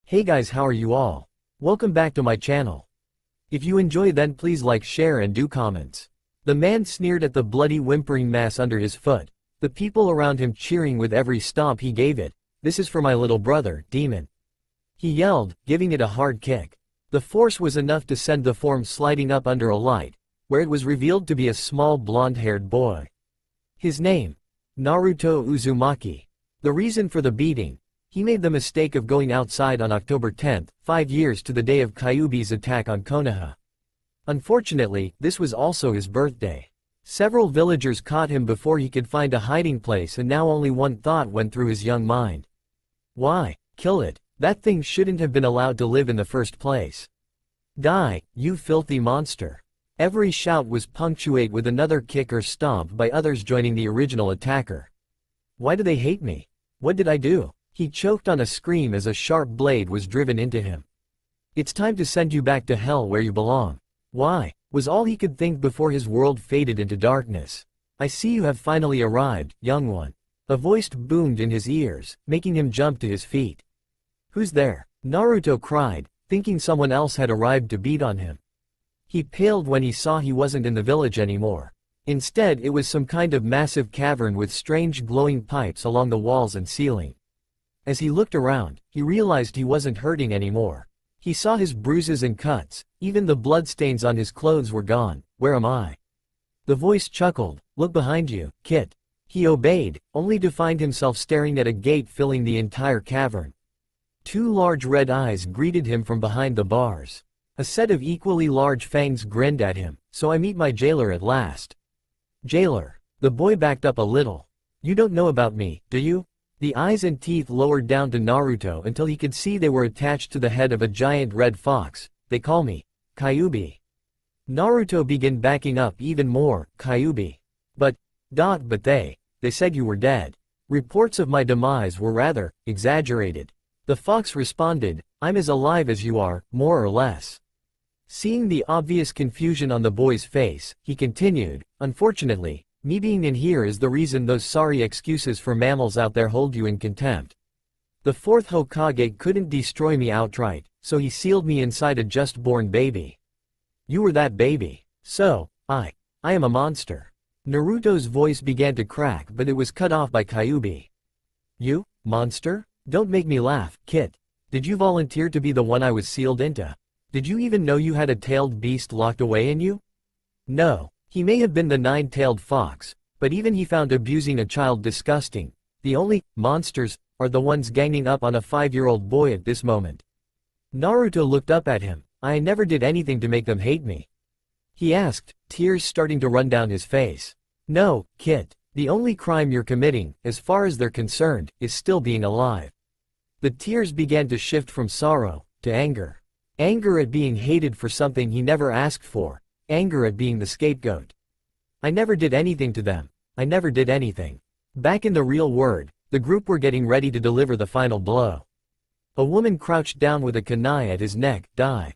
Hey guys, how are you all? Welcome back to my channel. If you enjoy, then please like, share and do comments. The man sneered at the bloody whimpering mass under his foot, the people around him cheering with every stomp he gave it. "This is for my little brother, Demon," he yelled, giving it a hard kick. The force was enough to send the form sliding up under a light, where it was revealed to be a small blonde-haired boy. His name: Naruto Uzumaki. The reason for the beating: he made the mistake of going outside on October 10th, 5 years to the day of Kyuubi's attack on Konoha. Unfortunately, this was also his birthday. Several villagers caught him before he could find a hiding place, and now only one thought went through his young mind. Why? Kill it. That thing shouldn't have been allowed to live in the first place. Die, you filthy monster. Every shout was punctuated with another kick or stomp by others joining the original attacker. Why do they hate me? What did I do? He choked on a scream as a sharp blade was driven into him. "It's time to send you back to hell where you belong." "Why?" was all he could think before his world faded into darkness. "I see you have finally arrived, young one." A voice boomed in his ears, making him jump to his feet. "Who's there?" Naruto cried, thinking someone else had arrived to beat on him. He paled when he saw he wasn't in the village anymore. Instead, it was some kind of massive cavern with strange glowing pipes along the walls and ceiling. As he looked around, he realized he wasn't hurting anymore. He saw his bruises and cuts, even the bloodstains on his clothes were gone. "Where am I?" The voice chuckled. "Look behind you, Kit." He obeyed, only to find himself staring at a gate filling the entire cavern. Two large red eyes greeted him from behind the bars. A set of equally large fangs grinned at him. "So I meet my jailer at last." "Jailer?" The boy backed up a little. "You don't know about me, do you?" The eyes and teeth lowered down to Naruto until he could see they were attached to the head of a giant red fox. "They call me Kyuubi." Naruto began backing up even more. "Kyuubi? But they said you were dead. Reports of my demise were rather exaggerated." The fox responded, "I'm as alive as you are, more or less." Seeing the obvious confusion on the boy's face, he continued, "Unfortunately, me being in here is the reason those sorry excuses for mammals out there hold you in contempt. The fourth Hokage couldn't destroy me outright, so he sealed me inside a just-born baby. You were that baby. So, I am a monster." Naruto's voice began to crack, but it was cut off by Kyuubi. "You? Monster? Don't make me laugh, Kit. Did you volunteer to be the one I was sealed into? Did you even know you had a tailed beast locked away in you?" No. He may have been the nine-tailed fox, but even he found abusing a child disgusting. The only monsters are the ones ganging up on a 5-year-old boy at this moment. Naruto looked up at him. "I never did anything to make them hate me?" he asked, tears starting to run down his face. "No, Kit. The only crime you're committing, as far as they're concerned, is still being alive." The tears began to shift from sorrow to anger. Anger at being hated for something he never asked for. Anger at being the scapegoat. "I never did anything to them. I never did anything." Back in the real world, the group were getting ready to deliver the final blow. A woman crouched down with a kunai at his neck. "Die."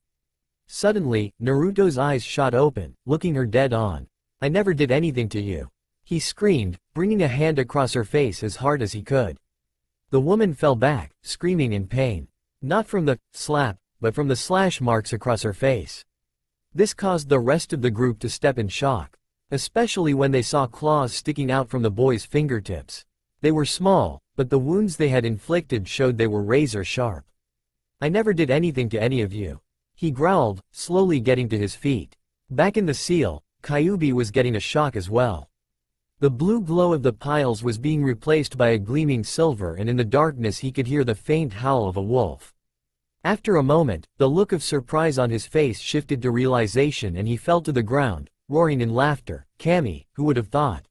Suddenly, Naruto's eyes shot open, looking her dead on. "I never did anything to you," he screamed, bringing a hand across her face as hard as he could. The woman fell back, screaming in pain. Not from the slap, but from the slash marks across her face. This caused the rest of the group to step in shock, especially when they saw claws sticking out from the boy's fingertips. They were small, but the wounds they had inflicted showed they were razor sharp. "I never did anything to any of you," he growled, slowly getting to his feet. Back in the seal, Kyuubi was getting a shock as well. The blue glow of the piles was being replaced by a gleaming silver, and in the darkness he could hear the faint howl of a wolf. After a moment, the look of surprise on his face shifted to realization and he fell to the ground, roaring in laughter. "Kami, who would have thought?"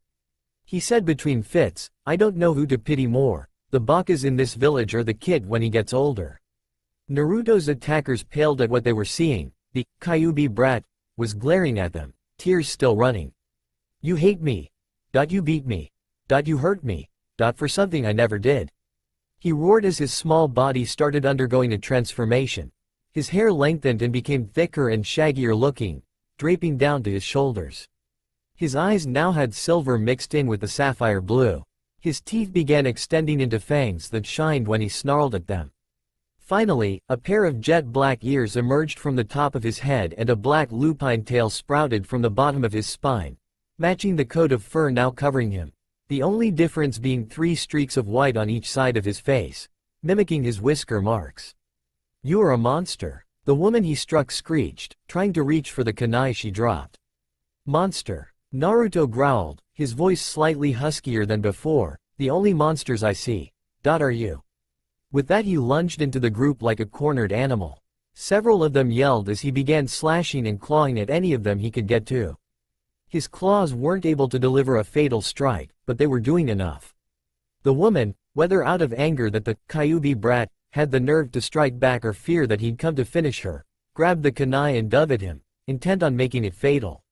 he said between fits. "I don't know who to pity more, the Bakas in this village or the kid when he gets older." Naruto's attackers paled at what they were seeing. The Kyuubi brat was glaring at them, tears still running. "You hate me. You beat me. You hurt me. For something I never did." He roared as his small body started undergoing a transformation. His hair lengthened and became thicker and shaggier looking, draping down to his shoulders. His eyes now had silver mixed in with the sapphire blue. His teeth began extending into fangs that shined when he snarled at them. Finally, a pair of jet black ears emerged from the top of his head and a black lupine tail sprouted from the bottom of his spine, matching the coat of fur now covering him, the only difference being 3 streaks of white on each side of his face, mimicking his whisker marks. "You are a monster," the woman he struck screeched, trying to reach for the kunai she dropped. "Monster," Naruto growled, his voice slightly huskier than before, "the only monsters I see. Are you?" With that he lunged into the group like a cornered animal. Several of them yelled as he began slashing and clawing at any of them he could get to. His claws weren't able to deliver a fatal strike, but they were doing enough. The woman, whether out of anger that the Kyuubi brat had the nerve to strike back or fear that he'd come to finish her, grabbed the kunai and dove at him, intent on making it fatal.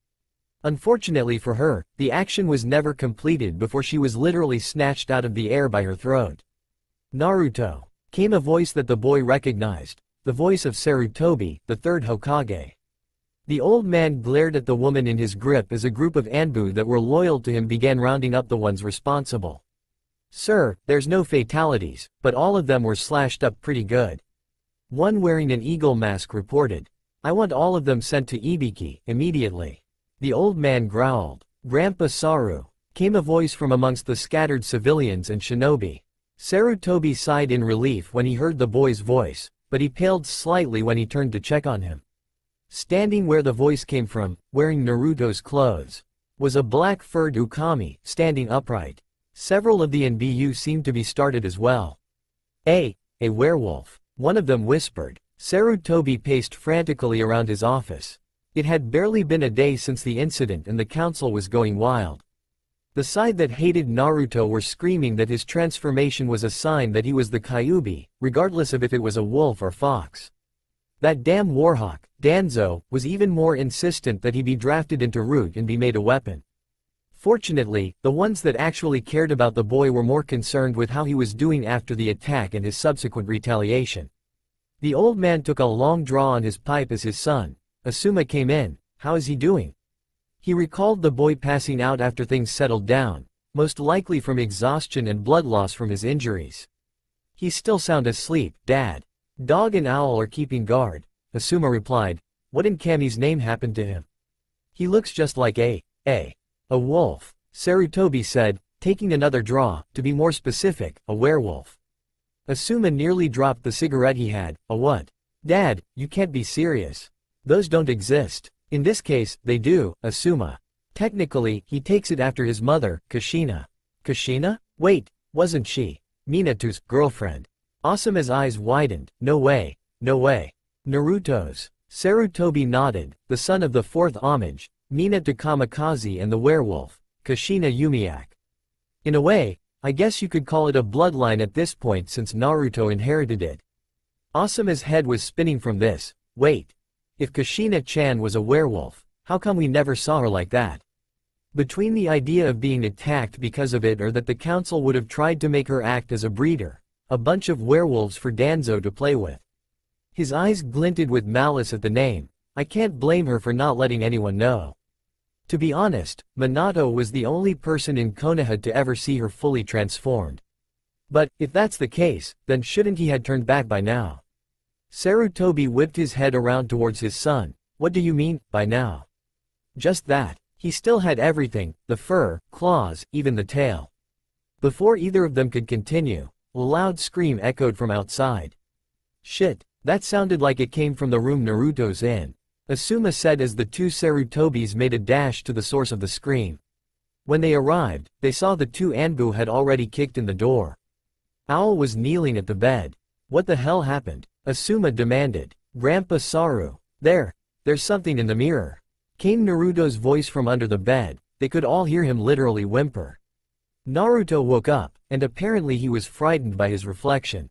Unfortunately for her, the action was never completed before she was literally snatched out of the air by her throat. "Naruto," came a voice that the boy recognized, the voice of Sarutobi, the third Hokage. The old man glared at the woman in his grip as a group of Anbu that were loyal to him began rounding up the ones responsible. "Sir, there's no fatalities, but all of them were slashed up pretty good." One wearing an eagle mask reported. "I want all of them sent to Ibiki, immediately." The old man growled. "Grandpa Saru," came a voice from amongst the scattered civilians and shinobi. Sarutobi sighed in relief when he heard the boy's voice, but he paled slightly when he turned to check on him. Standing where the voice came from, wearing Naruto's clothes, was a black-furred Ukami, standing upright. Several of the NBU seemed to be started as well. A werewolf," one of them whispered. Sarutobi paced frantically around his office. It had barely been a day since the incident and the council was going wild. The side that hated Naruto were screaming that his transformation was a sign that he was the Kyuubi, regardless of if it was a wolf or fox. That damn warhawk, Danzo, was even more insistent that he be drafted into Root and be made a weapon. Fortunately, the ones that actually cared about the boy were more concerned with how he was doing after the attack and his subsequent retaliation. The old man took a long draw on his pipe as his son, Asuma, came in. "How is he doing?" He recalled the boy passing out after things settled down, most likely from exhaustion and blood loss from his injuries. "He's still sound asleep, Dad. Dog and Owl are keeping guard," Asuma replied. "What in Kami's name happened to him?" "He looks just like a wolf," Sarutobi said, taking another draw, to be more specific, a werewolf. Asuma nearly dropped the cigarette he had. "A what?" "Dad, you can't be serious. Those don't exist." "In this case, they do, Asuma. Technically, he takes it after his mother, Kushina." "Kushina? Wait, wasn't she Minato's girlfriend?" Asuma's eyes widened. "No way, no way." "Naruto's." Sarutobi nodded, "the son of the 4th homage, Minato Kamikaze and the werewolf, Kushina Yumiak. In a way, I guess you could call it a bloodline at this point since Naruto inherited it." Asuma's head was spinning from this. Wait. If Kushina-chan was a werewolf, how come we never saw her like that? Between the idea of being attacked because of it or that the council would have tried to make her act as a breeder, a bunch of werewolves for Danzo to play with. His eyes glinted with malice at the name. I can't blame her for not letting anyone know. To be honest, Minato was the only person in Konoha to ever see her fully transformed. But, if that's the case, then shouldn't he had turned back by now? Sarutobi whipped his head around towards his son. "What do you mean, by now?" "Just that. He still had everything, the fur, claws, even the tail." Before either of them could continue, a loud scream echoed from outside. "Shit, that sounded like it came from the room Naruto's in," Asuma said as the two Sarutobis made a dash to the source of the scream. When they arrived, they saw the two Anbu had already kicked in the door. Owl was kneeling at the bed. "What the hell happened?" Asuma demanded. "Grandpa Saru, there's something in the mirror." Came Naruto's voice from under the bed. They could all hear him literally whimper. Naruto woke up, and apparently he was frightened by his reflection.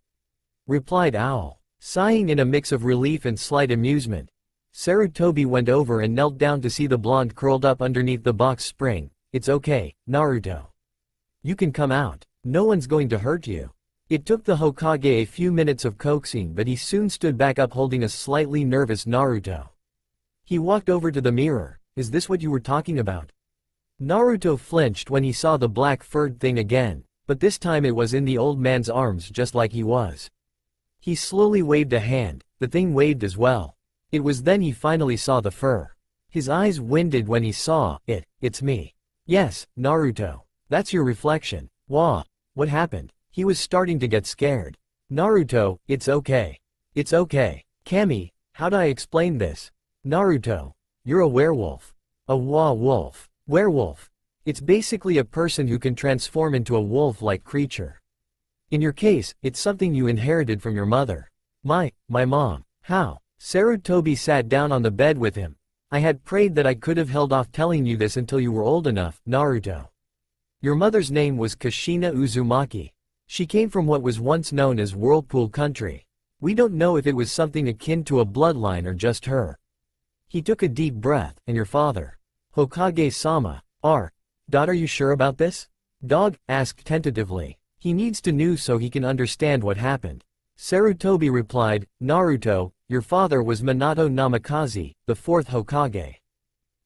Replied Owl, sighing in a mix of relief and slight amusement. Sarutobi went over and knelt down to see the blonde curled up underneath the box spring. "It's okay, Naruto. You can come out. No one's going to hurt you." It took the Hokage a few minutes of coaxing, but he soon stood back up holding a slightly nervous Naruto. He walked over to the mirror. "Is this what you were talking about?" Naruto flinched when he saw the black furred thing again, but this time it was in the old man's arms just like he was. He slowly waved a hand, the thing waved as well. It was then he finally saw the fur. His eyes winded when he saw it. It's me. Yes, Naruto. That's your reflection. Wah. What happened? He was starting to get scared. Naruto, it's okay. It's okay. Kami, how do I explain this? Naruto, you're a werewolf. A wolf. Werewolf. It's basically a person who can transform into a wolf-like creature. In your case, it's something you inherited from your mother. My mom. How? Sarutobi sat down on the bed with him. I had prayed that I could have held off telling you this until you were old enough, Naruto. Your mother's name was Kushina Uzumaki. She came from what was once known as Whirlpool Country. We don't know if it was something akin to a bloodline or just her. He took a deep breath. And your father? Hokage-sama. Are you sure about this? Dog asked tentatively. He needs to know so he can understand what happened. Sarutobi replied, Naruto, your father was Minato Namikaze, the fourth Hokage.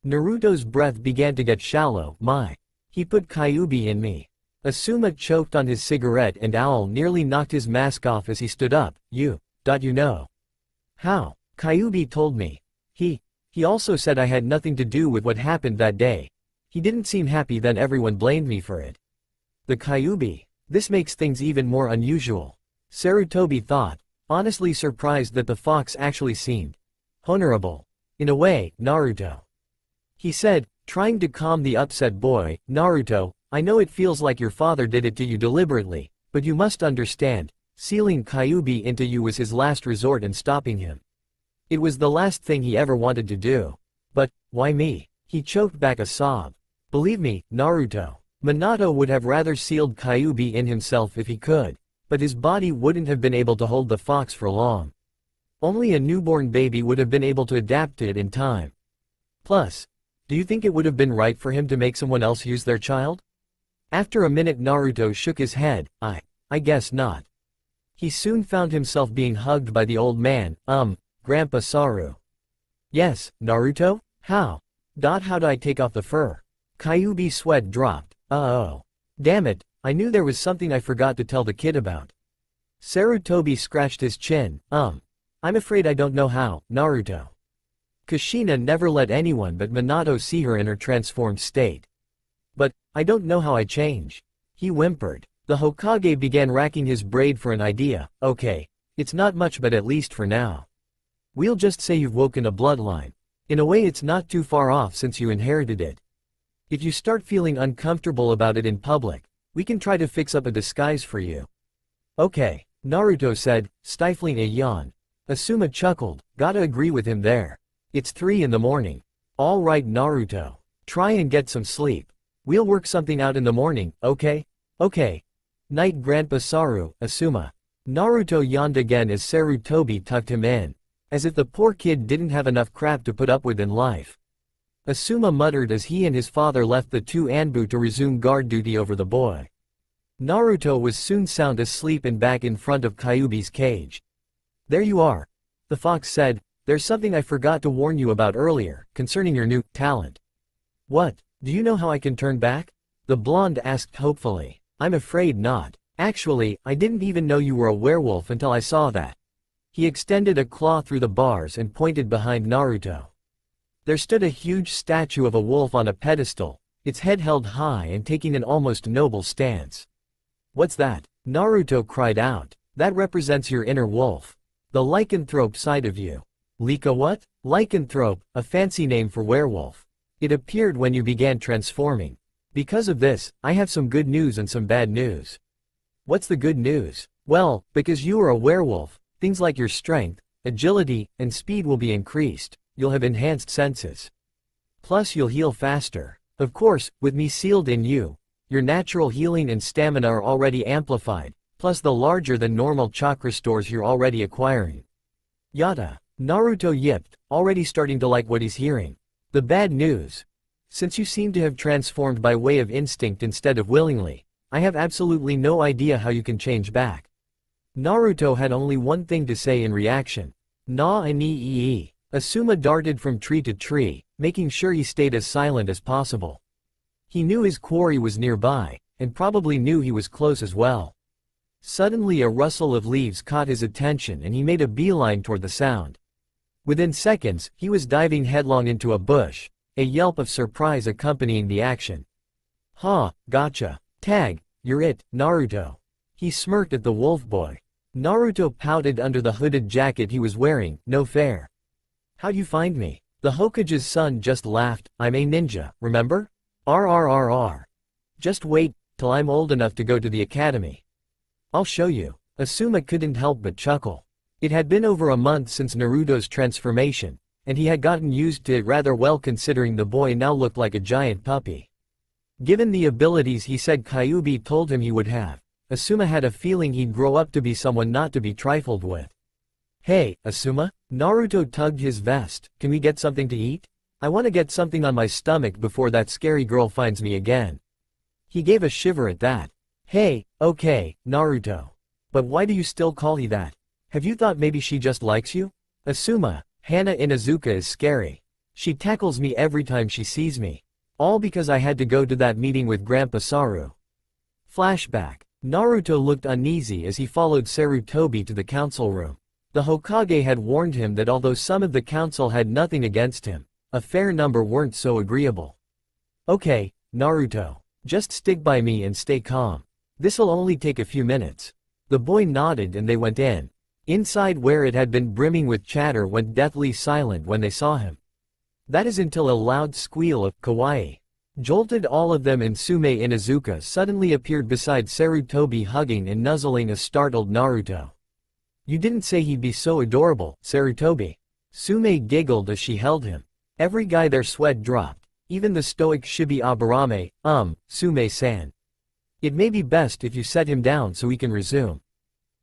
Naruto's breath began to get shallow. He put Kyuubi in me. Asuma choked on his cigarette and Owl nearly knocked his mask off as he stood up. You know. How? Kyuubi told me. He also said I had nothing to do with what happened that day. He didn't seem happy then everyone blamed me for it. The Kyuubi. This makes things even more unusual. Sarutobi thought, honestly surprised that the fox actually seemed honorable. In a way, Naruto. He said, trying to calm the upset boy, Naruto, I know it feels like your father did it to you deliberately, but you must understand, sealing Kyuubi into you was his last resort and stopping him. It was the last thing he ever wanted to do. But, why me? He choked back a sob. Believe me, Naruto. Minato would have rather sealed Kyuubi in himself if he could, but his body wouldn't have been able to hold the fox for long. Only a newborn baby would have been able to adapt to it in time. Plus, do you think it would have been right for him to make someone else use their child? After a minute Naruto shook his head. I guess not. He soon found himself being hugged by the old man, Grandpa Saru. Yes, Naruto? How? How'd I take off the fur? Kyuubi's sweat dropped. Oh. Damn it, I knew there was something I forgot to tell the kid about. Sarutobi scratched his chin. I'm afraid I don't know how, Naruto. Kushina never let anyone but Minato see her in her transformed state. But, I don't know how I change. He whimpered. The Hokage began racking his braid for an idea. Okay. It's not much but at least for now. We'll just say you've woken a bloodline. In a way it's not too far off since you inherited it. If you start feeling uncomfortable about it in public, we can try to fix up a disguise for you. Okay, Naruto said, stifling a yawn. Asuma chuckled, gotta agree with him there. It's 3 in the morning. All right Naruto. Try and get some sleep. We'll work something out in the morning, okay? Okay. Night Grandpa Saru, Asuma. Naruto yawned again as Sarutobi tucked him in. As if the poor kid didn't have enough crap to put up with in life. Asuma muttered as he and his father left the two Anbu to resume guard duty over the boy. Naruto was soon sound asleep and back in front of Kyuubi's cage. There you are. The fox said, there's something I forgot to warn you about earlier, concerning your new talent. What? Do you know how I can turn back? The blonde asked hopefully. I'm afraid not. Actually, I didn't even know you were a werewolf until I saw that. He extended a claw through the bars and pointed behind Naruto. There stood a huge statue of a wolf on a pedestal, its head held high and taking an almost noble stance. What's that? Naruto cried out. That represents your inner wolf. The lycanthrope side of you. Lika what? Lycanthrope, a fancy name for werewolf. It appeared when you began transforming. Because of this, I have some good news and some bad news. What's the good news? Well, because you are a werewolf, things like your strength, agility, and speed will be increased. You'll have enhanced senses. Plus you'll heal faster. Of course, with me sealed in you, your natural healing and stamina are already amplified, plus the larger than normal chakra stores you're already acquiring. Yada. Naruto yipped, already starting to like what he's hearing. The bad news. Since you seem to have transformed by way of instinct instead of willingly, I have absolutely no idea how you can change back. Naruto had only one thing to say in reaction. Na-ni-ee. Asuma darted from tree to tree, making sure he stayed as silent as possible. He knew his quarry was nearby, and probably knew he was close as well. Suddenly a rustle of leaves caught his attention and he made a beeline toward the sound. Within seconds, he was diving headlong into a bush, a yelp of surprise accompanying the action. "Ha, gotcha. Tag, you're it, Naruto." He smirked at the wolf boy. Naruto pouted under the hooded jacket he was wearing. "No fair." "How'd you find me?" The Hokage's son just laughed. "I'm a ninja, remember? RRRR. Just wait, till I'm old enough to go to the academy. I'll show you." Asuma couldn't help but chuckle. It had been over a month since Naruto's transformation, and he had gotten used to it rather well considering the boy now looked like a giant puppy. Given the abilities he said Kyuubi told him he would have, Asuma had a feeling he'd grow up to be someone not to be trifled with. "Hey, Asuma?" Naruto tugged his vest. "Can we get something to eat? I want to get something on my stomach before that scary girl finds me again." He gave a shiver at that. "Hey, okay, Naruto. But why do you still call he that? Have you thought maybe she just likes you?" "Asuma, Hana Inuzuka is scary. She tackles me every time she sees me. All because I had to go to that meeting with Grandpa Saru." Flashback. Naruto looked uneasy as he followed Sarutobi to the council room. The Hokage had warned him that although some of the council had nothing against him, a fair number weren't so agreeable. "Okay, Naruto. Just stick by me and stay calm. This'll only take a few minutes." The boy nodded and they went in. Inside, where it had been brimming with chatter, went deathly silent when they saw him. That is until a loud squeal of "kawaii" jolted all of them and Sume Inuzuka suddenly appeared beside Sarutobi, hugging and nuzzling a startled Naruto. "You didn't say he'd be so adorable, Sarutobi." Sume giggled as she held him. Every guy there sweat dropped, even the stoic Shibi Aburame. Sume-san. "It may be best if you set him down so we can resume,"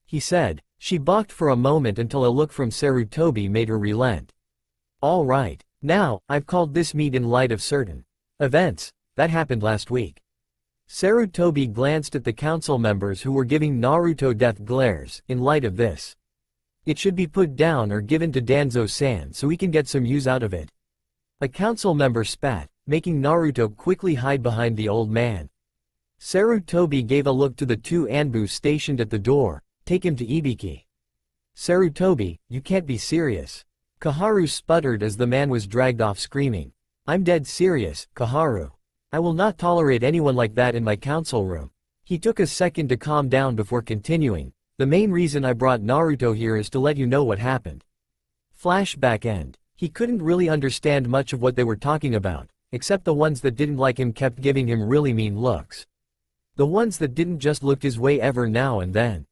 he said. She balked for a moment until a look from Sarutobi made her relent. "All right. Now, I've called this meet in light of certain events that happened last week." Sarutobi glanced at the council members who were giving Naruto death glares. "In light of this, it should be put down or given to Danzo-san so we can get some use out of it." A council member spat, making Naruto quickly hide behind the old man. Sarutobi gave a look to the two Anbu stationed at the door. "Take him to Ibiki." "Sarutobi, you can't be serious." Kaharu sputtered as the man was dragged off screaming. "I'm dead serious, Kaharu. I will not tolerate anyone like that in my council room." He took a second to calm down before continuing. "The main reason I brought Naruto here is to let you know what happened." Flashback end. He couldn't really understand much of what they were talking about, except the ones that didn't like him kept giving him really mean looks. The ones that didn't just looked his way ever now and then.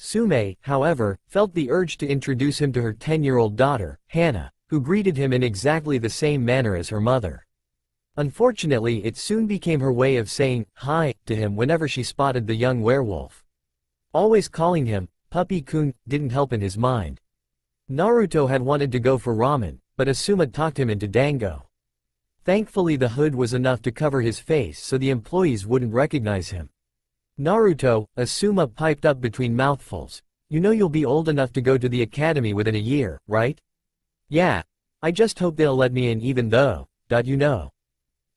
Sume, however, felt the urge to introduce him to her 10-year-old daughter, Hana, who greeted him in exactly the same manner as her mother. Unfortunately, it soon became her way of saying hi to him whenever she spotted the young werewolf. Always calling him Puppy-kun didn't help in his mind. Naruto had wanted to go for ramen, but Asuma talked him into dango. Thankfully, the hood was enough to cover his face so the employees wouldn't recognize him. "Naruto," Asuma piped up between mouthfuls, "you know you'll be old enough to go to the academy within a year, right?" "Yeah. I just hope they'll let me in even though, you know."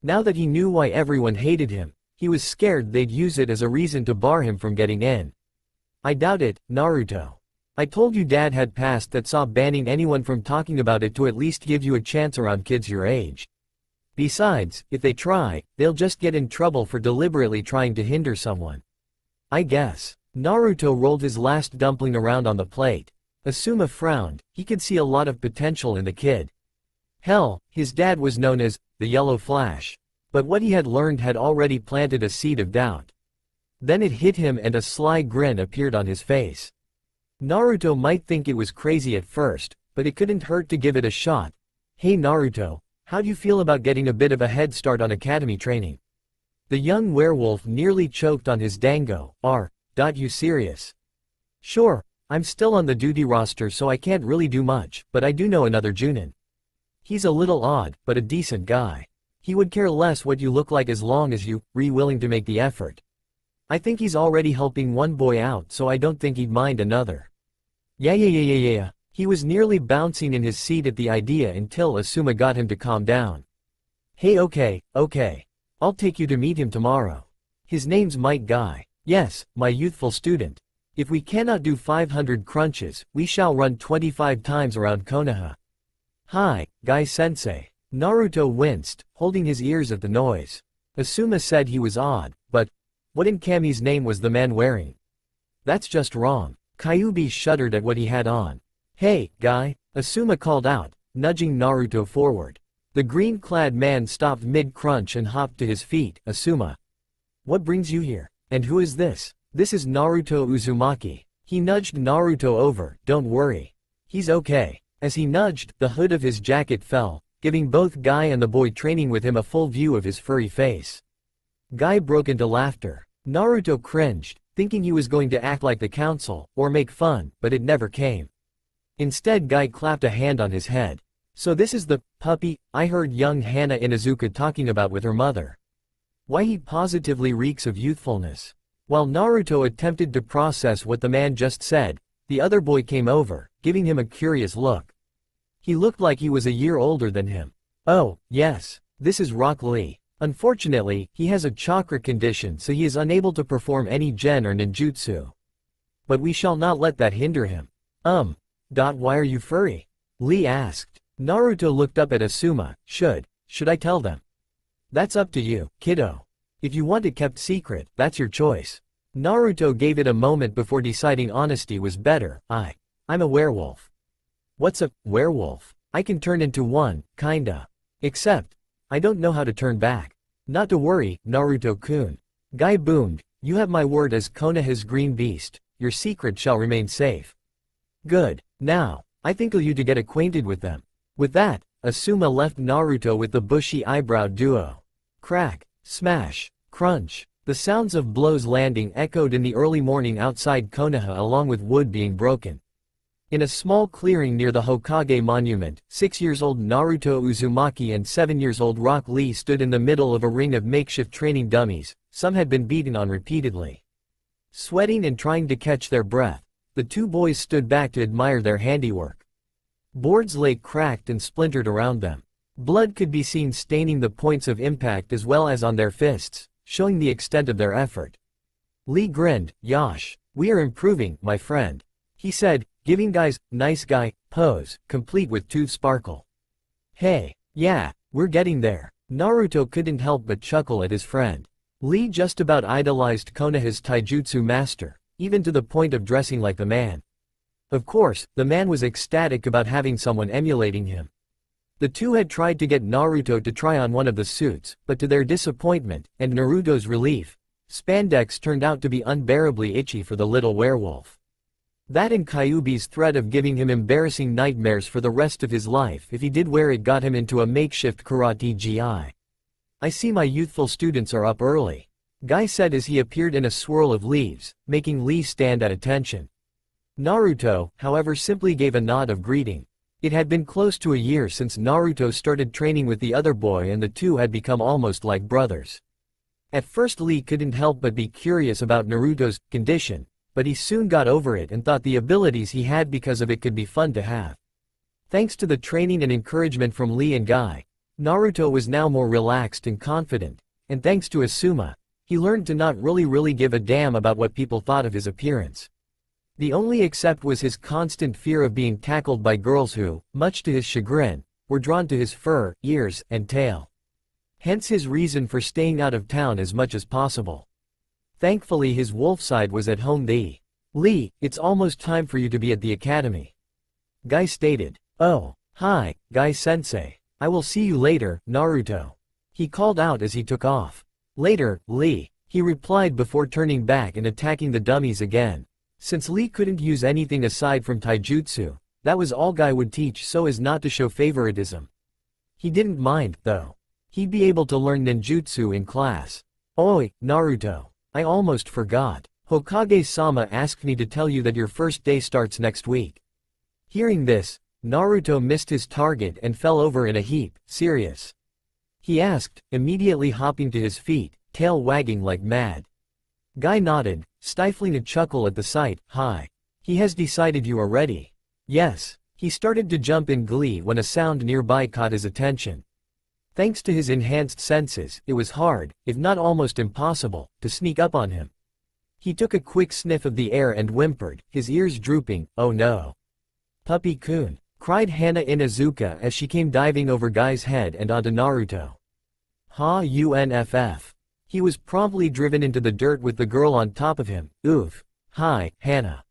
Now that he knew why everyone hated him, he was scared they'd use it as a reason to bar him from getting in. "I doubt it, Naruto. I told you Dad had passed that saw banning anyone from talking about it to at least give you a chance around kids your age. Besides, if they try, they'll just get in trouble for deliberately trying to hinder someone. I guess." Naruto rolled his last dumpling around on the plate. Asuma frowned. He could see a lot of potential in the kid. Hell, his dad was known as the Yellow Flash. But what he had learned had already planted a seed of doubt. Then it hit him and a sly grin appeared on his face. Naruto might think it was crazy at first, but it couldn't hurt to give it a shot. "Hey Naruto, how do you feel about getting a bit of a head start on academy training?" The young werewolf nearly choked on his dango. You serious?" "Sure, I'm still on the duty roster so I can't really do much, but I do know another Junin. He's a little odd, but a decent guy. He would care less what you look like as long as you're willing to make the effort. I think he's already helping one boy out so I don't think he'd mind another." Yeah. He was nearly bouncing in his seat at the idea until Asuma got him to calm down. "Hey okay. I'll take you to meet him tomorrow. His name's Might Guy. Yes, my youthful student. If we cannot do 500 crunches, we shall run 25 times around Konoha. Hi, Guy-sensei. Naruto winced, holding his ears at the noise. Asuma said he was odd, but what in Kami's name was the man wearing? That's just wrong. Kyuubi shuddered at what he had on. Hey, Guy, Asuma called out, nudging Naruto forward. The green-clad man stopped mid-crunch and hopped to his feet. Asuma. What brings you here? And who is this? This is Naruto Uzumaki. He nudged Naruto over. Don't worry. He's okay. As he nudged, the hood of his jacket fell, giving both Guy and the boy training with him a full view of his furry face. Guy broke into laughter. Naruto cringed, thinking he was going to act like the council, or make fun, but it never came. Instead, Guy clapped a hand on his head. So this is the puppy I heard young Hana Inuzuka talking about with her mother. Why, he positively reeks of youthfulness. While Naruto attempted to process what the man just said, the other boy came over, giving him a curious look. He looked like he was a year older than him. Oh, yes, this is Rock Lee. Unfortunately, he has a chakra condition, so he is unable to perform any gen or ninjutsu. But we shall not let that hinder him. Why are you furry? Lee asked. Naruto looked up at Asuma. Should I tell them? That's up to you, kiddo. If you want it kept secret, that's your choice. Naruto gave it a moment before deciding honesty was better. I'm a werewolf. What's a werewolf? I can turn into one, kinda. Except, I don't know how to turn back. Not to worry, Naruto-kun. Guy boomed, you have my word as Konoha's green beast, your secret shall remain safe. Good. Now, I think you to get acquainted with them. With that, Asuma left Naruto with the bushy-eyebrowed duo. Crack, smash, crunch. The sounds of blows landing echoed in the early morning outside Konoha along with wood being broken. In a small clearing near the Hokage monument, 6-year-old Naruto Uzumaki and 7-year-old Rock Lee stood in the middle of a ring of makeshift training dummies. Some had been beaten on repeatedly. Sweating and trying to catch their breath, the two boys stood back to admire their handiwork. Boards lay cracked and splintered around them. Blood could be seen staining the points of impact as well as on their fists, showing the extent of their effort. Lee grinned. Yosh, we are improving, my friend. He said, giving Guy's nice guy pose, complete with tooth sparkle. Hey, yeah, we're getting there. Naruto couldn't help but chuckle at his friend. Lee just about idolized Konoha's taijutsu master, even to the point of dressing like the man. Of course, the man was ecstatic about having someone emulating him. The two had tried to get Naruto to try on one of the suits, but to their disappointment, and Naruto's relief, spandex turned out to be unbearably itchy for the little werewolf. That and Kyuubi's threat of giving him embarrassing nightmares for the rest of his life if he did wear it got him into a makeshift karate gi. I see my youthful students are up early, Guy said as he appeared in a swirl of leaves, making Lee stand at attention. Naruto, however, simply gave a nod of greeting. It had been close to a year since Naruto started training with the other boy and the two had become almost like brothers. At first Lee couldn't help but be curious about Naruto's condition, but he soon got over it and thought the abilities he had because of it could be fun to have. Thanks to the training and encouragement from Lee and Guy, Naruto was now more relaxed and confident, and thanks to Asuma, he learned to not really give a damn about what people thought of his appearance. The only except was his constant fear of being tackled by girls who, much to his chagrin, were drawn to his fur, ears, and tail. Hence his reason for staying out of town as much as possible. Thankfully his wolf side was at home. Lee, it's almost time for you to be at the academy. Guy stated. Oh, hi, Guy-sensei. I will see you later, Naruto. He called out as he took off. Later, Lee, he replied before turning back and attacking the dummies again. Since Lee couldn't use anything aside from taijutsu, that was all Guy would teach so as not to show favoritism. He didn't mind, though. He'd be able to learn ninjutsu in class. Oi, Naruto. I almost forgot. Hokage-sama asked me to tell you that your first day starts next week. Hearing this, Naruto missed his target and fell over in a heap. Serious? He asked, immediately hopping to his feet, tail wagging like mad. Guy nodded, stifling a chuckle at the sight. Hi. He has decided you are ready. Yes. He started to jump in glee when a sound nearby caught his attention. Thanks to his enhanced senses, it was hard, if not almost impossible, to sneak up on him. He took a quick sniff of the air and whimpered, his ears drooping, "Oh no. Puppy-kun," cried Hana Inuzuka as she came diving over Guy's head and onto Naruto. Ha-unff. He was promptly driven into the dirt with the girl on top of him. "Oof. Hi, Hana."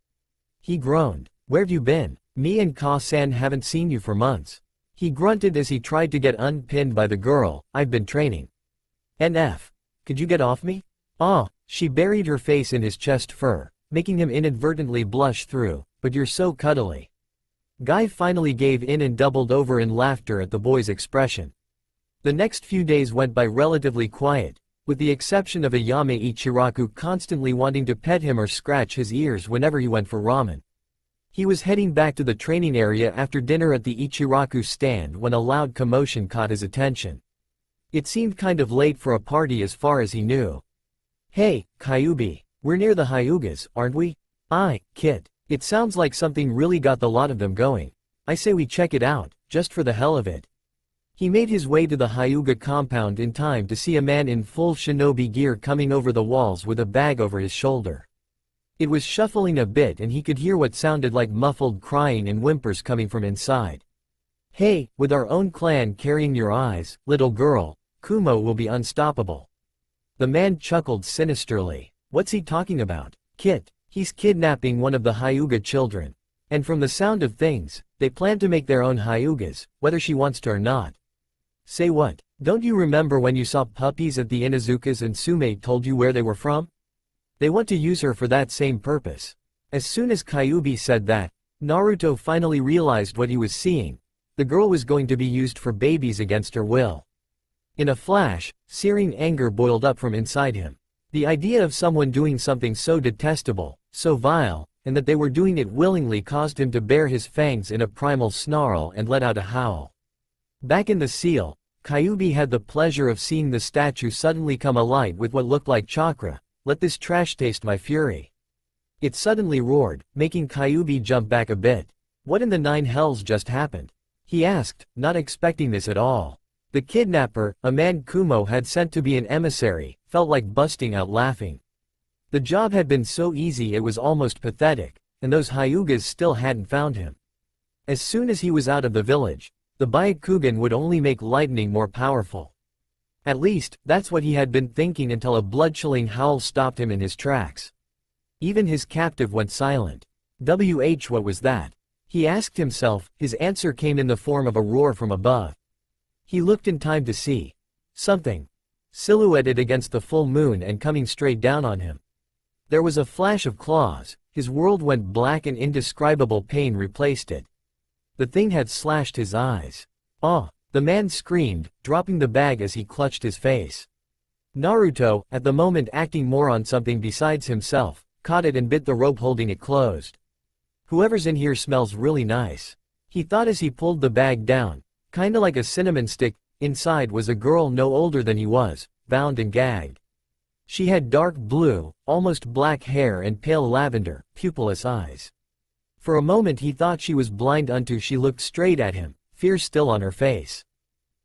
He groaned. "Where've you been? Me and Ka-san haven't seen you for months." He grunted as he tried to get unpinned by the girl. "I've been training." "NF. Could you get off me?" "Ah." She buried her face in his chest fur, making him inadvertently blush through, "But you're so cuddly." Guy finally gave in and doubled over in laughter at the boy's expression. The next few days went by relatively quiet, with the exception of Ayame Ichiraku constantly wanting to pet him or scratch his ears whenever he went for ramen. He was heading back to the training area after dinner at the Ichiraku stand when a loud commotion caught his attention. It seemed kind of late for a party as far as he knew. "Hey, Kyuubi, we're near the Hyugas, aren't we?" "Aye, Kit. It sounds like something really got the lot of them going. I say we check it out, just for the hell of it." He made his way to the Hyuga compound in time to see a man in full shinobi gear coming over the walls with a bag over his shoulder. It was shuffling a bit and he could hear what sounded like muffled crying and whimpers coming from inside. "Hey, with our own clan carrying your eyes, little girl, Kumo will be unstoppable." The man chuckled sinisterly. "What's he talking about, Kit? He's kidnapping one of the Hyuga children. And from the sound of things, they plan to make their own Hyugas, whether she wants to or not." "Say what? Don't you remember when you saw puppies at the Inuzukas and Sume told you where they were from? They want to use her for that same purpose." As soon as Kyuubi said that, Naruto finally realized what he was seeing. The girl was going to be used for babies against her will. In a flash, searing anger boiled up from inside him. The idea of someone doing something so detestable, so vile, and that they were doing it willingly caused him to bare his fangs in a primal snarl and let out a howl. Back in the seal, Kyuubi had the pleasure of seeing the statue suddenly come alight with what looked like chakra. "Let this trash taste my fury." It suddenly roared, making Kyuubi jump back a bit. "What in the nine hells just happened?" he asked, not expecting this at all. The kidnapper, a man Kumo had sent to be an emissary, felt like busting out laughing. The job had been so easy it was almost pathetic, and those Hyugas still hadn't found him. As soon as he was out of the village, the Byakugan would only make lightning more powerful. At least, that's what he had been thinking until a blood-chilling howl stopped him in his tracks. Even his captive went silent. What was that? He asked himself. His answer came in the form of a roar from above. He looked in time to see something silhouetted against the full moon and coming straight down on him. There was a flash of claws, his world went black and indescribable pain replaced it. The thing had slashed his eyes. "Ah!" the man screamed, dropping the bag as he clutched his face. Naruto, at the moment acting more on something besides himself, caught it and bit the rope holding it closed. "Whoever's in here smells really nice," he thought as he pulled the bag down. Kinda like a cinnamon stick. Inside was a girl no older than he was, bound and gagged. She had dark blue, almost black hair and pale lavender, pupilless eyes. For a moment he thought she was blind until she looked straight at him, fear still on her face.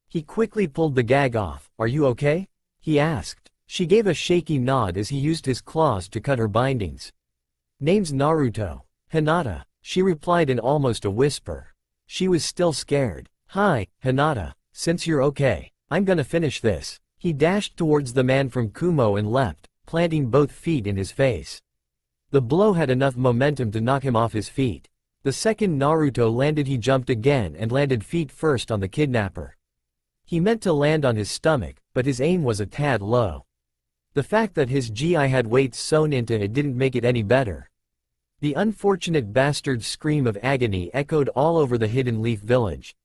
He quickly pulled the gag off. "Are you okay?" he asked. She gave a shaky nod as he used his claws to cut her bindings. "Name's Naruto. Hinata," she replied in almost a whisper. She was still scared. "Hi, Hinata. Since you're okay, I'm gonna finish this." He dashed towards the man from Kumo and leapt, planting both feet in his face. The blow had enough momentum to knock him off his feet. The second Naruto landed he jumped again and landed feet first on the kidnapper. He meant to land on his stomach, but his aim was a tad low. The fact that his GI had weights sewn into it didn't make it any better. The unfortunate bastard's scream of agony echoed all over the Hidden Leaf village.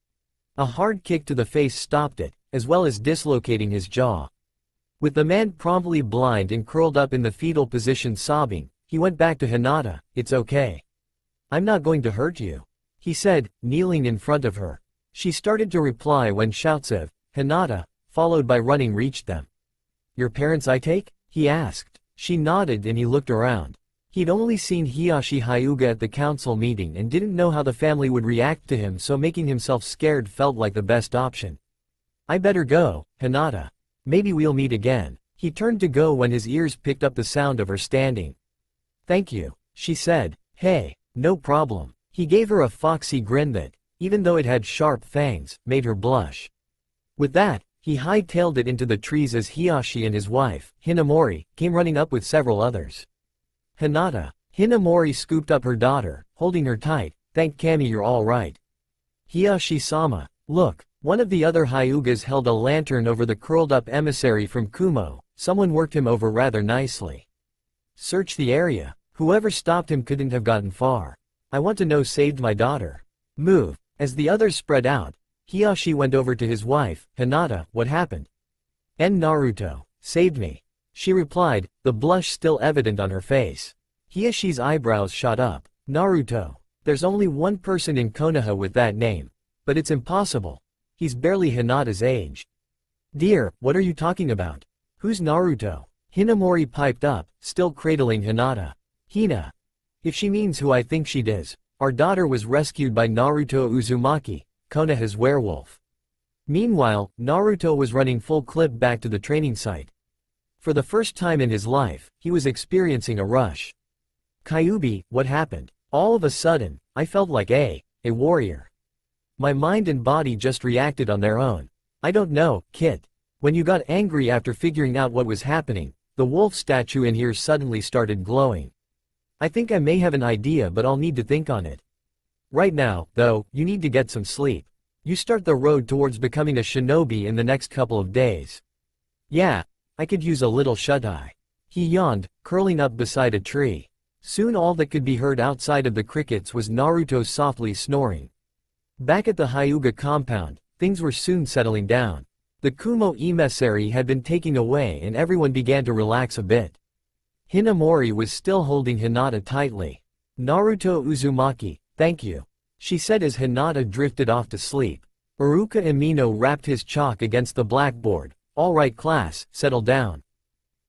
A hard kick to the face stopped it, as well as dislocating his jaw. With the man promptly blind and curled up in the fetal position sobbing, he went back to Hinata. "It's okay. I'm not going to hurt you," he said, kneeling in front of her. She started to reply when shouts of "Hinata," followed by running reached them. "Your parents I take?" he asked. She nodded and he looked around. He'd only seen Hiyashi Hyuga at the council meeting and didn't know how the family would react to him, so making himself scared felt like the best option. "I better go, Hinata. Maybe we'll meet again." He turned to go when his ears picked up the sound of her standing. Thank you, she said. Hey, no problem. He gave her a foxy grin that, even though it had sharp fangs, made her blush. With that, he hightailed it into the trees as Hiyashi and his wife, Hinamori, came running up with several others. Hinata. Hinamori scooped up her daughter, holding her tight. Thank Kami you're all right. Hiyashi-sama. Look, one of the other Hyugas held a lantern over the curled-up emissary from Kumo. Someone worked him over rather nicely. Search the area. Whoever stopped him couldn't have gotten far. I want to know saved my daughter. Move. As the others spread out, Hiyashi went over to his wife, Hinata. What happened? Naruto. Saved me. She replied, the blush still evident on her face. Hiyashi's eyebrows shot up. Naruto. There's only one person in Konoha with that name. But it's impossible. He's barely Hinata's age. Dear, what are you talking about? Who's Naruto? Hinamori piped up, still cradling Hinata. Hina. If she means who I think she does, our daughter was rescued by Naruto Uzumaki, Konoha's werewolf. Meanwhile, Naruto was running full clip back to the training site. For the first time in his life, he was experiencing a rush. Kyuubi, what happened? All of a sudden, I felt like a warrior. My mind and body just reacted on their own. I don't know, Kit. When you got angry after figuring out what was happening, the wolf statue in here suddenly started glowing. I think I may have an idea but I'll need to think on it. Right now, though, you need to get some sleep. You start the road towards becoming a shinobi in the next couple of days. Yeah, I could use a little shut-eye. He yawned, curling up beside a tree. Soon all that could be heard outside of the crickets was Naruto softly snoring. Back at the Hyuga compound, things were soon settling down. The Kumo emissary had been taken away and everyone began to relax a bit. Hinamori was still holding Hinata tightly. Naruto Uzumaki, thank you, she said as Hinata drifted off to sleep. Iruka Amino rapped his chalk against the blackboard. All right class, settle down.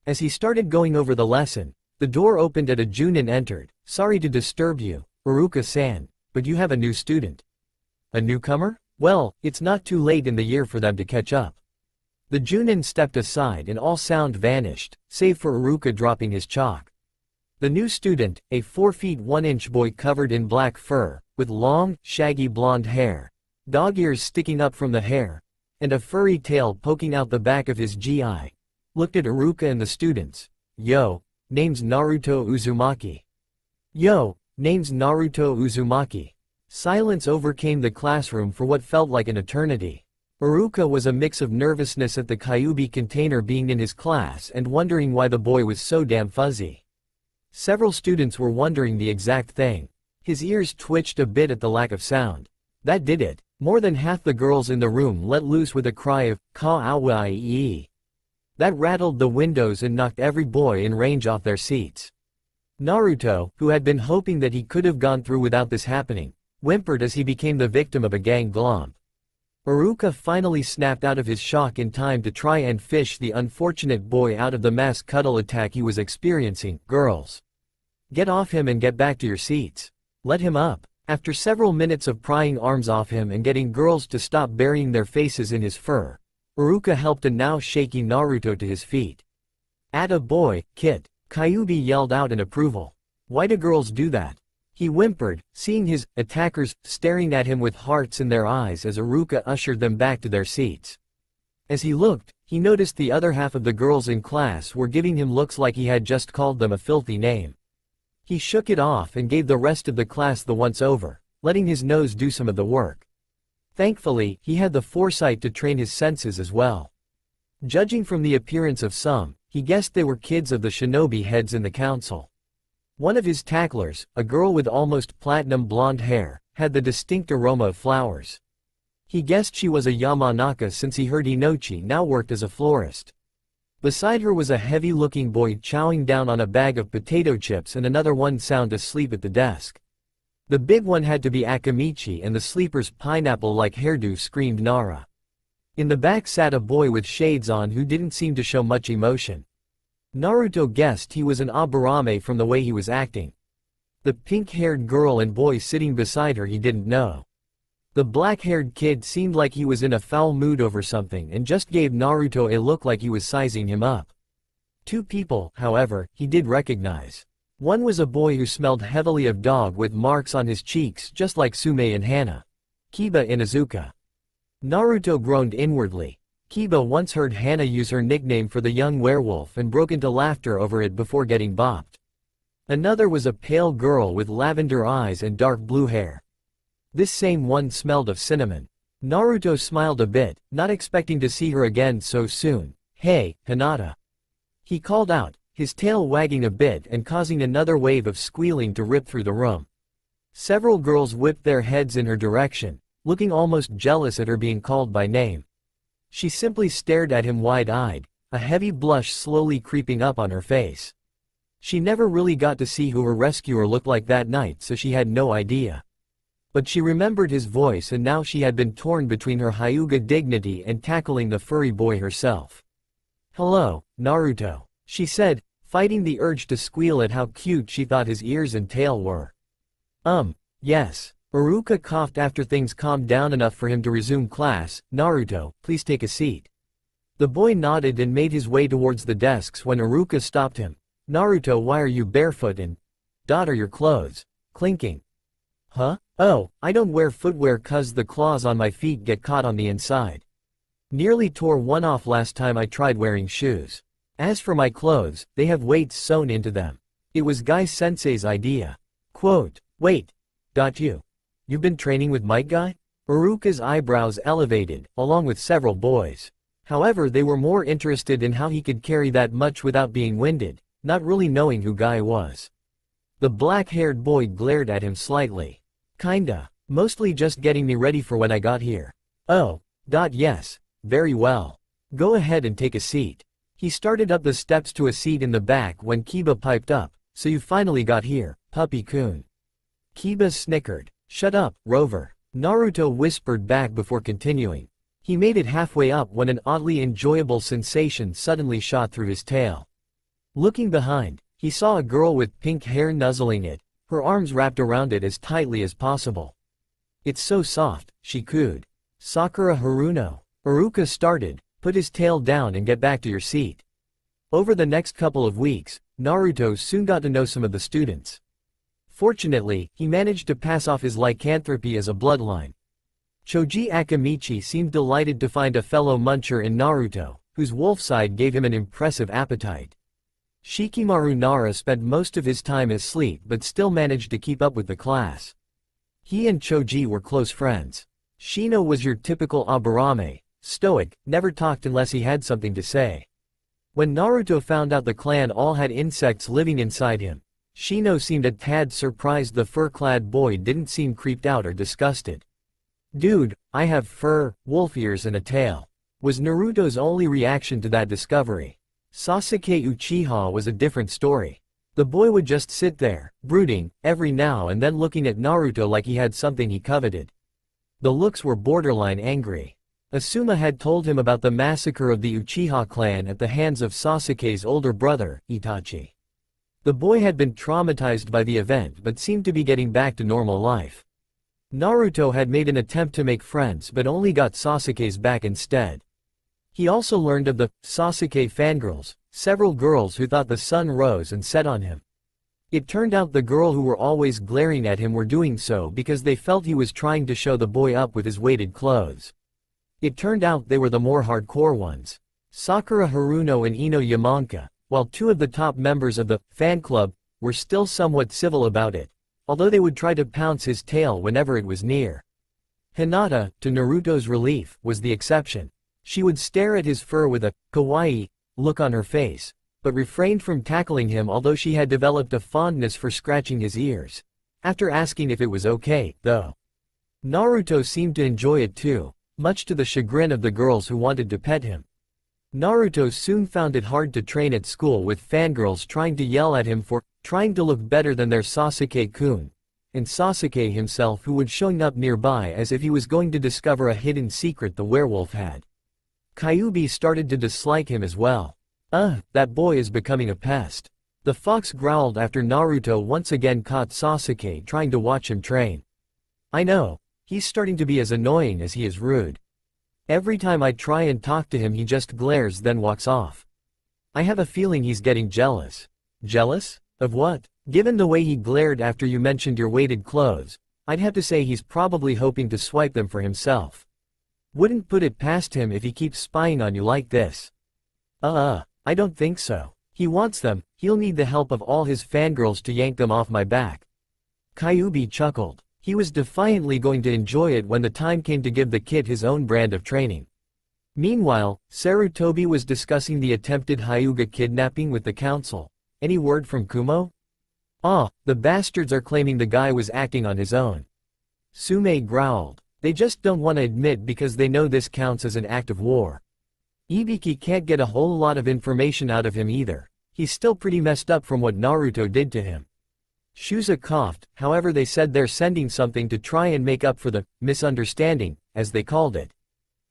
As he started going over the lesson, the door opened and a Junin entered. Sorry to disturb you, Iruka-san, but you have a new student. A newcomer? Well, it's not too late in the year for them to catch up. The Junin stepped aside and all sound vanished, save for Iruka dropping his chalk. The new student, a 4 feet 1 inch boy covered in black fur, with long, shaggy blonde hair, dog ears sticking up from the hair, and a furry tail poking out the back of his GI, looked at Iruka and the students. Yo, name's Naruto Uzumaki. Yo, name's Naruto Uzumaki. Silence overcame the classroom for what felt like an eternity. Iruka was a mix of nervousness at the Kyuubi container being in his class and wondering why the boy was so damn fuzzy. Several students were wondering the exact thing. His ears twitched a bit at the lack of sound. That did it. More than half the girls in the room let loose with a cry of ka-awa-ii. That rattled the windows and knocked every boy in range off their seats. Naruto, who had been hoping that he could have gone through without this happening, whimpered as he became the victim of a gang glomp. Iruka finally snapped out of his shock in time to try and fish the unfortunate boy out of the mass cuddle attack he was experiencing. Girls, get off him and get back to your seats. Let him up. After several minutes of prying arms off him and getting girls to stop burying their faces in his fur, Iruka helped a now shaky Naruto to his feet. Atta boy, Kit, Kyuubi yelled out in approval. Why do girls do that? He whimpered, seeing his attackers staring at him with hearts in their eyes as Iruka ushered them back to their seats. As he looked, he noticed the other half of the girls in class were giving him looks like he had just called them a filthy name. He shook it off and gave the rest of the class the once-over, letting his nose do some of the work. Thankfully, he had the foresight to train his senses as well. Judging from the appearance of some, he guessed they were kids of the shinobi heads in the council. One of his tacklers, a girl with almost platinum blonde hair, had the distinct aroma of flowers. He guessed she was a Yamanaka since he heard Inochi now worked as a florist. Beside her was a heavy-looking boy chowing down on a bag of potato chips and another one sound asleep at the desk. The big one had to be Akamichi and the sleeper's pineapple-like hairdo screamed Nara. In the back sat a boy with shades on who didn't seem to show much emotion. Naruto guessed he was an Aburame from the way he was acting. The pink-haired girl and boy sitting beside her he didn't know. The black-haired kid seemed like he was in a foul mood over something and just gave Naruto a look like he was sizing him up. Two people, however, he did recognize. One was a boy who smelled heavily of dog with marks on his cheeks just like Sume and Hana. Kiba Inuzuka. Naruto groaned inwardly. Kiba once heard Hana use her nickname for the young werewolf and broke into laughter over it before getting bopped. Another was a pale girl with lavender eyes and dark blue hair. This same one smelled of cinnamon. Naruto smiled a bit, not expecting to see her again so soon. "Hey, Hinata." He called out, his tail wagging a bit and causing another wave of squealing to rip through the room. Several girls whipped their heads in her direction, looking almost jealous at her being called by name. She simply stared at him wide-eyed, a heavy blush slowly creeping up on her face. She never really got to see who her rescuer looked like that night, so she had no idea. But she remembered his voice, and now she had been torn between her Hyuga dignity and tackling the furry boy herself. "Hello, Naruto," she said, fighting the urge to squeal at how cute she thought his ears and tail were. Yes." Iruka coughed after things calmed down enough for him to resume class. "Naruto, please take a seat." The boy nodded and made his way towards the desks when Iruka stopped him. "Naruto, why are you barefoot and are your clothes clinking?" "Huh? Oh, I don't wear footwear 'cause the claws on my feet get caught on the inside. Nearly tore one off last time I tried wearing shoes. As for my clothes, they have weights sewn into them. It was Guy-sensei's idea." Quote, "Wait. You've been training with Might Guy?" Iruka's eyebrows elevated, along with several boys. However, they were more interested in how he could carry that much without being winded, not really knowing who Guy was. The black-haired boy glared at him slightly. "Kinda. Mostly just getting me ready for when I got here." "Oh. Yes. Very well. Go ahead and take a seat." He started up the steps to a seat in the back when Kiba piped up, "So you finally got here, Puppy-kun." Kiba snickered. "Shut up, Rover," Naruto whispered back before continuing. He made it halfway up when an oddly enjoyable sensation suddenly shot through his tail. Looking behind, he saw a girl with pink hair nuzzling it, her arms wrapped around it as tightly as possible. "It's so soft," she cooed. "Sakura Haruno." Iruka started, "Put his tail down and get back to your seat." Over the next couple of weeks, Naruto soon got to know some of the students. Fortunately, he managed to pass off his lycanthropy as a bloodline. Choji Akamichi seemed delighted to find a fellow muncher in Naruto, whose wolf side gave him an impressive appetite. Shikimaru Nara spent most of his time asleep but still managed to keep up with the class. He and Choji were close friends. Shino was your typical Aburame, stoic, never talked unless he had something to say. When Naruto found out the clan all had insects living inside him, Shino seemed a tad surprised the fur-clad boy didn't seem creeped out or disgusted. "Dude, I have fur, wolf ears and a tail," was Naruto's only reaction to that discovery. Sasuke Uchiha was a different story. The boy would just sit there, brooding, every now and then looking at Naruto like he had something he coveted. The looks were borderline angry. Asuma had told him about the massacre of the Uchiha clan at the hands of Sasuke's older brother, Itachi. The boy had been traumatized by the event but seemed to be getting back to normal life. Naruto had made an attempt to make friends but only got Sasuke's back instead. He also learned of the Sasuke fangirls, several girls who thought the sun rose and set on him. It turned out the girl who were always glaring at him were doing so because they felt he was trying to show the boy up with his weighted clothes. It turned out they were the more hardcore ones. Sakura Haruno and Ino Yamanka, while two of the top members of the fan club, were still somewhat civil about it, although they would try to pounce his tail whenever it was near. Hinata, to Naruto's relief, was the exception. She would stare at his fur with a kawaii look on her face, but refrained from tackling him although she had developed a fondness for scratching his ears. After asking if it was okay, though. Naruto seemed to enjoy it too, much to the chagrin of the girls who wanted to pet him. Naruto soon found it hard to train at school with fangirls trying to yell at him for trying to look better than their Sasuke-kun, and Sasuke himself who would showing up nearby as if he was going to discover a hidden secret the werewolf had. Kyuubi started to dislike him as well. That boy is becoming a pest." The fox growled after Naruto once again caught Sasuke trying to watch him train. "I know, he's starting to be as annoying as he is rude. Every time I try and talk to him he just glares then walks off. I have a feeling he's getting jealous." "Jealous? Of what? Given the way he glared after you mentioned your weighted clothes, I'd have to say he's probably hoping to swipe them for himself. Wouldn't put it past him if he keeps spying on you like this. I don't think so. He wants them, he'll need the help of all his fangirls to yank them off my back. Kyuubi chuckled. He was defiantly going to enjoy it when the time came to give the kid his own brand of training. Meanwhile, Sarutobi was discussing the attempted Hyuga kidnapping with the council. Any word from Kumo? The bastards are claiming the guy was acting on his own. Sume growled. They just don't want to admit because they know this counts as an act of war. Ibiki can't get a whole lot of information out of him either. He's still pretty messed up from what Naruto did to him. Shusa coughed. However, they said they're sending something to try and make up for the misunderstanding, as they called it.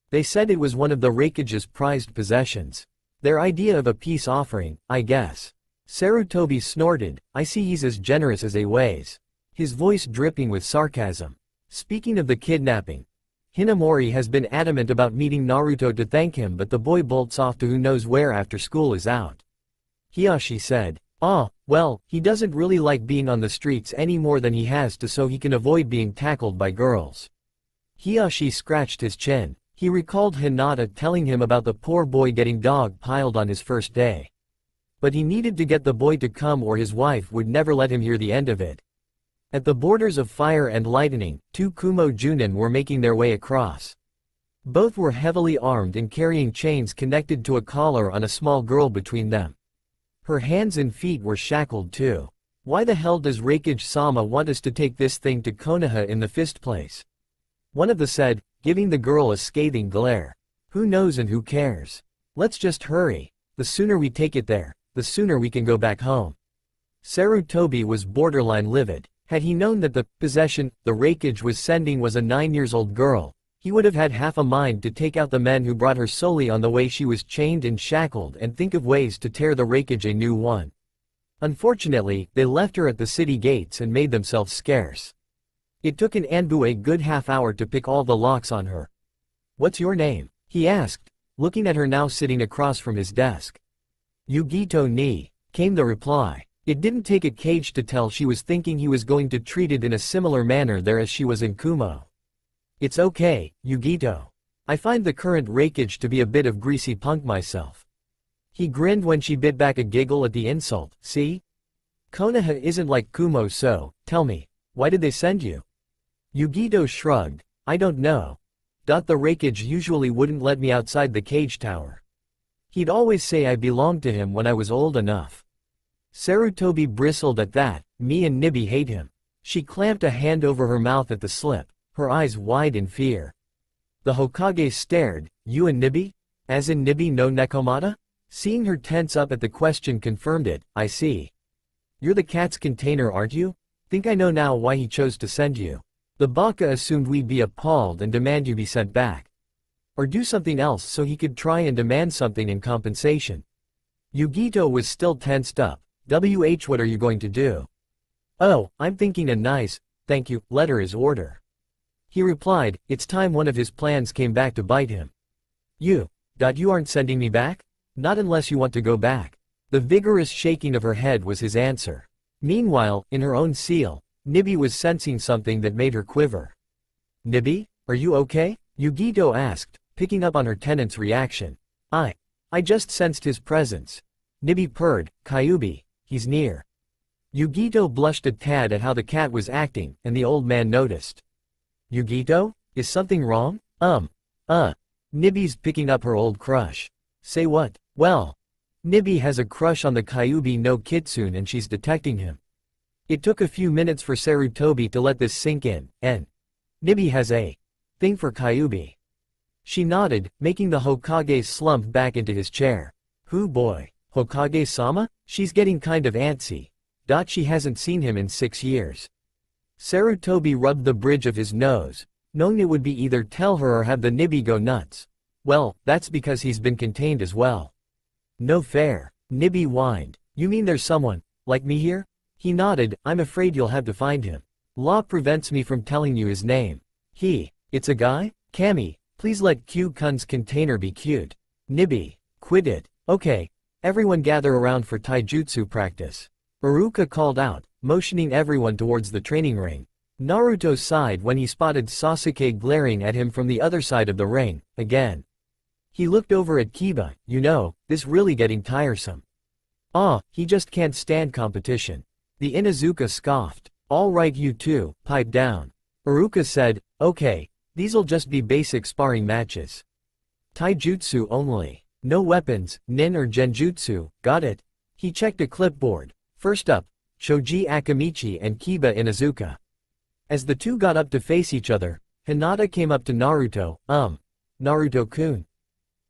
They said it was one of the Raikage's prized possessions. Their idea of a peace offering, I guess. Sarutobi snorted. I see he's as generous as he weighs. His voice dripping with sarcasm. Speaking of the kidnapping, Hinamori has been adamant about meeting Naruto to thank him, but the boy bolts off to who knows where after school is out. Hiyashi said, well, he doesn't really like being on the streets any more than he has to, so he can avoid being tackled by girls. Hiyashi scratched his chin. He recalled Hinata telling him about the poor boy getting dog piled on his first day. But he needed to get the boy to come or his wife would never let him hear the end of it. At the borders of fire and lightning, two Kumo Junin were making their way across. Both were heavily armed and carrying chains connected to a collar on a small girl between them. Her hands and feet were shackled too. Why the hell does Raikage-sama want us to take this thing to Konoha in the first place? One of the said, giving the girl a scathing glare. Who knows and who cares? Let's just hurry. The sooner we take it there, the sooner we can go back home. Sarutobi was borderline livid. Had he known that the possession the Raikage was sending was a 9-year-old girl, he would have had half a mind to take out the men who brought her solely on the way she was chained and shackled and think of ways to tear the Raikage a new one. Unfortunately, they left her at the city gates and made themselves scarce. It took an Anbu a good half hour to pick all the locks on her. What's your name? He asked, looking at her now sitting across from his desk. Yugito ni, came the reply. It didn't take a cage to tell she was thinking he was going to treat it in a similar manner there as she was in Kumo. It's okay, Yugito. I find the current Raikage to be a bit of greasy punk myself. He grinned when she bit back a giggle at the insult. See? Konoha isn't like Kumo, so, tell me, why did they send you? Yugito shrugged. I don't know. The Raikage usually wouldn't let me outside the cage tower. He'd always say I belonged to him when I was old enough. Sarutobi bristled at that. Me and Nibi hate him. She clamped a hand over her mouth at the slip, her eyes wide in fear. The Hokage stared. You and Nibi? As in Nibi no Nekomata? Seeing her tense up at the question confirmed it. I see. You're the cat's container, aren't you? Think I know now why he chose to send you. The Baka assumed we'd be appalled and demand you be sent back. Or do something else so he could try and demand something in compensation. Yugito was still tensed up. What are you going to do? Oh, I'm thinking a nice, thank you, letter is order. He replied. It's time one of his plans came back to bite him. You aren't sending me back? Not unless you want to go back. The vigorous shaking of her head was his answer. Meanwhile, in her own seal, Nibi was sensing something that made her quiver. Nibi, are you okay? Yugito asked, picking up on her tenant's reaction. I just sensed his presence. Nibi purred. Kyuubi, he's near. Yugito blushed a tad at how the cat was acting, and the old man noticed. Yugito? Is something wrong? Nibi's picking up her old crush. Say what? Well, Nibi has a crush on the Kyuubi no Kitsune and she's detecting him. It took a few minutes for Sarutobi to let this sink in, and Nibi has a thing for Kyuubi. She nodded, making the Hokage slump back into his chair. Who boy? Hokage-sama? She's getting kind of antsy. She hasn't seen him in 6 years. Sarutobi rubbed the bridge of his nose, knowing it would be either tell her or have the Nibi go nuts. Well, that's because he's been contained as well. No fair. Nibi whined. You mean there's someone, like me here? He nodded. I'm afraid you'll have to find him. Law prevents me from telling you his name. It's a guy? Kami, please let Q-kun's container be cute. Nibi, quit it. Okay. Everyone gather around for taijutsu practice. Iruka called out, motioning everyone towards the training ring. Naruto sighed when he spotted Sasuke glaring at him from the other side of the ring, again. He looked over at Kiba, this really getting tiresome. He just can't stand competition. The Inuzuka scoffed. Alright you two, pipe down. Iruka said, okay, these'll just be basic sparring matches. Taijutsu only. No weapons, nin or genjutsu, got it? He checked a clipboard. First up, Choji Akamichi and Kiba Inuzuka. As the two got up to face each other, Hinata came up to Naruto, Naruto-kun.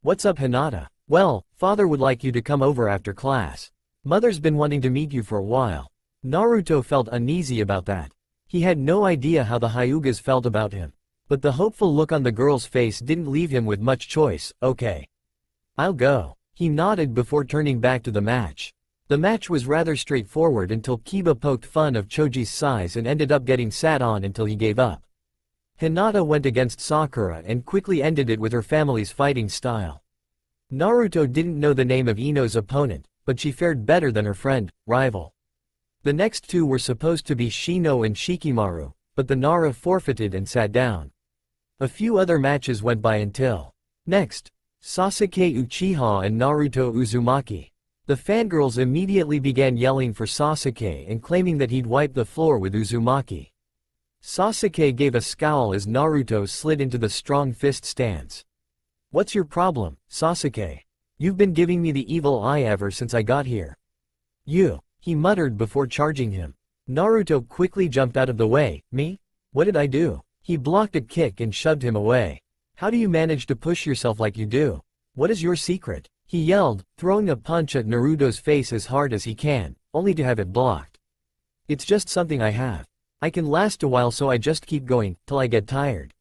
What's up Hinata? Well, father would like you to come over after class. Mother's been wanting to meet you for a while. Naruto felt uneasy about that. He had no idea how the Hyugas felt about him. But the hopeful look on the girl's face didn't leave him with much choice. Okay. I'll go. He nodded before turning back to the match. The match was rather straightforward until Kiba poked fun of Choji's size and ended up getting sat on until he gave up. Hinata went against Sakura and quickly ended it with her family's fighting style. Naruto didn't know the name of Ino's opponent, but she fared better than her friend, rival. The next two were supposed to be Shino and Shikimaru, but the Nara forfeited and sat down. A few other matches went by until. Next, Sasuke Uchiha and Naruto Uzumaki. The fangirls immediately began yelling for Sasuke and claiming that he'd wipe the floor with Uzumaki. Sasuke gave a scowl as Naruto slid into the strong fist stance. What's your problem, Sasuke? You've been giving me the evil eye ever since I got here. He muttered before charging him. Naruto quickly jumped out of the way. Me? What did I do? He blocked a kick and shoved him away. How do you manage to push yourself like you do? What is your secret? He yelled, throwing a punch at Naruto's face as hard as he can, only to have it blocked. It's just something I have. I can last a while so I just keep going, till I get tired.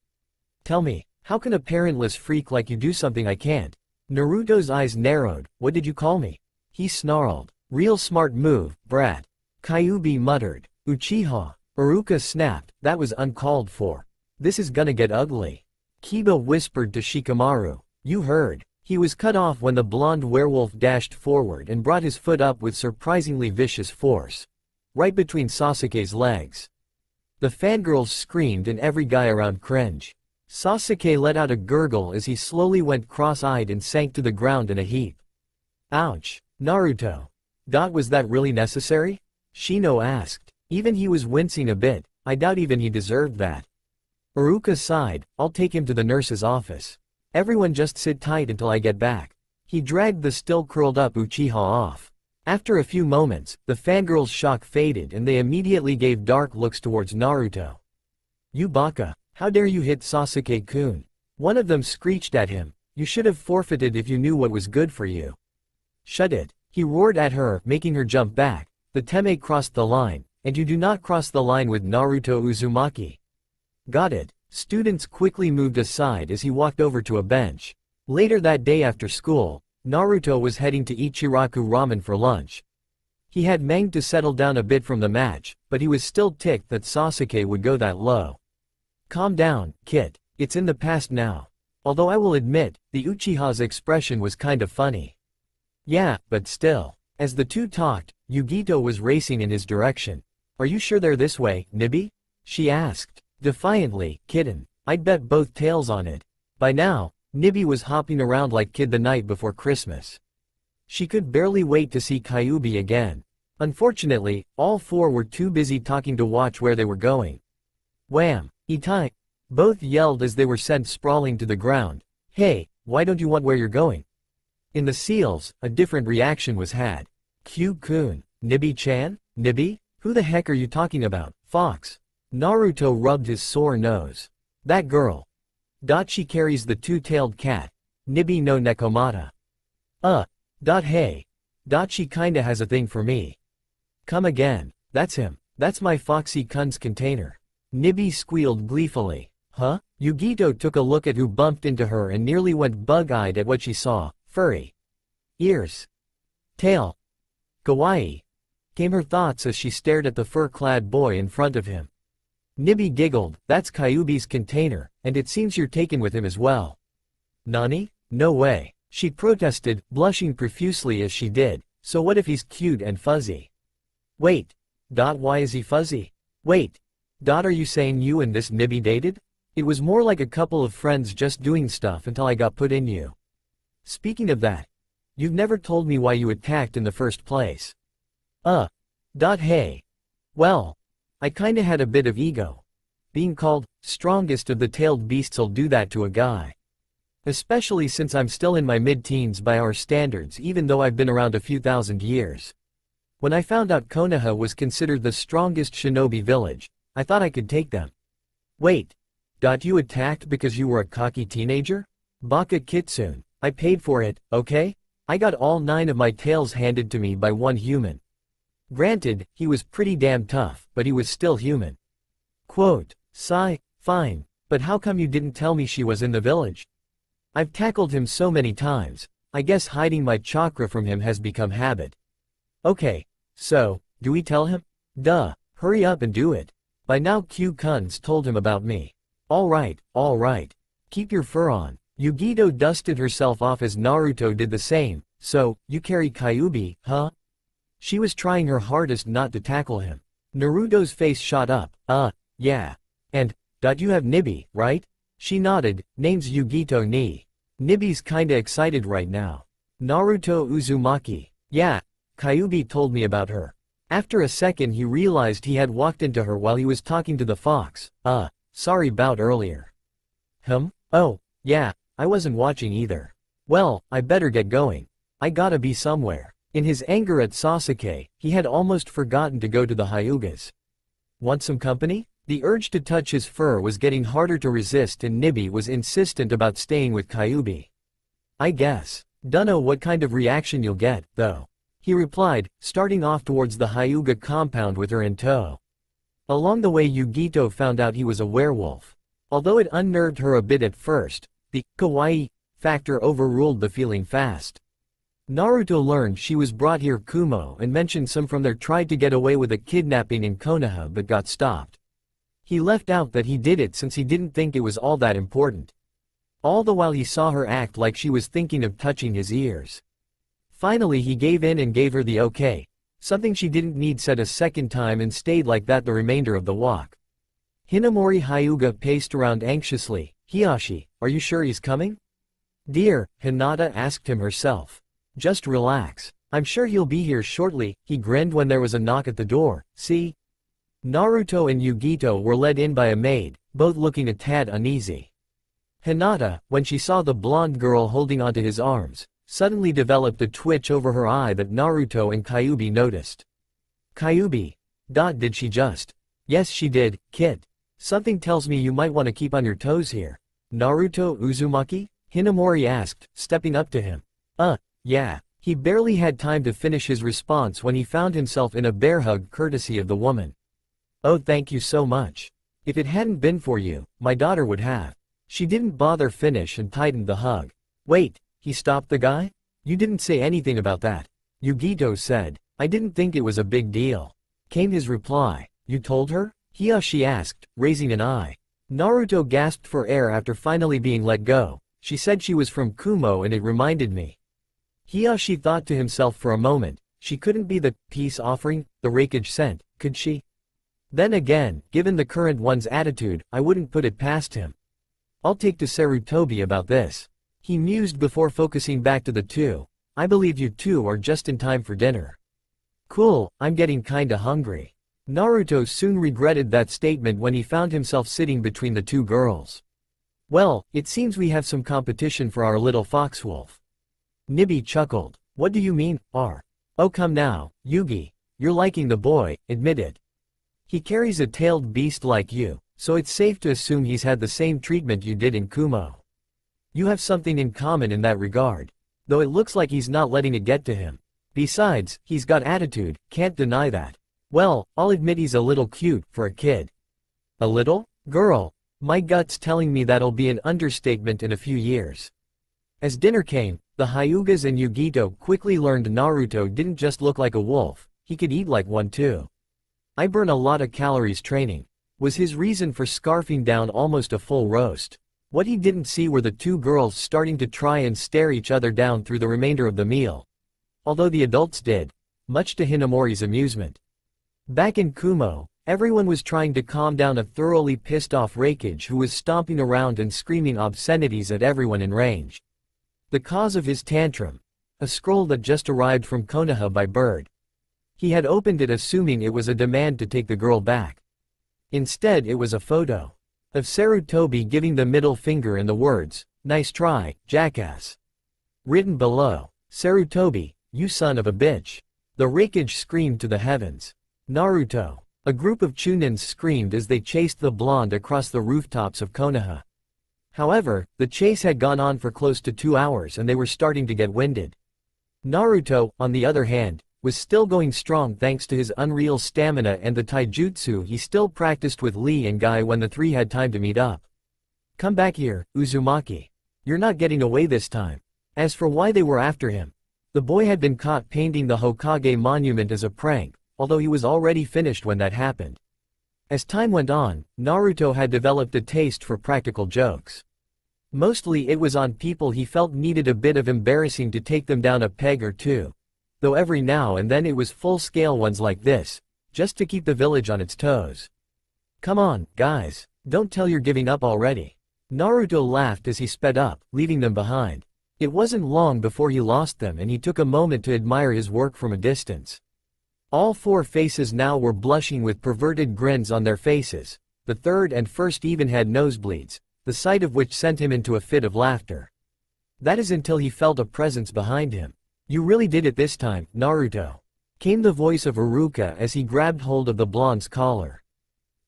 Tell me, how can a parentless freak like you do something I can't? Naruto's eyes narrowed. What did you call me? He snarled. Real smart move, brat. Kyuubi muttered. Uchiha. Iruka snapped. That was uncalled for. This is gonna get ugly. Kiba whispered to Shikamaru. You heard. He was cut off when the blonde werewolf dashed forward and brought his foot up with surprisingly vicious force. Right between Sasuke's legs. The fangirls screamed and every guy around cringed. Sasuke let out a gurgle as he slowly went cross-eyed and sank to the ground in a heap. Ouch. Naruto. Was that really necessary? Shino asked. Even he was wincing a bit. I doubt even he deserved that. Iruka sighed. I'll take him to the nurse's office. Everyone just sit tight until I get back. He dragged the still curled up Uchiha off. After a few moments, the fangirls' shock faded and they immediately gave dark looks towards Naruto. You baka, how dare you hit Sasuke-kun? One of them screeched at him. You should have forfeited if you knew what was good for you. Shut it. He roared at her, making her jump back. The Teme crossed the line, and you do not cross the line with Naruto Uzumaki. Got it. Students quickly moved aside as he walked over to a bench. Later that day after school, Naruto was heading to Ichiraku Ramen for lunch. He had managed to settle down a bit from the match, but he was still ticked that Sasuke would go that low. Calm down, kid. It's in the past now. Although I will admit, the Uchiha's expression was kind of funny. Yeah, but still. As the two talked, Yugito was racing in his direction. Are you sure they're this way, Nibi? She asked. Defiantly, kitten. I'd bet both tails on it. By now, Nibi was hopping around like kid the night before Christmas. She could barely wait to see Kyuubi again. Unfortunately, all four were too busy talking to watch where they were going. Wham! Itai! Both yelled as they were sent sprawling to the ground. Hey, why don't you want where you're going? In the seals, a different reaction was had. Q-kun. Nibi-chan? Nibi? Who the heck are you talking about, Fox? Naruto rubbed his sore nose. That girl. She carries the two-tailed cat. Nibi no Nekomata. Hey. She kinda has a thing for me. Come again. That's him. That's my Foxy Kun's container. Nibi squealed gleefully. Huh? Yugito took a look at who bumped into her and nearly went bug-eyed at what she saw. Furry. Ears. Tail. Kawaii. Came her thoughts as she stared at the fur-clad boy in front of him. Nibi giggled. That's Kyuubi's container, and it seems you're taken with him as well. Nani? No way. She protested, blushing profusely as she did. So what if he's cute and fuzzy? Wait. Why is he fuzzy? Wait. Are you saying you and this Nibby dated? It was more like a couple of friends just doing stuff until I got put in you. Speaking of that, you've never told me why you attacked in the first place. Hey. Well, I kinda had a bit of ego. Being called strongest of the tailed beasts'll do that to a guy. Especially since I'm still in my mid-teens by our standards even though I've been around a few thousand years. When I found out Konoha was considered the strongest shinobi village, I thought I could take them. Wait. You attacked because you were a cocky teenager? Baka Kitsune, I paid for it, okay? I got all 9 of my tails handed to me by one human. Granted, he was pretty damn tough, but he was still human. Quote, sigh, fine, but how come you didn't tell me she was in the village? I've tackled him so many times, I guess hiding my chakra from him has become habit. Okay, so, do we tell him? Duh, hurry up and do it. By now Q-Kun's told him about me. Alright. Keep your fur on. Yugito dusted herself off as Naruto did the same. So, you carry Kyuubi, huh? She was trying her hardest not to tackle him. Naruto's face shot up. Yeah. And, you have Nibby, right? She nodded. Name's Yugito Ni. Nibby's kinda excited right now. Naruto Uzumaki. Yeah. Kyuubi told me about her. After a second he realized he had walked into her while he was talking to the fox. Sorry about earlier. Oh, yeah, I wasn't watching either. Well, I better get going. I gotta be somewhere. In his anger at Sasuke, he had almost forgotten to go to the Hyugas. Want some company? The urge to touch his fur was getting harder to resist and Nibby was insistent about staying with Kyuubi. I guess. Dunno what kind of reaction you'll get, though. He replied, starting off towards the Hyuga compound with her in tow. Along the way Yugito found out he was a werewolf. Although it unnerved her a bit at first, the kawaii factor overruled the feeling fast. Naruto learned she was brought here Kumo and mentioned some from there tried to get away with a kidnapping in Konoha but got stopped. He left out that he did it since he didn't think it was all that important. All the while he saw her act like she was thinking of touching his ears. Finally he gave in and gave her the okay. Something she didn't need said a second time and stayed like that the remainder of the walk. Hinamori Hyuga paced around anxiously. Hiyashi, are you sure he's coming? Dear, Hinata asked him herself. Just relax. I'm sure he'll be here shortly, he grinned when there was a knock at the door. See? Naruto and Yugito were led in by a maid, both looking a tad uneasy. Hinata, when she saw the blonde girl holding onto his arms, suddenly developed a twitch over her eye that Naruto and Kyuubi noticed. Kyuubi. Did she just? Yes she did, kid. Something tells me you might want to keep on your toes here. Naruto Uzumaki? Hinamori asked, stepping up to him. Yeah. He barely had time to finish his response when he found himself in a bear hug courtesy of the woman. Oh thank you so much. If it hadn't been for you, my daughter would have. She didn't bother finish and tightened the hug. Wait. He stopped the guy? You didn't say anything about that. Yugito said. I didn't think it was a big deal. Came his reply. You told her? Hiyashi asked, raising an eye. Naruto gasped for air after finally being let go. She said she was from Kumo and it reminded me. Hiyashi thought to himself for a moment. She couldn't be the peace offering the Raikage sent, could she? Then again, given the current one's attitude, I wouldn't put it past him. I'll take to Sarutobi about this. He mused before focusing back to the two. I believe you two are just in time for dinner. Cool, I'm getting kinda hungry. Naruto soon regretted that statement when he found himself sitting between the two girls. Well, it seems we have some competition for our little foxwolf. Nibby chuckled. What do you mean, R? Oh come now, Yugi. You're liking the boy, admit it. He carries a tailed beast like you, so it's safe to assume he's had the same treatment you did in Kumo. You have something in common in that regard. Though it looks like he's not letting it get to him. Besides, he's got attitude, can't deny that. Well, I'll admit he's a little cute, for a kid. A little? Girl. My gut's telling me that'll be an understatement in a few years. As dinner came, the Hyugas and Yugito quickly learned Naruto didn't just look like a wolf, he could eat like one too. I burn a lot of calories training, was his reason for scarfing down almost a full roast. What he didn't see were the two girls starting to try and stare each other down through the remainder of the meal. Although the adults did, much to Hinamori's amusement. Back in Kumo, everyone was trying to calm down a thoroughly pissed-off Raikage who was stomping around and screaming obscenities at everyone in range. The cause of his tantrum? A scroll that just arrived from Konoha by bird. He had opened it assuming it was a demand to take the girl back. Instead it was a photo of Sarutobi giving the middle finger and the words, "Nice try, jackass." Written below, "Sarutobi, you son of a bitch." The Raikage screamed to the heavens. Naruto. A group of Chunins screamed as they chased the blonde across the rooftops of Konoha. However, the chase had gone on for close to 2 hours and they were starting to get winded. Naruto, on the other hand, was still going strong thanks to his unreal stamina and the taijutsu he still practiced with Lee and Guy when the three had time to meet up. "Come back here, Uzumaki. You're not getting away this time." As for why they were after him, the boy had been caught painting the Hokage monument as a prank, although he was already finished when that happened. As time went on, Naruto had developed a taste for practical jokes. Mostly it was on people he felt needed a bit of embarrassing to take them down a peg or two. Though every now and then it was full-scale ones like this, just to keep the village on its toes. "Come on, guys, don't tell you're giving up already." Naruto laughed as he sped up, leaving them behind. It wasn't long before he lost them and he took a moment to admire his work from a distance. All four faces now were blushing with perverted grins on their faces. The third and first even had nosebleeds, the sight of which sent him into a fit of laughter. That is until he felt a presence behind him. "You really did it this time, Naruto," came the voice of Iruka as he grabbed hold of the blonde's collar.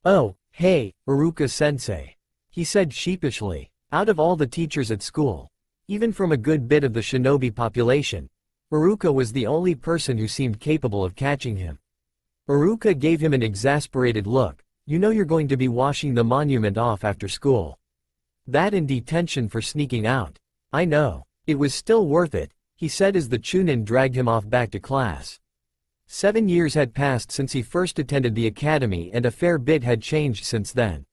"Oh, hey, Iruka-sensei," he said sheepishly. Out of all the teachers at school, even from a good bit of the shinobi population, Iruka was the only person who seemed capable of catching him. Iruka gave him an exasperated look. "You know you're going to be washing the monument off after school. That and detention for sneaking out." "I know. It was still worth it," he said as the Chunin dragged him off back to class. 7 years had passed since he first attended the academy and a fair bit had changed since then.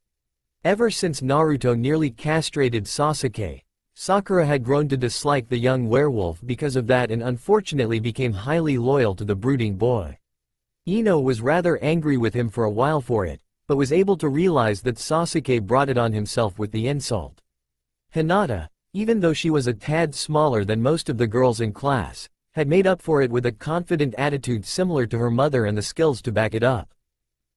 Ever since Naruto nearly castrated Sasuke, Sakura had grown to dislike the young werewolf because of that and unfortunately became highly loyal to the brooding boy. Ino was rather angry with him for a while for it, but was able to realize that Sasuke brought it on himself with the insult. Hinata, even though she was a tad smaller than most of the girls in class, had made up for it with a confident attitude similar to her mother and the skills to back it up.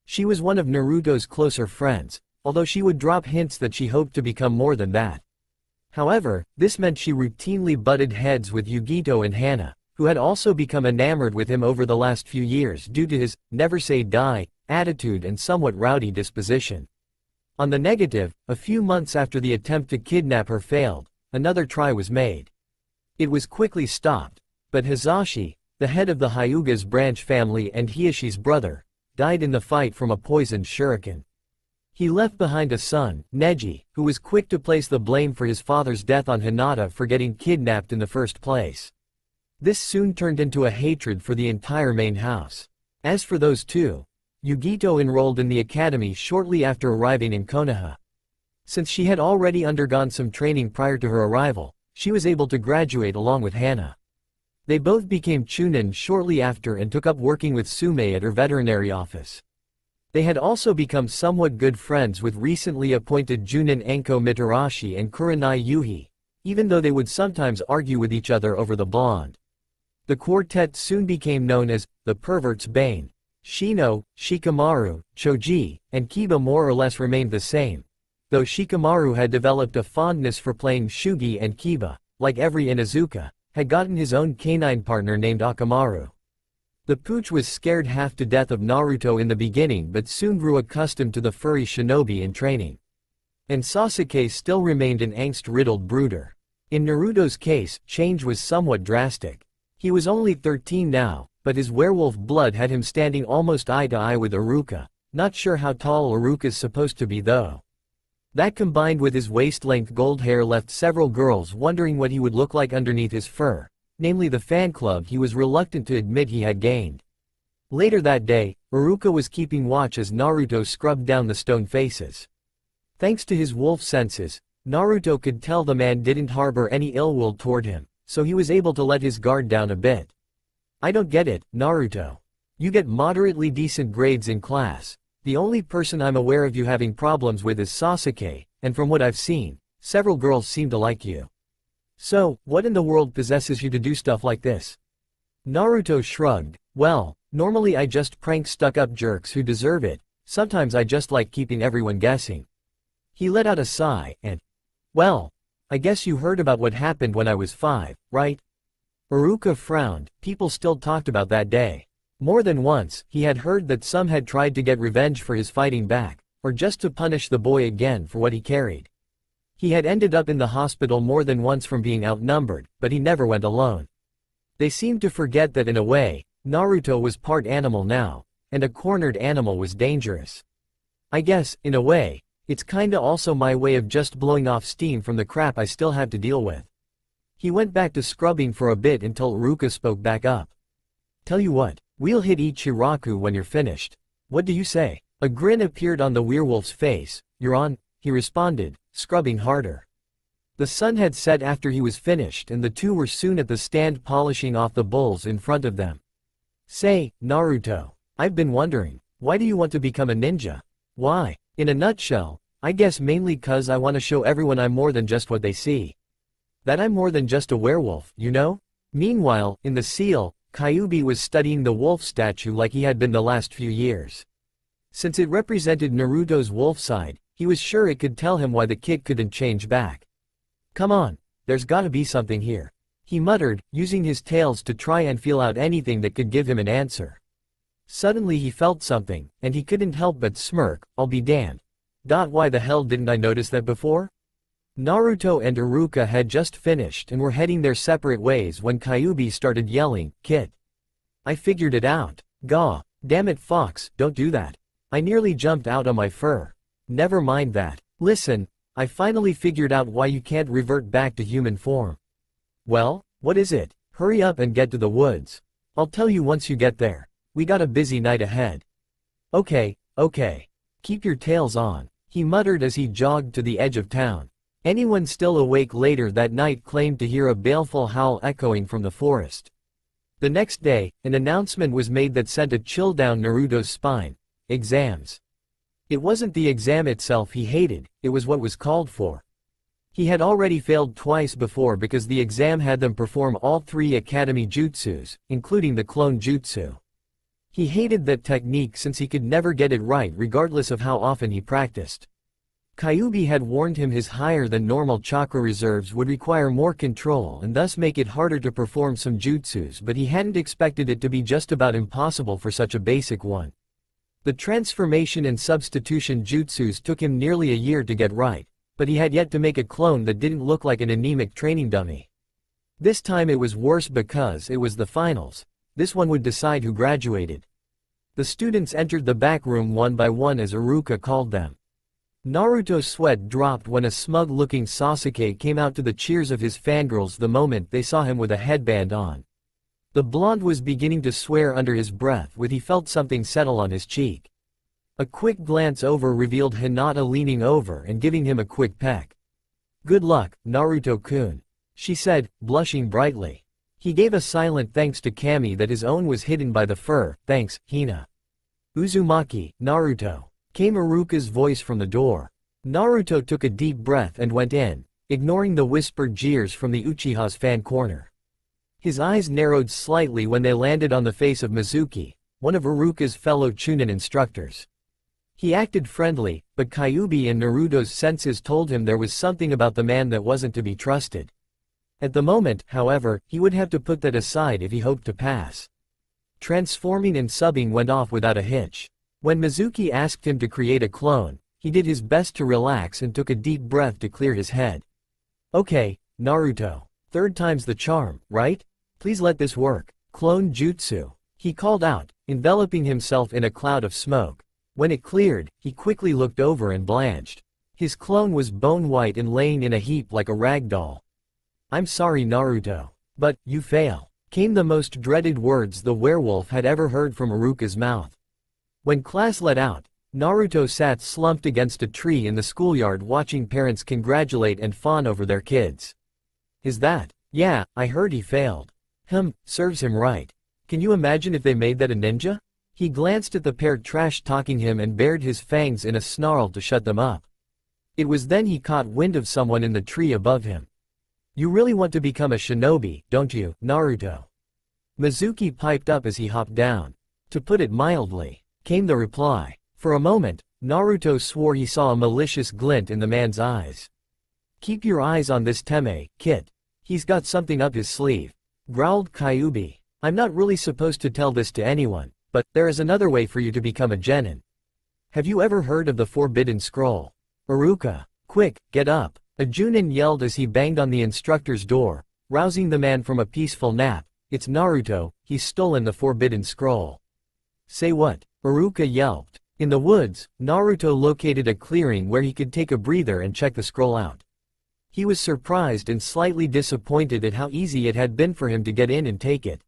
She was one of Naruto's closer friends, although she would drop hints that she hoped to become more than that. However, this meant she routinely butted heads with Yugito and Hana, who had also become enamored with him over the last few years due to his never say die attitude and somewhat rowdy disposition. On the negative, a few months after the attempt to kidnap her failed, another try was made. It was quickly stopped, but Hisashi, the head of the Hyuga's branch family and Hiashi's brother, died in the fight from a poisoned shuriken. He left behind a son, Neji, who was quick to place the blame for his father's death on Hinata for getting kidnapped in the first place. This soon turned into a hatred for the entire main house. As for those two, Yugito enrolled in the academy shortly after arriving in Konoha. Since she had already undergone some training prior to her arrival, she was able to graduate along with Hana. They both became Chunin shortly after and took up working with Sume at her veterinary office. They had also become somewhat good friends with recently appointed Junin Anko Mitarashi and Kurenai Yuhi, even though they would sometimes argue with each other over the blonde. The quartet soon became known as the Pervert's Bane. Shino, Shikamaru, Choji, and Kiba more or less remained the same, though Shikamaru had developed a fondness for playing Shugi and Kiba, like every Inuzuka, had gotten his own canine partner named Akamaru. The pooch was scared half to death of Naruto in the beginning but soon grew accustomed to the furry shinobi in training. And Sasuke still remained an angst-riddled brooder. In Naruto's case, change was somewhat drastic. He was only 13 now, but his werewolf blood had him standing almost eye to eye with Iruka, not sure how tall Iruka's supposed to be though. That combined with his waist-length gold hair left several girls wondering what he would look like underneath his fur. Namely the fan club he was reluctant to admit he had gained. Later that day, Iruka was keeping watch as Naruto scrubbed down the stone faces. Thanks to his wolf senses, Naruto could tell the man didn't harbor any ill will toward him, so he was able to let his guard down a bit. "I don't get it, Naruto. You get moderately decent grades in class. The only person I'm aware of you having problems with is Sasuke, and from what I've seen, several girls seem to like you. So, what in the world possesses you to do stuff like this? Naruto shrugged. Well, normally I just prank stuck-up jerks who deserve it, sometimes I just like keeping everyone guessing. He let out a sigh, and, well, I guess you heard about what happened when I was 5, right? Iruka frowned. People still talked about that day. More than once, he had heard that some had tried to get revenge for his fighting back, or just to punish the boy again for what he carried. He had ended up in the hospital more than once from being outnumbered, but he never went alone. They seemed to forget that in a way, Naruto was part animal now, and a cornered animal was dangerous. I guess, in a way, it's kinda also my way of just blowing off steam from the crap I still have to deal with. He went back to scrubbing for a bit until Iruka spoke back up. Tell you what, we'll hit Ichiraku when you're finished. What do you say? A grin appeared on the werewolf's face. You're on, he responded, scrubbing harder. The sun had set after he was finished and the two were soon at the stand polishing off the bowls in front of them. Say, Naruto, I've been wondering, why do you want to become a ninja? Why? In a nutshell, I guess mainly 'cause I want to show everyone I'm more than just what they see. That I'm more than just a werewolf, you know? Meanwhile, in the seal, Kyuubi was studying the wolf statue like he had been the last few years. Since it represented Naruto's wolf side, he was sure it could tell him why the kid couldn't change back. Come on, there's gotta be something here. He muttered, using his tails to try and feel out anything that could give him an answer. Suddenly he felt something, and he couldn't help but smirk. I'll be damned. Why the hell didn't I notice that before? Naruto and Iruka had just finished and were heading their separate ways when Kyuubi started yelling, Kid! I figured it out. Gah, damn it Fox, don't do that. I nearly jumped out of my fur. Never mind that. Listen, I finally figured out why you can't revert back to human form. Well, what is it? Hurry up and get to the woods. I'll tell you once you get there. We got a busy night ahead. Okay. Keep your tails on, he muttered as he jogged to the edge of town. Anyone still awake later that night claimed to hear a baleful howl echoing from the forest. The next day, an announcement was made that sent a chill down Naruto's spine. Exams. It wasn't the exam itself he hated, it was what was called for. He had already failed twice before because the exam had them perform all 3 academy jutsus, including the clone jutsu. He hated that technique since he could never get it right regardless of how often he practiced. Kyuubi had warned him his higher than normal chakra reserves would require more control and thus make it harder to perform some jutsus, but he hadn't expected it to be just about impossible for such a basic one. The transformation and substitution jutsus took him nearly a year to get right, but he had yet to make a clone that didn't look like an anemic training dummy. This time it was worse because it was the finals. This one would decide who graduated. The students entered the back room one by one as Iruka called them. Naruto's sweat dropped when a smug-looking Sasuke came out to the cheers of his fangirls the moment they saw him with a headband on. The blonde was beginning to swear under his breath when he felt something settle on his cheek. A quick glance over revealed Hinata leaning over and giving him a quick peck. Good luck, Naruto-kun, she said, blushing brightly. He gave a silent thanks to Kami that his own was hidden by the fur. Thanks, Hina. Uzumaki, Naruto, came Iruka's voice from the door. Naruto took a deep breath and went in, ignoring the whispered jeers from the Uchiha's fan corner. His eyes narrowed slightly when they landed on the face of Mizuki, one of Iruka's fellow Chunin instructors. He acted friendly, but Kyuubi and Naruto's senses told him there was something about the man that wasn't to be trusted. At the moment, however, he would have to put that aside if he hoped to pass. Transforming and subbing went off without a hitch. When Mizuki asked him to create a clone, he did his best to relax and took a deep breath to clear his head. Okay, Naruto. 3rd time's the charm, right? Please let this work. Clone jutsu, he called out, enveloping himself in a cloud of smoke. When it cleared, he quickly looked over and blanched. His clone was bone white and laying in a heap like a rag doll. I'm sorry Naruto, but, you fail, came the most dreaded words the werewolf had ever heard from Iruka's mouth. When class let out, Naruto sat slumped against a tree in the schoolyard watching parents congratulate and fawn over their kids. Is that? Yeah, I heard he failed. Serves him right. Can you imagine if they made that a ninja? He glanced at the pair trash-talking him and bared his fangs in a snarl to shut them up. It was then he caught wind of someone in the tree above him. "You really want to become a shinobi, don't you, Naruto?" Mizuki piped up as he hopped down. "To put it mildly," came the reply. For a moment, Naruto swore he saw a malicious glint in the man's eyes. "Keep your eyes on this Teme, Kit. He's got something up his sleeve," growled Kyuubi. "I'm not really supposed to tell this to anyone, but there is another way for you to become a genin. Have you ever heard of the Forbidden Scroll? Iruka, quick, get up," a Junin yelled as he banged on the instructor's door, rousing the man from a peaceful nap. "It's Naruto, he's stolen the Forbidden Scroll." "Say what?" Iruka yelped. In the woods, Naruto located a clearing where he could take a breather and check the scroll out. He was surprised and slightly disappointed at how easy it had been for him to get in and take it.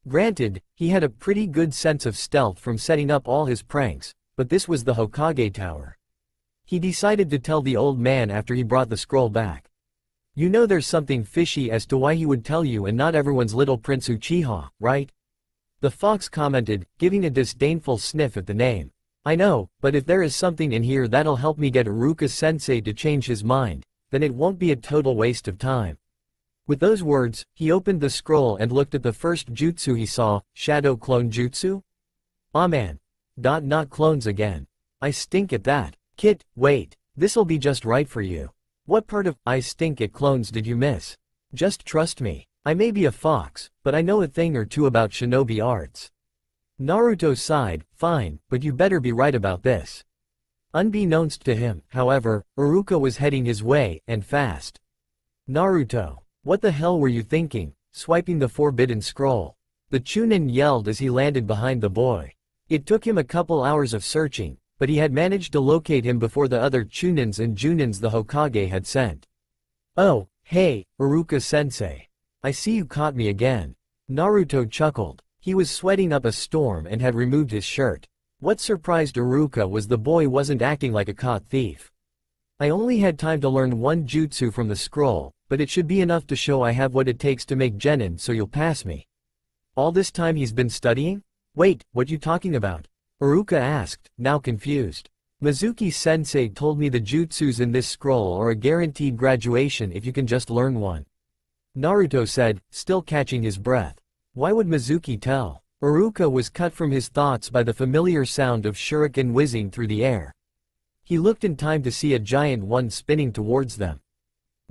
Granted, he had a pretty good sense of stealth from setting up all his pranks, but this was the Hokage Tower. He decided to tell the old man after he brought the scroll back. "You know there's something fishy as to why he would tell you and not everyone's little Prince Uchiha, right?" The fox commented, giving a disdainful sniff at the name. "I know, but if there is something in here that'll help me get Iruka-sensei to change his mind, then it won't be a total waste of time." With those words, he opened the scroll and looked at the first jutsu he saw, Shadow Clone Jutsu? "Aw man. Not clones again. I stink at that. Kit, wait, this'll be just right for you. What part of I stink at clones did you miss? Just trust me. I may be a fox, but I know a thing or two about shinobi arts." Naruto sighed. "Fine, but you better be right about this." Unbeknownst to him, however, Iruka was heading his way, and fast. "Naruto, what the hell were you thinking, swiping the Forbidden Scroll?" the Chunin yelled as he landed behind the boy. It took him a couple hours of searching, but he had managed to locate him before the other Chunins and Junins the Hokage had sent. "Oh, hey, Iruka-sensei. I see you caught me again." Naruto chuckled. He was sweating up a storm and had removed his shirt. What surprised Iruka was the boy wasn't acting like a caught thief. "I only had time to learn one jutsu from the scroll, but it should be enough to show I have what it takes to make genin, so you'll pass me." "All this time he's been studying? Wait, what you talking about?" Iruka asked, now confused. "Mizuki-sensei told me the jutsus in this scroll are a guaranteed graduation if you can just learn one," Naruto said, still catching his breath. Why would Mizuki tell? Iruka was cut from his thoughts by the familiar sound of shuriken whizzing through the air. He looked in time to see a giant one spinning towards them.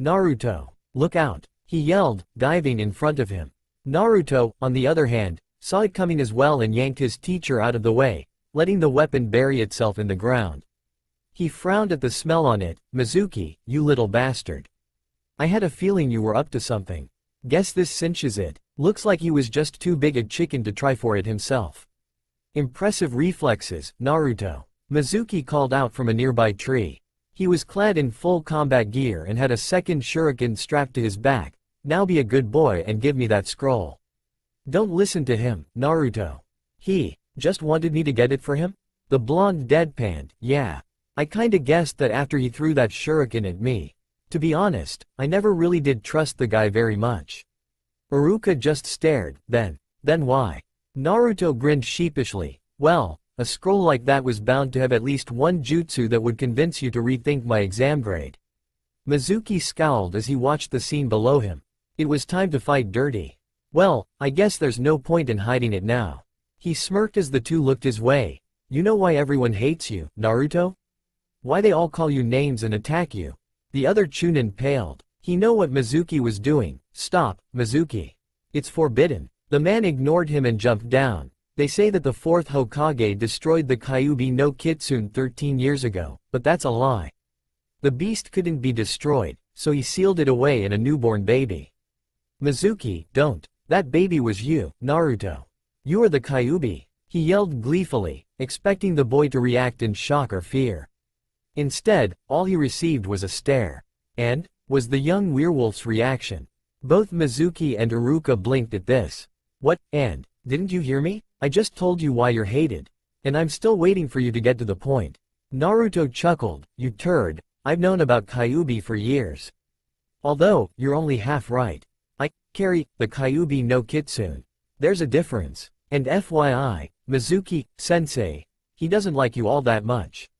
"Naruto, look out," he yelled, diving in front of him. Naruto, on the other hand, saw it coming as well and yanked his teacher out of the way, letting the weapon bury itself in the ground. He frowned at the smell on it. "Mizuki, you little bastard. I had a feeling you were up to something. Guess this cinches it. Looks like he was just too big a chicken to try for it himself." "Impressive reflexes, Naruto," Mizuki called out from a nearby tree. He was clad in full combat gear and had a second shuriken strapped to his back. "Now be a good boy and give me that scroll." "Don't listen to him, Naruto. He just wanted me to get it for him?" The blonde deadpanned. "Yeah. I kinda guessed that after he threw that shuriken at me. To be honest, I never really did trust the guy very much." Iruka just stared. Then why?" Naruto grinned sheepishly. "Well, a scroll like that was bound to have at least one jutsu that would convince you to rethink my exam grade." Mizuki scowled as he watched the scene below him. It was time to fight dirty. "Well, I guess there's no point in hiding it now." He smirked as the two looked his way. "You know why everyone hates you, Naruto? Why they all call you names and attack you?" The other Chunin paled. He knew what Mizuki was doing. "Stop, Mizuki. It's forbidden." The man ignored him and jumped down. "They say that the fourth Hokage destroyed the Kyuubi no Kitsune 13 years ago, but that's a lie. The beast couldn't be destroyed, so he sealed it away in a newborn baby." "Mizuki, don't. That baby was you, Naruto. You are the Kyuubi," he yelled gleefully, expecting the boy to react in shock or fear. Instead, all he received was a stare. And was the young werewolf's reaction. Both Mizuki and Iruka blinked at this. "What, and didn't you hear me? I just told you why you're hated. And I'm still waiting for you to get to the point." Naruto chuckled. "You turd, I've known about Kyuubi for years. Although, you're only half right. I carry the Kyuubi no Kitsune. There's a difference. And FYI, Mizuki-sensei. He doesn't like you all that much.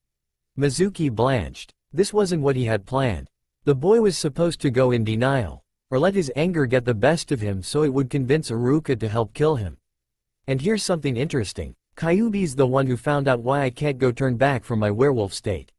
Mizuki blanched. This wasn't what he had planned. The boy was supposed to go in denial, or let his anger get the best of him so it would convince Iruka to help kill him. And here's something interesting. Kyuubi's the one who found out why I can't go turn back from my werewolf state.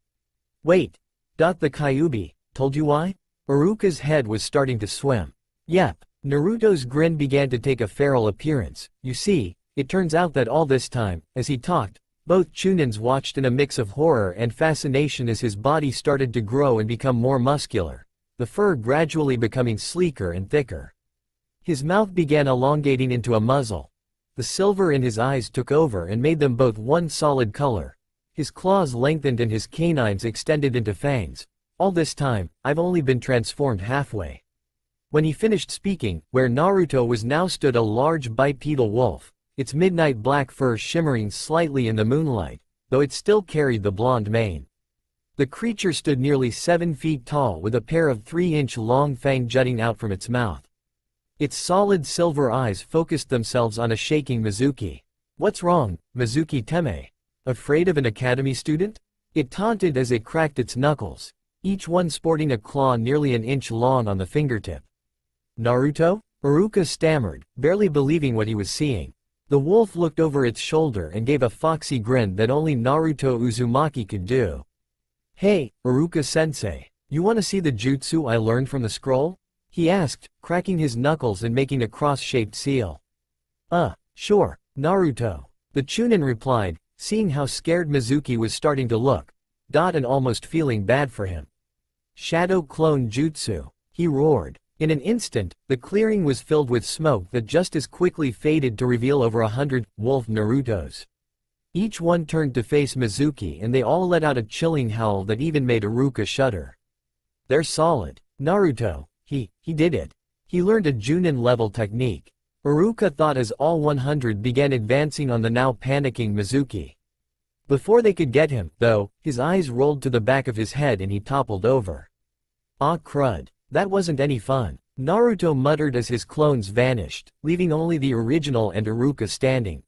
Wait. The Kyuubi told you why? Iruka's head was starting to swim. Yep. Naruto's grin began to take a feral appearance. You see, it turns out that all this time, as he talked, both Chunins watched in a mix of horror and fascination as his body started to grow and become more muscular, the fur gradually becoming sleeker and thicker. His mouth began elongating into a muzzle. The silver in his eyes took over and made them both one solid color. His claws lengthened and his canines extended into fangs. All this time, I've only been transformed halfway. When he finished speaking, where Naruto was now stood a large bipedal wolf, its midnight black fur shimmering slightly in the moonlight, though it still carried the blonde mane. The creature stood nearly 7 feet tall with a pair of 3-inch long fangs jutting out from its mouth. Its solid silver eyes focused themselves on a shaking Mizuki. What's wrong, Mizuki-teme? Afraid of an academy student? It taunted as it cracked its knuckles, each one sporting a claw nearly an inch long on the fingertip. Naruto? Iruka stammered, barely believing what he was seeing. The wolf looked over its shoulder and gave a foxy grin that only Naruto Uzumaki could do. Hey, Iruka-sensei, you want to see the jutsu I learned from the scroll? He asked, cracking his knuckles and making a cross-shaped seal. Sure, Naruto. The Chunin replied, seeing how scared Mizuki was starting to look, and almost feeling bad for him. Shadow Clone Jutsu, he roared. In an instant, the clearing was filled with smoke that just as quickly faded to reveal over 100 wolf Narutos. Each one turned to face Mizuki and they all let out a chilling howl that even made Iruka shudder. They're solid. Naruto, he did it. He learned a Junin-level technique. Iruka thought as all 100 began advancing on the now panicking Mizuki. Before they could get him, though, his eyes rolled to the back of his head and he toppled over. Ah crud. That wasn't any fun. Naruto muttered as his clones vanished, leaving only the original and Iruka standing.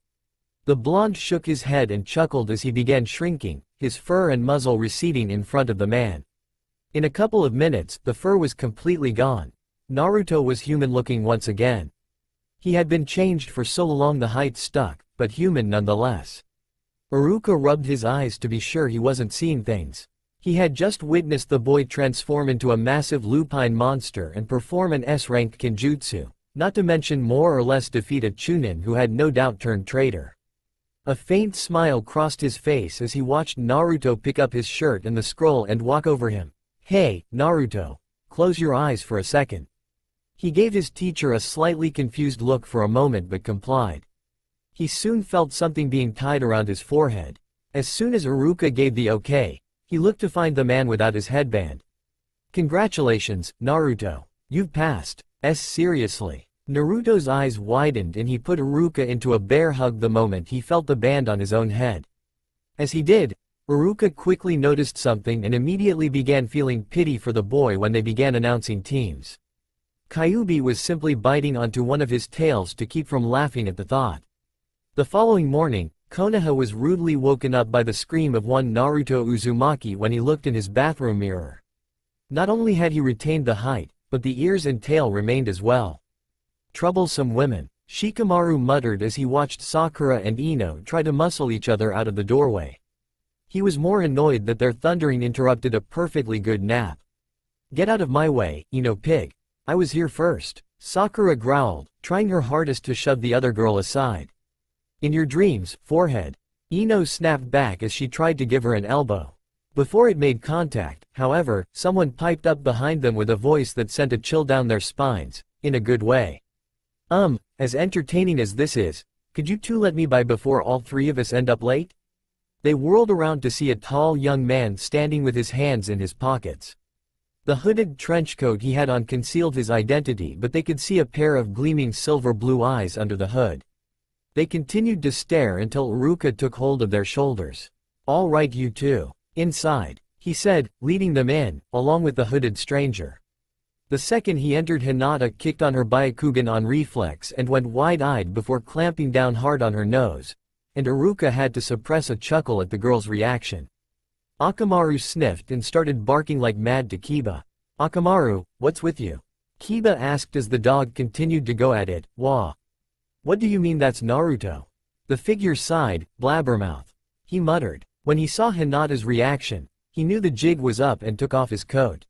The blonde shook his head and chuckled as he began shrinking, his fur and muzzle receding in front of the man. In a couple of minutes, the fur was completely gone. Naruto was human-looking once again. He had been changed for so long the height stuck, but human nonetheless. Iruka rubbed his eyes to be sure he wasn't seeing things. He had just witnessed the boy transform into a massive lupine monster and perform an S-rank kenjutsu, not to mention more or less defeat a Chunin who had no doubt turned traitor. A faint smile crossed his face as he watched Naruto pick up his shirt and the scroll and walk over him. Hey, Naruto. Close your eyes for a second. He gave his teacher a slightly confused look for a moment but complied. He soon felt something being tied around his forehead. As soon as Iruka gave the okay, he looked to find the man without his headband. Congratulations, Naruto. You've passed. Seriously. Naruto's eyes widened and he put Iruka into a bear hug the moment he felt the band on his own head. As he did, Iruka quickly noticed something and immediately began feeling pity for the boy when they began announcing teams. Kyuubi was simply biting onto one of his tails to keep from laughing at the thought. The following morning, Konoha was rudely woken up by the scream of one Naruto Uzumaki when he looked in his bathroom mirror. Not only had he retained the height, but the ears and tail remained as well. Troublesome women, Shikamaru muttered as he watched Sakura and Ino try to muscle each other out of the doorway. He was more annoyed that their thundering interrupted a perfectly good nap. Get out of my way, Ino pig. I was here first, Sakura growled, trying her hardest to shove the other girl aside. In your dreams, forehead. Ino snapped back as she tried to give her an elbow. Before it made contact, however, someone piped up behind them with a voice that sent a chill down their spines, in a good way. As entertaining as this is, could you two let me by before all three of us end up late? They whirled around to see a tall young man standing with his hands in his pockets. The hooded trench coat he had on concealed his identity, but they could see a pair of gleaming silver blue eyes under the hood. They continued to stare until Iruka took hold of their shoulders. All right, you two. Inside, he said, leading them in, along with the hooded stranger. The second he entered, Hinata kicked on her Byakugan on reflex and went wide-eyed before clamping down hard on her nose. and Iruka had to suppress a chuckle at the girl's reaction. Akamaru sniffed and started barking like mad to Kiba. "Akamaru, what's with you?" Kiba asked as the dog continued to go at it. "Wah. What do you mean that's Naruto?" The figure sighed, blabbermouth. He muttered. When he saw Hinata's reaction, he knew the jig was up and took off his coat.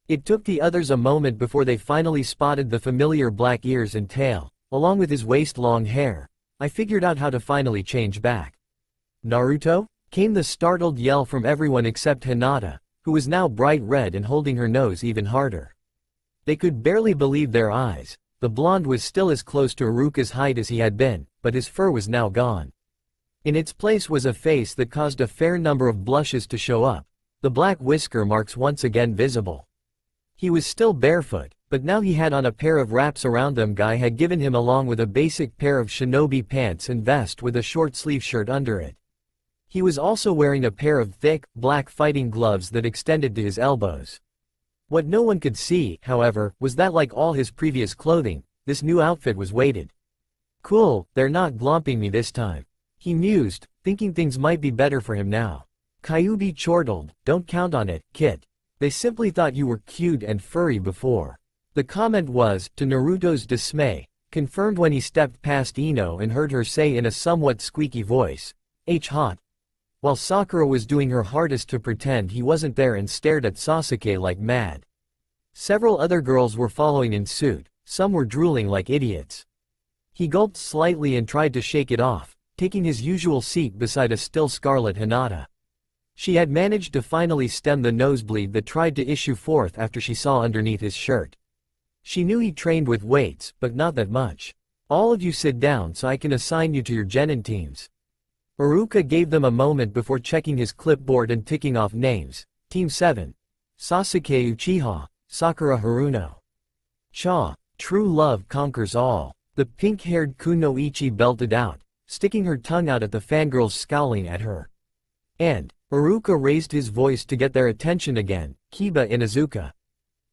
It took the others a moment before they finally spotted the familiar black ears and tail, along with his waist-long hair. "I figured out how to finally change back." "Naruto?" came the startled yell from everyone except Hinata, who was now bright red and holding her nose even harder. They could barely believe their eyes. The blonde was still as close to Iruka's height as he had been, but his fur was now gone. In its place was a face that caused a fair number of blushes to show up, the black whisker marks once again visible. He was still barefoot, but now he had on a pair of wraps around them Guy had given him along with a basic pair of shinobi pants and vest with a short sleeve shirt under it. He was also wearing a pair of thick, black fighting gloves that extended to his elbows. What no one could see, however, was that like all his previous clothing, this new outfit was weighted. "Cool, they're not glomping me this time," he mused, thinking things might be better for him now. Kyuubi chortled, "Don't count on it, Kit. They simply thought you were cute and furry before." The comment was, to Naruto's dismay, confirmed when he stepped past Ino and heard her say in a somewhat squeaky voice, "H hot," while Sakura was doing her hardest to pretend he wasn't there and stared at Sasuke like mad. Several other girls were following in suit, some were drooling like idiots. He gulped slightly and tried to shake it off, taking his usual seat beside a still scarlet Hinata. She had managed to finally stem the nosebleed that tried to issue forth after she saw underneath his shirt. She knew he trained with weights, but not that much. "All of you sit down so I can assign you to your genin teams." Iruka gave them a moment before checking his clipboard and ticking off names. Team 7. Sasuke Uchiha, Sakura Haruno. Cha, true love conquers all. The pink-haired Kunoichi belted out, sticking her tongue out at the fangirls scowling at her. And, Iruka raised his voice to get their attention again, Kiba Inuzuka.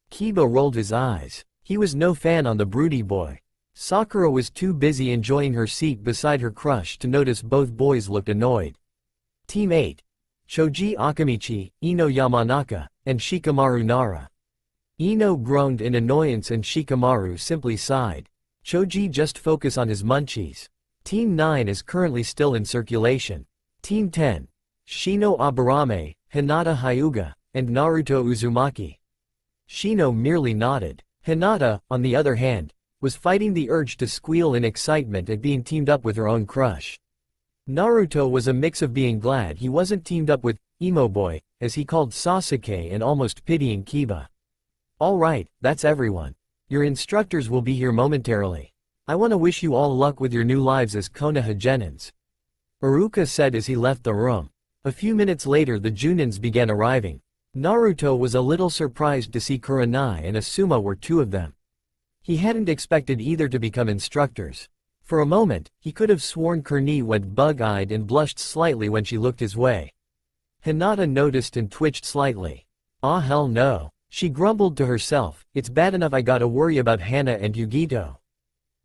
Kiba rolled his eyes. He was no fan on the broody boy. Sakura was too busy enjoying her seat beside her crush to notice both boys looked annoyed. Team 8. Choji Akamichi, Ino Yamanaka, and Shikamaru Nara. Ino groaned in annoyance and Shikamaru simply sighed. Choji just focus on his munchies. Team 9 is currently still in circulation. Team 10. Shino Aburame, Hinata Hyuga, and Naruto Uzumaki. Shino merely nodded. Hinata, on the other hand, was fighting the urge to squeal in excitement at being teamed up with her own crush. Naruto was a mix of being glad he wasn't teamed up with Emo Boy, as he called Sasuke, and almost pitying Kiba. "Alright, that's everyone. Your instructors will be here momentarily. I want to wish you all luck with your new lives as Konoha Genins," Iruka said as he left the room. A few minutes later the Junins began arriving. Naruto was a little surprised to see Kurenai and Asuma were two of them. He hadn't expected either to become instructors. For a moment, he could have sworn Kurni went bug-eyed and blushed slightly when she looked his way. Hinata noticed and twitched slightly. "Ah hell no," she grumbled to herself, "it's bad enough I gotta worry about Hana and Yugito."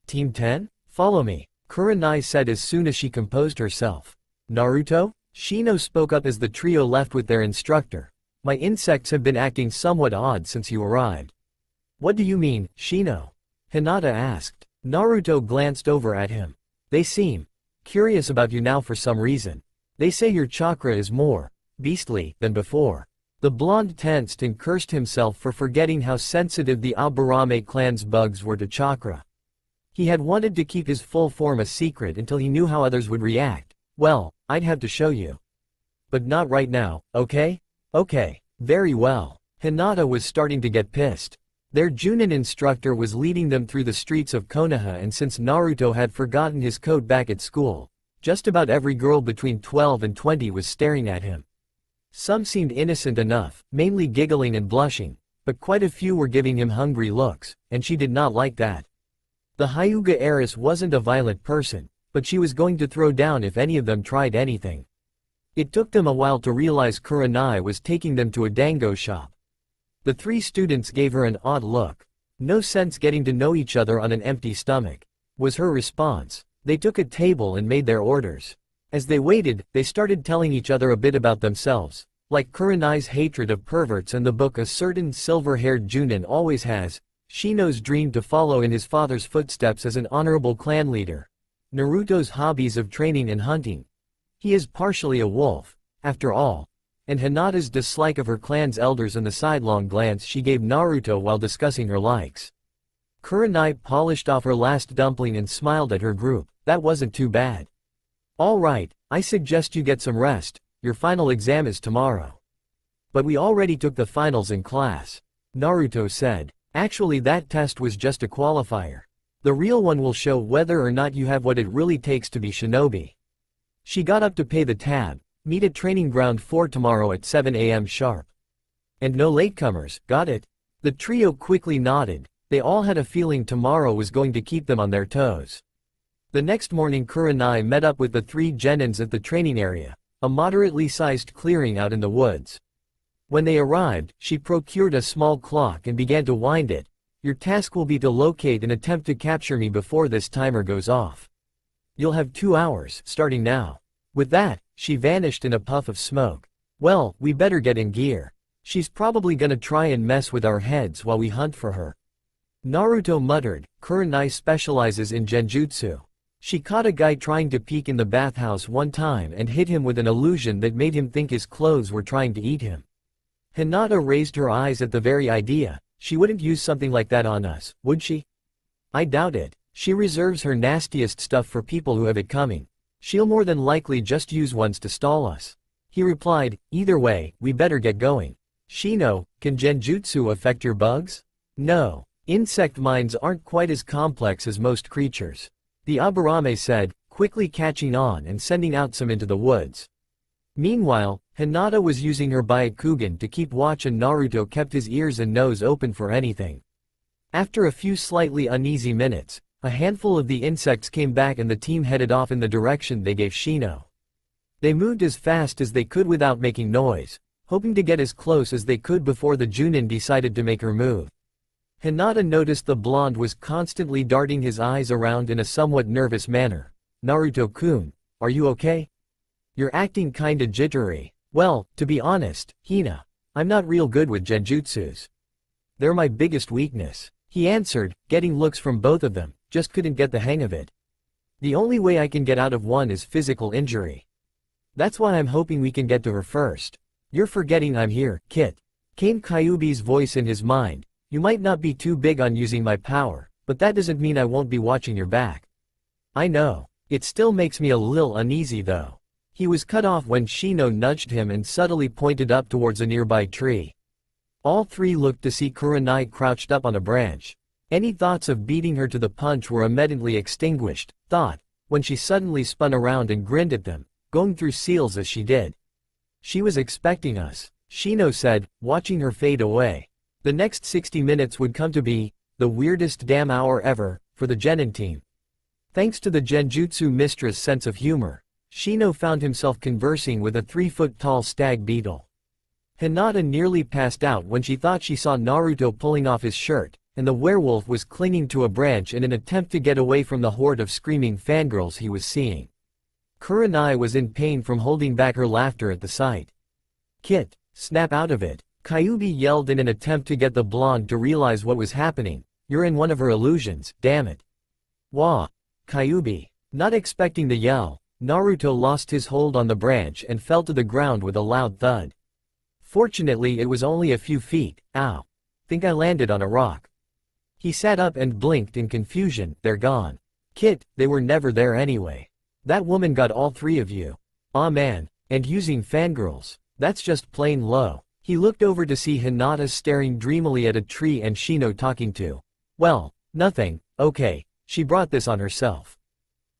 "Team 10? Follow me," Kurenai said as soon as she composed herself. "Naruto?" Shino spoke up as the trio left with their instructor. "My insects have been acting somewhat odd since you arrived." "What do you mean, Shino?" Hinata asked. Naruto glanced over at him. "They seem curious about you now for some reason. They say your chakra is more beastly than before." The blonde tensed and cursed himself for forgetting how sensitive the Aburame clan's bugs were to chakra. He had wanted to keep his full form a secret until he knew how others would react. "Well, I'd have to show you. But not right now, okay?" "Okay, very well." Hinata was starting to get pissed. Their Junin instructor was leading them through the streets of Konoha, and since Naruto had forgotten his coat back at school, just about every girl between 12 and 20 was staring at him. Some seemed innocent enough, mainly giggling and blushing, but quite a few were giving him hungry looks, and she did not like that. The Hyuga heiress wasn't a violent person, but she was going to throw down if any of them tried anything. It took them a while to realize Kurenai was taking them to a dango shop. The three students gave her an odd look. "No sense getting to know each other on an empty stomach," was her response. They took a table and made their orders. As they waited, they started telling each other a bit about themselves, like Kurenai's hatred of perverts and the book a certain silver-haired Junin always has, Shino's dream to follow in his father's footsteps as an honorable clan leader, Naruto's hobbies of training and hunting. He is partially a wolf, after all, and Hinata's dislike of her clan's elders and the sidelong glance she gave Naruto while discussing her likes. Kurenai polished off her last dumpling and smiled at her group. That wasn't too bad. All right, I suggest you get some rest, your final exam is tomorrow. But we already took the finals in class, Naruto said. Actually that test was just a qualifier. The real one will show whether or not you have what it really takes to be shinobi. She got up to pay the tab. Meet at training ground 4 tomorrow at 7 a.m. sharp. And no latecomers, got it? The trio quickly nodded. They all had a feeling tomorrow was going to keep them on their toes. The next morning Kurenai met up with the 3 genins at the training area, a moderately sized clearing out in the woods. When they arrived, she procured a small clock and began to wind it. Your task will be to locate and attempt to capture me before this timer goes off. You'll have 2 hours, starting now. With that, she vanished in a puff of smoke. Well, we better get in gear. She's probably gonna try and mess with our heads while we hunt for her. Naruto muttered. Kurenai specializes in genjutsu. She caught a guy trying to peek in the bathhouse one time and hit him with an illusion that made him think his clothes were trying to eat him. Hinata raised her eyes at the very idea. She wouldn't use something like that on us, would she? I doubt it. She reserves her nastiest stuff for people who have it coming. She'll more than likely just use ones to stall us. He replied, either way, we better get going. Shino, can genjutsu affect your bugs? No. Insect minds aren't quite as complex as most creatures. The Aburame said, quickly catching on and sending out some into the woods. Meanwhile, Hinata was using her Byakugan to keep watch and Naruto kept his ears and nose open for anything. After a few slightly uneasy minutes, a handful of the insects came back and the team headed off in the direction they gave Shino. They moved as fast as they could without making noise, hoping to get as close as they could before the Junin decided to make her move. Hinata noticed the blonde was constantly darting his eyes around in a somewhat nervous manner. Naruto-kun, are you okay? You're acting kinda jittery. Well, to be honest, Hina, I'm not real good with genjutsus. They're my biggest weakness, he answered, getting looks from both of them, just couldn't get the hang of it. The only way I can get out of one is physical injury. That's why I'm hoping we can get to her first. You're forgetting I'm here, Kit. Came Kyuubi's voice in his mind. You might not be too big on using my power, but that doesn't mean I won't be watching your back. I know. It still makes me a little uneasy though. He was cut off when Shino nudged him and subtly pointed up towards a nearby tree. All 3 looked to see Kurenai crouched up on a branch. Any thoughts of beating her to the punch were immediately extinguished, when she suddenly spun around and grinned at them, going through seals as she did. She was expecting us, Shino said, watching her fade away. The next 60 minutes would come to be the weirdest damn hour ever for the Genin team. Thanks to the Genjutsu mistress' sense of humor, Shino found himself conversing with a 3-foot-tall stag beetle. Hinata nearly passed out when she thought she saw Naruto pulling off his shirt, and the werewolf was clinging to a branch in an attempt to get away from the horde of screaming fangirls he was seeing. Kurenai was in pain from holding back her laughter at the sight. Kit, snap out of it. Kyuubi yelled in an attempt to get the blonde to realize what was happening. You're in one of her illusions, damn it. Wah! Kyuubi. Not expecting the yell, Naruto lost his hold on the branch and fell to the ground with a loud thud. Fortunately it was only a few feet. Ow. Think I landed on a rock. He sat up and blinked in confusion. They're gone. Kit, they were never there anyway. That woman got all 3 of you. Aw man, and using fangirls. That's just plain low. He looked over to see Hinata staring dreamily at a tree and Shino talking to. Well, nothing, okay, she brought this on herself.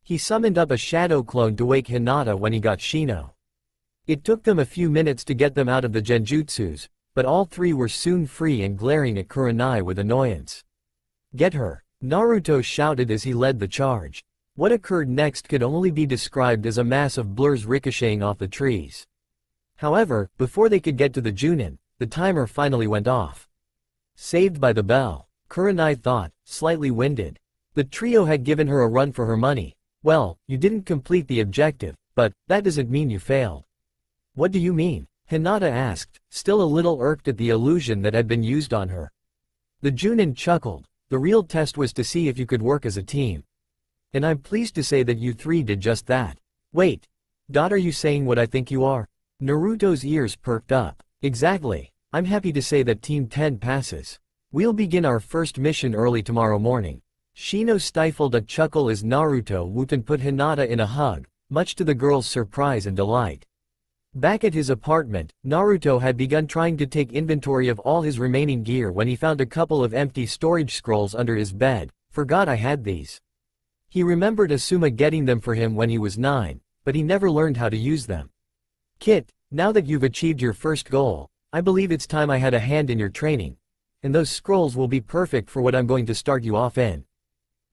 He summoned up a shadow clone to wake Hinata when he got Shino. It took them a few minutes to get them out of the genjutsus, but all 3 were soon free and glaring at Kurenai with annoyance. Get her, Naruto shouted as he led the charge. What occurred next could only be described as a mass of blurs ricocheting off the trees. However, before they could get to the Junin, the timer finally went off. Saved by the bell, Kurenai thought, slightly winded. The trio had given her a run for her money. Well, you didn't complete the objective, but that doesn't mean you failed. What do you mean? Hinata asked, still a little irked at the illusion that had been used on her. The Junin chuckled. The real test was to see if you could work as a team. And I'm pleased to say that you three did just that. Wait. Are you saying what I think you are? Naruto's ears perked up. Exactly. I'm happy to say that Team 10 passes. We'll begin our first mission early tomorrow morning. Shino stifled a chuckle as Naruto whooped and put Hinata in a hug, much to the girl's surprise and delight. Back at his apartment, Naruto had begun trying to take inventory of all his remaining gear when he found a couple of empty storage scrolls under his bed. Forgot I had these. He remembered Asuma getting them for him when he was 9, but he never learned how to use them. Kit, now that you've achieved your first goal, I believe it's time I had a hand in your training. And those scrolls will be perfect for what I'm going to start you off in.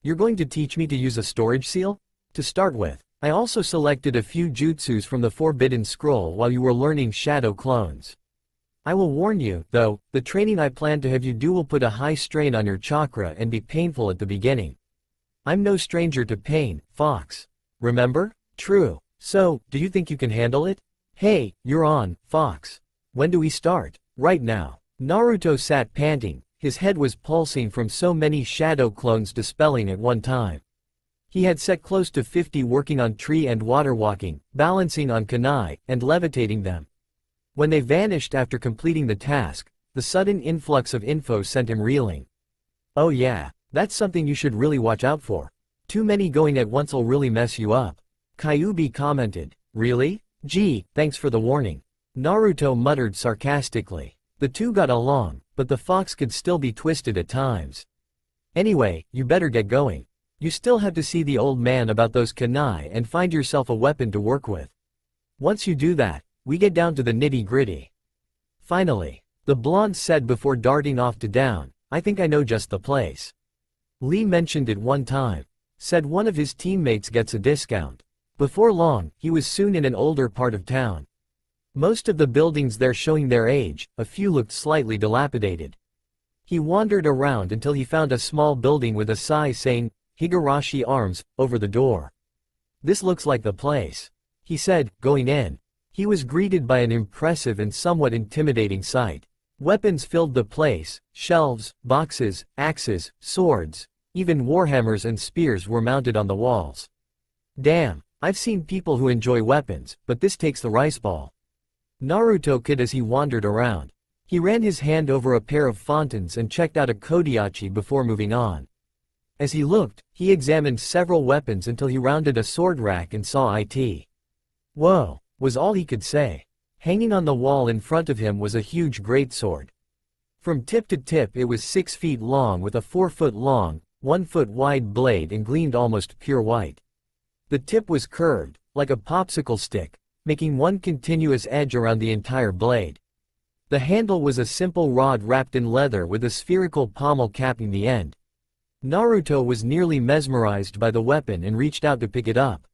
You're going to teach me to use a storage seal? To start with, I also selected a few jutsus from the Forbidden Scroll while you were learning shadow clones. I will warn you, though, the training I plan to have you do will put a high strain on your chakra and be painful at the beginning. I'm no stranger to pain, Fox. Remember? True. So, do you think you can handle it? Hey, you're on, Fox. When do we start? Right now. Naruto sat panting, his head was pulsing from so many shadow clones dispelling at one time. He had set close to 50 working on tree and water walking, balancing on kunai, and levitating them. When they vanished after completing the task, the sudden influx of info sent him reeling. Oh yeah, that's something you should really watch out for. Too many going at once'll really mess you up. Kyuubi commented. Really? Gee, thanks for the warning. Naruto muttered sarcastically. The two got along, but the fox could still be twisted at times. Anyway, you better get going. You still have to see the old man about those kunai and find yourself a weapon to work with. Once you do that, we get down to the nitty-gritty. Finally, the blonde said before darting off to down, I think I know just the place. Lee mentioned it one time. Said one of his teammates gets a discount. Before long, he was soon in an older part of town. Most of the buildings there showing their age, a few looked slightly dilapidated. He wandered around until he found a small building with a sign saying, Higurashi Arms, over the door. This looks like the place, he said, going in. He was greeted by an impressive and somewhat intimidating sight. Weapons filled the place, shelves, boxes, axes, swords, even warhammers and spears were mounted on the walls. Damn, I've seen people who enjoy weapons, but this takes the rice ball. Naruto could as he wandered around. He ran his hand over a pair of fountains and checked out a kodiachi before moving on. As he looked, he examined several weapons until he rounded a sword rack and saw it. Whoa, was all he could say. Hanging on the wall in front of him was a huge greatsword. From tip to tip it was 6 feet long with a 4-foot long, 1-foot wide blade and gleamed almost pure white. The tip was curved, like a popsicle stick, making one continuous edge around the entire blade. The handle was a simple rod wrapped in leather with a spherical pommel capping the end. Naruto was nearly mesmerized by the weapon and reached out to pick it up.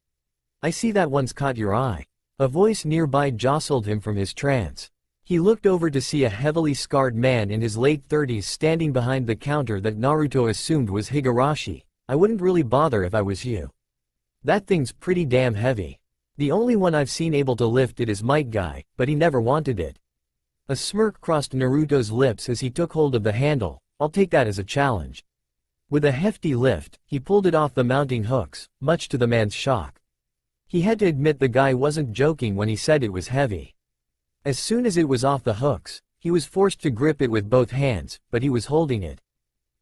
I see that one's caught your eye. A voice nearby jostled him from his trance. He looked over to see a heavily scarred man in his late 30s standing behind the counter that Naruto assumed was Higurashi. I wouldn't really bother if I was you. That thing's pretty damn heavy. The only one I've seen able to lift it is Might Guy, but he never wanted it. A smirk crossed Naruto's lips as he took hold of the handle. I'll take that as a challenge. With a hefty lift, he pulled it off the mounting hooks, much to the man's shock. He had to admit the guy wasn't joking when he said it was heavy. As soon as it was off the hooks, he was forced to grip it with both hands, but he was holding it.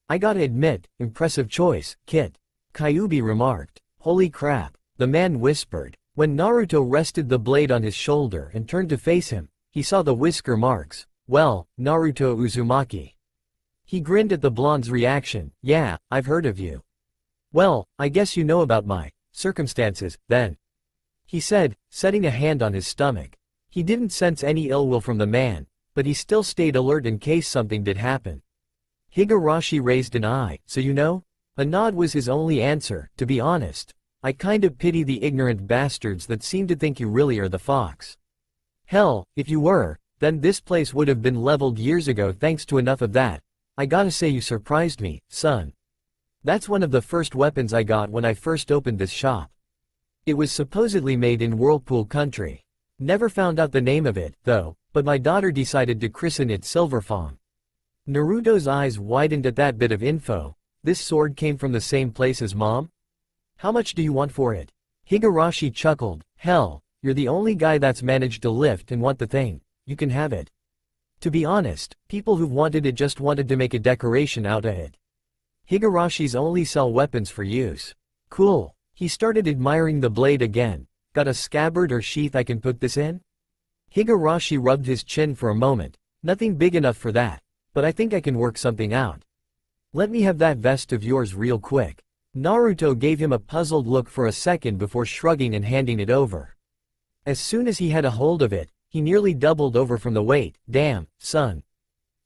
I gotta admit, impressive choice, Kit. Kyuubi remarked. Holy crap, the man whispered. When Naruto rested the blade on his shoulder and turned to face him, he saw the whisker marks. Well, Naruto Uzumaki. He grinned at the blonde's reaction. Yeah, I've heard of you. Well, I guess you know about my circumstances, then. He said, setting a hand on his stomach. He didn't sense any ill will from the man, but he still stayed alert in case something did happen. Higurashi raised an eye. So you know? A nod was his only answer. To be honest, I kind of pity the ignorant bastards that seem to think you really are the fox. Hell, if you were, then this place would have been leveled years ago thanks to enough of that. I gotta say you surprised me, son. That's one of the first weapons I got when I first opened this shop. It was supposedly made in Whirlpool Country. Never found out the name of it, though, but my daughter decided to christen it Silverfang. Naruto's eyes widened at that bit of info. This sword came from the same place as Mom? How much do you want for it? Higurashi chuckled. Hell, you're the only guy that's managed to lift and want the thing. You can have it. To be honest, people who've wanted it just wanted to make a decoration out of it. Higurashis only sell weapons for use. Cool. He started admiring the blade again. Got a scabbard or sheath I can put this in? Higurashi rubbed his chin for a moment. Nothing big enough for that, but I think I can work something out. Let me have that vest of yours real quick. Naruto gave him a puzzled look for a second before shrugging and handing it over. As soon as he had a hold of it, he nearly doubled over from the weight. Damn, son.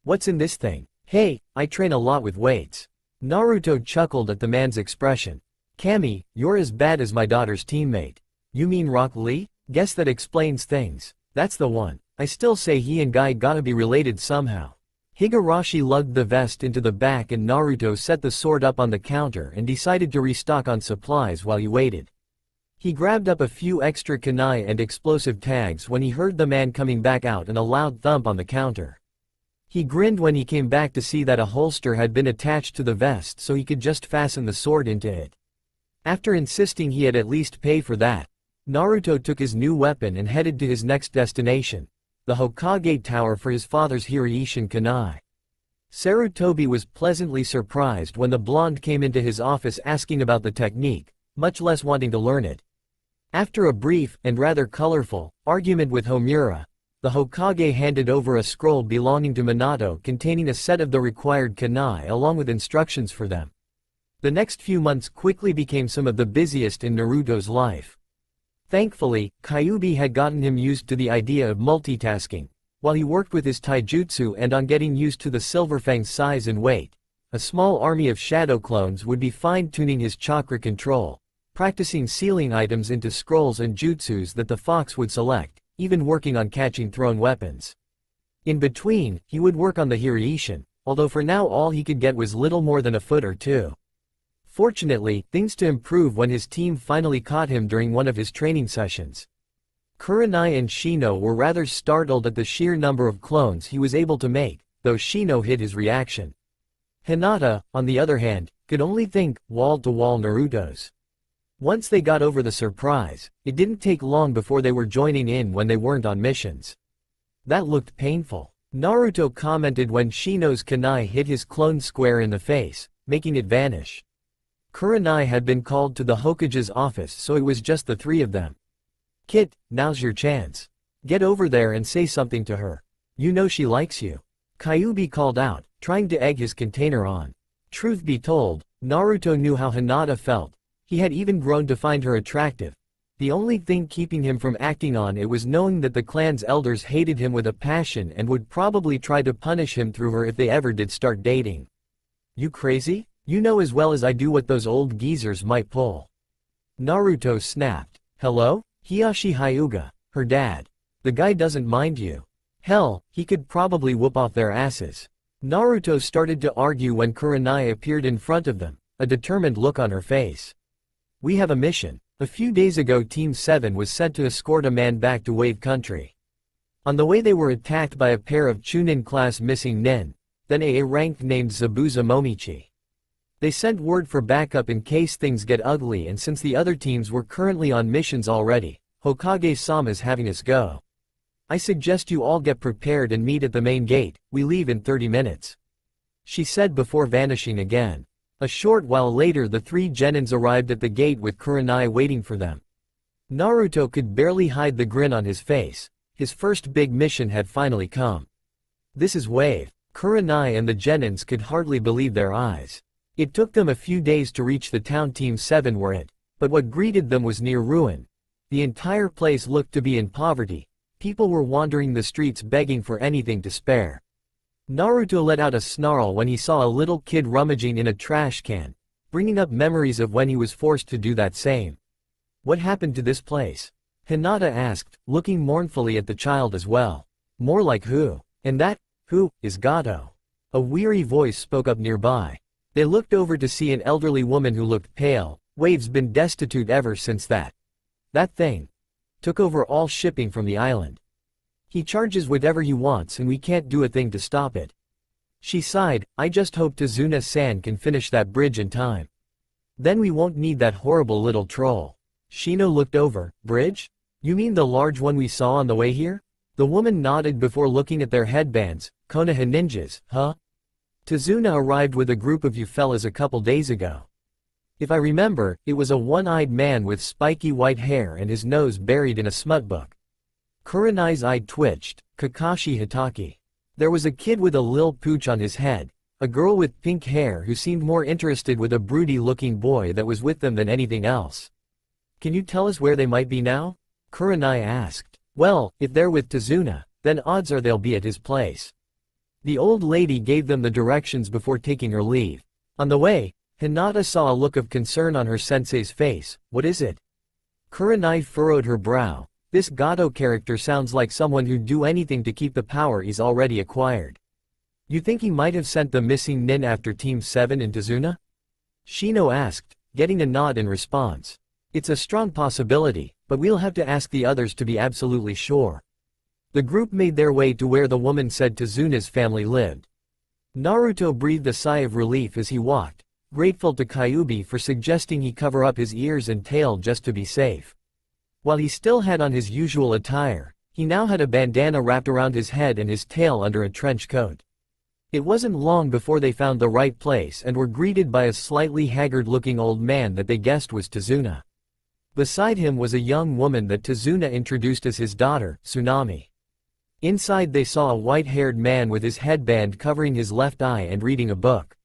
What's in this thing? Hey, I train a lot with weights. Naruto chuckled at the man's expression. Kami, you're as bad as my daughter's teammate. You mean Rock Lee? Guess that explains things. That's the one. I still say he and Guy gotta be related somehow. Higurashi lugged the vest into the back and Naruto set the sword up on the counter and decided to restock on supplies while he waited. He grabbed up a few extra kunai and explosive tags when he heard the man coming back out and a loud thump on the counter. He grinned when he came back to see that a holster had been attached to the vest so he could just fasten the sword into it. After insisting he had at least pay for that, Naruto took his new weapon and headed to his next destination, the Hokage Tower for his father's Hiraishin kunai. Sarutobi was pleasantly surprised when the blonde came into his office asking about the technique, much less wanting to learn it. After a brief, and rather colorful, argument with Homura, the Hokage handed over a scroll belonging to Minato containing a set of the required kunai along with instructions for them. The next few months quickly became some of the busiest in Naruto's life. Thankfully, Kyuubi had gotten him used to the idea of multitasking, while he worked with his taijutsu and on getting used to the Silverfang's size and weight. A small army of shadow clones would be fine-tuning his chakra control, practicing sealing items into scrolls and jutsus that the fox would select, even working on catching thrown weapons. In between, he would work on the Hiraishin, although for now all he could get was little more than a foot or two. Fortunately, things to improve when his team finally caught him during one of his training sessions. Kurenai and Shino were rather startled at the sheer number of clones he was able to make, though Shino hid his reaction. Hinata, on the other hand, could only think wall-to-wall Narutos. Once they got over the surprise, it didn't take long before they were joining in when they weren't on missions. That looked painful. Naruto commented when Shino's kunai hit his clone square in the face, making it vanish. Kurenai had been called to the Hokage's office so it was just the three of them. Kit, now's your chance. Get over there and say something to her. You know she likes you. Kyuubi called out, trying to egg his container on. Truth be told, Naruto knew how Hinata felt. He had even grown to find her attractive. The only thing keeping him from acting on it was knowing that the clan's elders hated him with a passion and would probably try to punish him through her if they ever did start dating. You crazy? You know as well as I do what those old geezers might pull. Naruto snapped. Hello? Hiyashi Hyuga, her dad. The guy doesn't mind you. Hell, he could probably whoop off their asses. Naruto started to argue when Kurenai appeared in front of them, a determined look on her face. We have a mission. A few days ago Team 7 was sent to escort a man back to Wave Country. On the way they were attacked by a pair of Chunin-class missing nin, then a rank named Zabuza Momichi. They sent word for backup in case things get ugly, and since the other teams were currently on missions already, Hokage-sama's having us go. I suggest you all get prepared and meet at the main gate. We leave in 30 minutes. She said before vanishing again. A short while later the three genins arrived at the gate with Kurenai waiting for them. Naruto could barely hide the grin on his face. His first big mission had finally come. This is Wave. Kurenai and the genins could hardly believe their eyes. It took them a few days to reach the town Team 7 were at, but what greeted them was near ruin. The entire place looked to be in poverty. People were wandering the streets begging for anything to spare. Naruto let out a snarl when he saw a little kid rummaging in a trash can, bringing up memories of when he was forced to do that same. What happened to this place? Hinata asked, looking mournfully at the child as well. More like who? And that, who, is Gato? A weary voice spoke up nearby. They looked over to see an elderly woman who looked pale. Wave's been destitute ever since that. That thing took over all shipping from the island. He charges whatever he wants and we can't do a thing to stop it. She sighed, I just hope Tazuna-san can finish that bridge in time. Then we won't need that horrible little troll. Shino looked over. Bridge? You mean the large one we saw on the way here? The woman nodded before looking at their headbands. Konoha ninjas, huh? Tazuna arrived with a group of you fellas a couple days ago. If I remember, it was a one-eyed man with spiky white hair and his nose buried in a smut book. Kurenai's eye twitched. Kakashi Hitaki. There was a kid with a lil pooch on his head, a girl with pink hair who seemed more interested with a broody-looking boy that was with them than anything else. Can you tell us where they might be now? Kurenai asked. Well, if they're with Tazuna, then odds are they'll be at his place. The old lady gave them the directions before taking her leave. On the way, Hinata saw a look of concern on her sensei's face. What is it? Kurenai furrowed her brow. This Gato character sounds like someone who'd do anything to keep the power he's already acquired. You think he might have sent the missing nin after Team 7 in Tazuna? Shino asked, getting a nod in response. It's a strong possibility, but we'll have to ask the others to be absolutely sure. The group made their way to where the woman said Tazuna's family lived. Naruto breathed a sigh of relief as he walked, grateful to Kyuubi for suggesting he cover up his ears and tail just to be safe. While he still had on his usual attire, he now had a bandana wrapped around his head and his tail under a trench coat. It wasn't long before they found the right place and were greeted by a slightly haggard-looking old man that they guessed was Tazuna. Beside him was a young woman that Tazuna introduced as his daughter, Tsunami. Inside they saw a white-haired man with his headband covering his left eye and reading a book.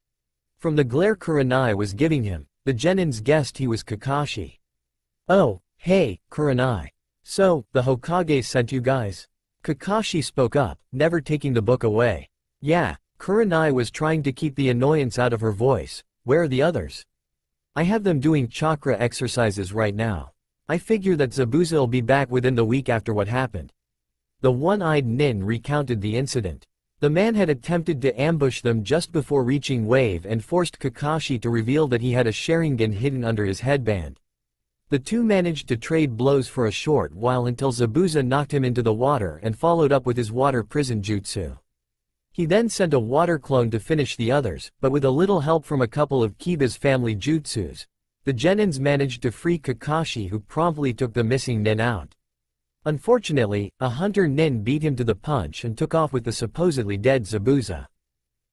From the glare Kurenai was giving him, the genins guessed he was Kakashi. Oh, hey, Kurenai. So, the Hokage sent you guys? Kakashi spoke up, never taking the book away. Yeah, Kurenai was trying to keep the annoyance out of her voice. Where are the others? I have them doing chakra exercises right now. I figure that Zabuza'll be back within the week after what happened. The one-eyed nin recounted the incident. The man had attempted to ambush them just before reaching Wave and forced Kakashi to reveal that he had a Sharingan hidden under his headband. The two managed to trade blows for a short while until Zabuza knocked him into the water and followed up with his water prison jutsu. He then sent a water clone to finish the others, but with a little help from a couple of Kiba's family jutsus, the genins managed to free Kakashi, who promptly took the missing nin out. Unfortunately, a hunter nin beat him to the punch and took off with the supposedly dead Zabuza.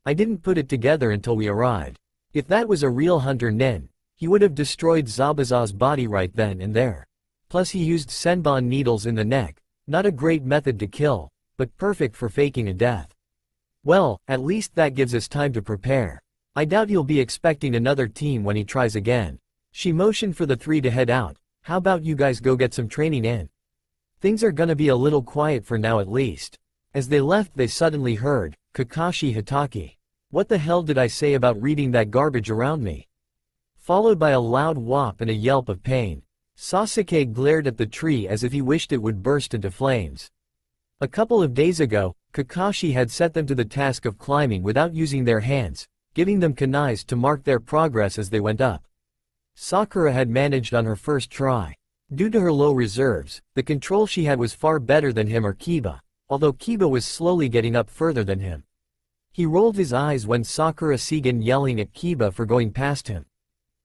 I didn't put it together until we arrived. If that was a real hunter nin, he would have destroyed Zabuza's body right then and there. Plus he used senbon needles in the neck, not a great method to kill, but perfect for faking a death. Well, at least that gives us time to prepare. I doubt he'll be expecting another team when he tries again. She motioned for the three to head out. How about you guys go get some training in? Things are gonna be a little quiet for now at least. As they left they suddenly heard, Kakashi Hitaki. What the hell did I say about reading that garbage around me? Followed by a loud whop and a yelp of pain. Sasuke glared at the tree as if he wished it would burst into flames. A couple of days ago, Kakashi had set them to the task of climbing without using their hands, giving them kunais to mark their progress as they went up. Sakura had managed on her first try. Due to her low reserves, the control she had was far better than him or Kiba, although Kiba was slowly getting up further than him. He rolled his eyes when Sakura Segan yelling at Kiba for going past him.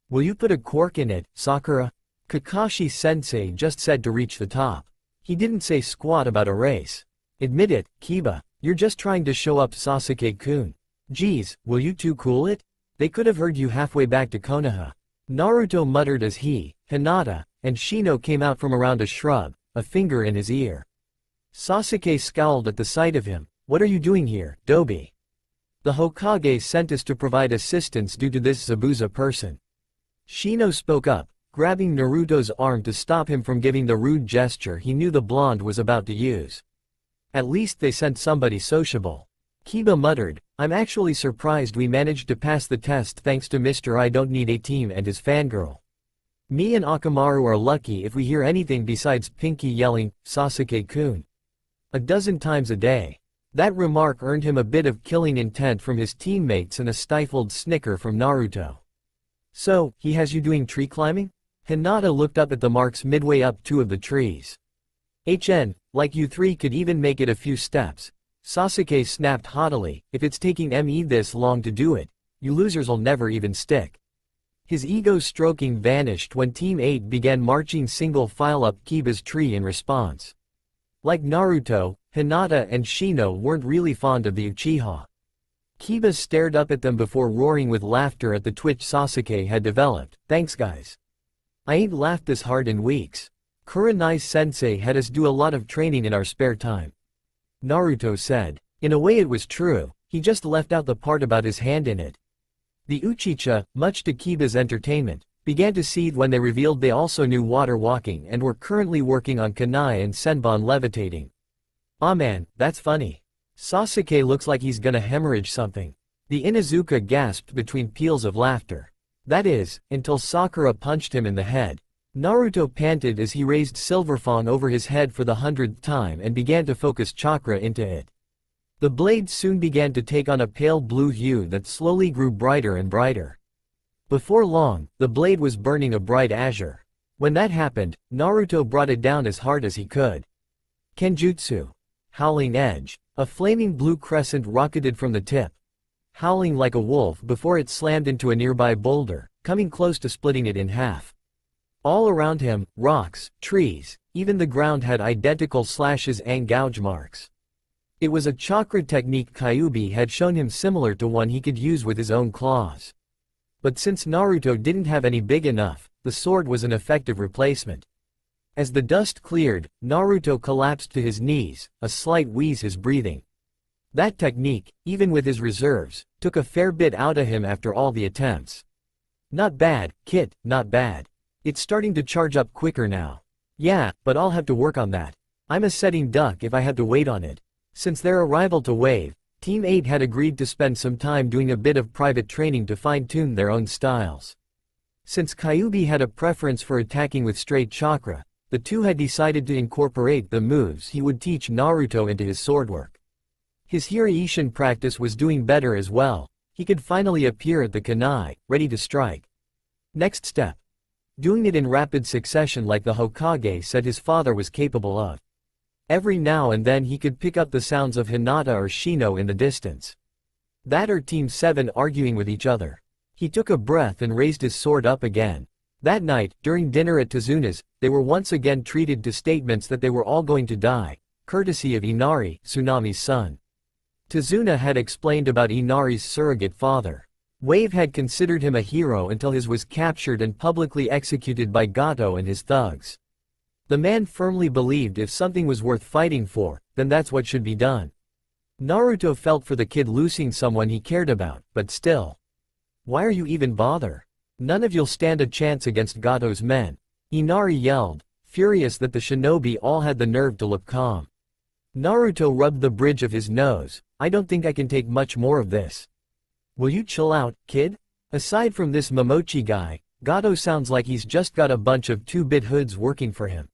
Will you put a cork in it, Sakura? Kakashi-sensei just said to reach the top. He didn't say squat about a race. Admit it, Kiba, you're just trying to show up, Sasuke-kun. Geez, will you two cool it? They could have heard you halfway back to Konoha. Naruto muttered as he, Hinata, and Shino came out from around a shrub, a finger in his ear. Sasuke scowled at the sight of him. What are you doing here, Dobi? The Hokage sent us to provide assistance due to this Zabuza person. Shino spoke up, grabbing Naruto's arm to stop him from giving the rude gesture he knew the blonde was about to use. At least they sent somebody sociable. Kiba muttered, I'm actually surprised we managed to pass the test thanks to Mr. I Don't Need a Team and his fangirl. Me and Akamaru are lucky if we hear anything besides Pinky yelling, Sasuke-kun. A dozen times a day. That remark earned him a bit of killing intent from his teammates and a stifled snicker from Naruto. So, he has you doing tree climbing? Hinata looked up at the marks midway up two of the trees. Like you three could even make it a few steps. Sasuke snapped haughtily, if it's taking me this long to do it, you losers'll never even stick. His ego stroking vanished when Team 8 began marching single file up Kiba's tree in response. Like Naruto, Hinata and Shino weren't really fond of the Uchiha. Kiba stared up at them before roaring with laughter at the twitch Sasuke had developed. Thanks guys. I ain't laughed this hard in weeks. Kurenai-sensei had us do a lot of training in our spare time. Naruto said. In a way it was true, he just left out the part about his hand in it. The Uchiha, much to Kiba's entertainment, began to seethe when they revealed they also knew water walking and were currently working on kunai and senbon levitating. Aw man, that's funny. Sasuke looks like he's gonna hemorrhage something. The Inuzuka gasped between peals of laughter. That is, until Sakura punched him in the head. Naruto panted as he raised Silverfang over his head for the 100th time and began to focus chakra into it. The blade soon began to take on a pale blue hue that slowly grew brighter and brighter. Before long, the blade was burning a bright azure. When that happened, Naruto brought it down as hard as he could. Kenjutsu. Howling Edge. A flaming blue crescent rocketed from the tip, howling like a wolf before it slammed into a nearby boulder, coming close to splitting it in half. All around him, rocks, trees, even the ground had identical slashes and gouge marks. It was a chakra technique Kyuubi had shown him similar to one he could use with his own claws. But since Naruto didn't have any big enough, the sword was an effective replacement. As the dust cleared, Naruto collapsed to his knees, a slight wheeze his breathing. That technique, even with his reserves, took a fair bit out of him after all the attempts. Not bad, kid, not bad. It's starting to charge up quicker now. Yeah, but I'll have to work on that. I'm a setting duck if I had to wait on it. Since their arrival to Wave, Team 8 had agreed to spend some time doing a bit of private training to fine-tune their own styles. Since Kyuubi had a preference for attacking with straight chakra, the two had decided to incorporate the moves he would teach Naruto into his swordwork. His Hiraishin practice was doing better as well. He could finally appear at the kunai, ready to strike. Next step. Doing it in rapid succession like the Hokage said his father was capable of. Every now and then he could pick up the sounds of Hinata or Shino in the distance. That or Team 7 arguing with each other. He took a breath and raised his sword up again. That night, during dinner at Tazuna's, they were once again treated to statements that they were all going to die, courtesy of Inari, Tsunami's son. Tazuna had explained about Inari's surrogate father. Wave had considered him a hero until his was captured and publicly executed by Gato and his thugs. The man firmly believed if something was worth fighting for, then that's what should be done. Naruto felt for the kid losing someone he cared about, but still. Why are you even bother? None of you'll stand a chance against Gato's men. Inari yelled, furious that the shinobi all had the nerve to look calm. Naruto rubbed the bridge of his nose. I don't think I can take much more of this. Will you chill out, kid? Aside from this Momochi guy, Gato sounds like he's just got a bunch of 2-bit hoods working for him.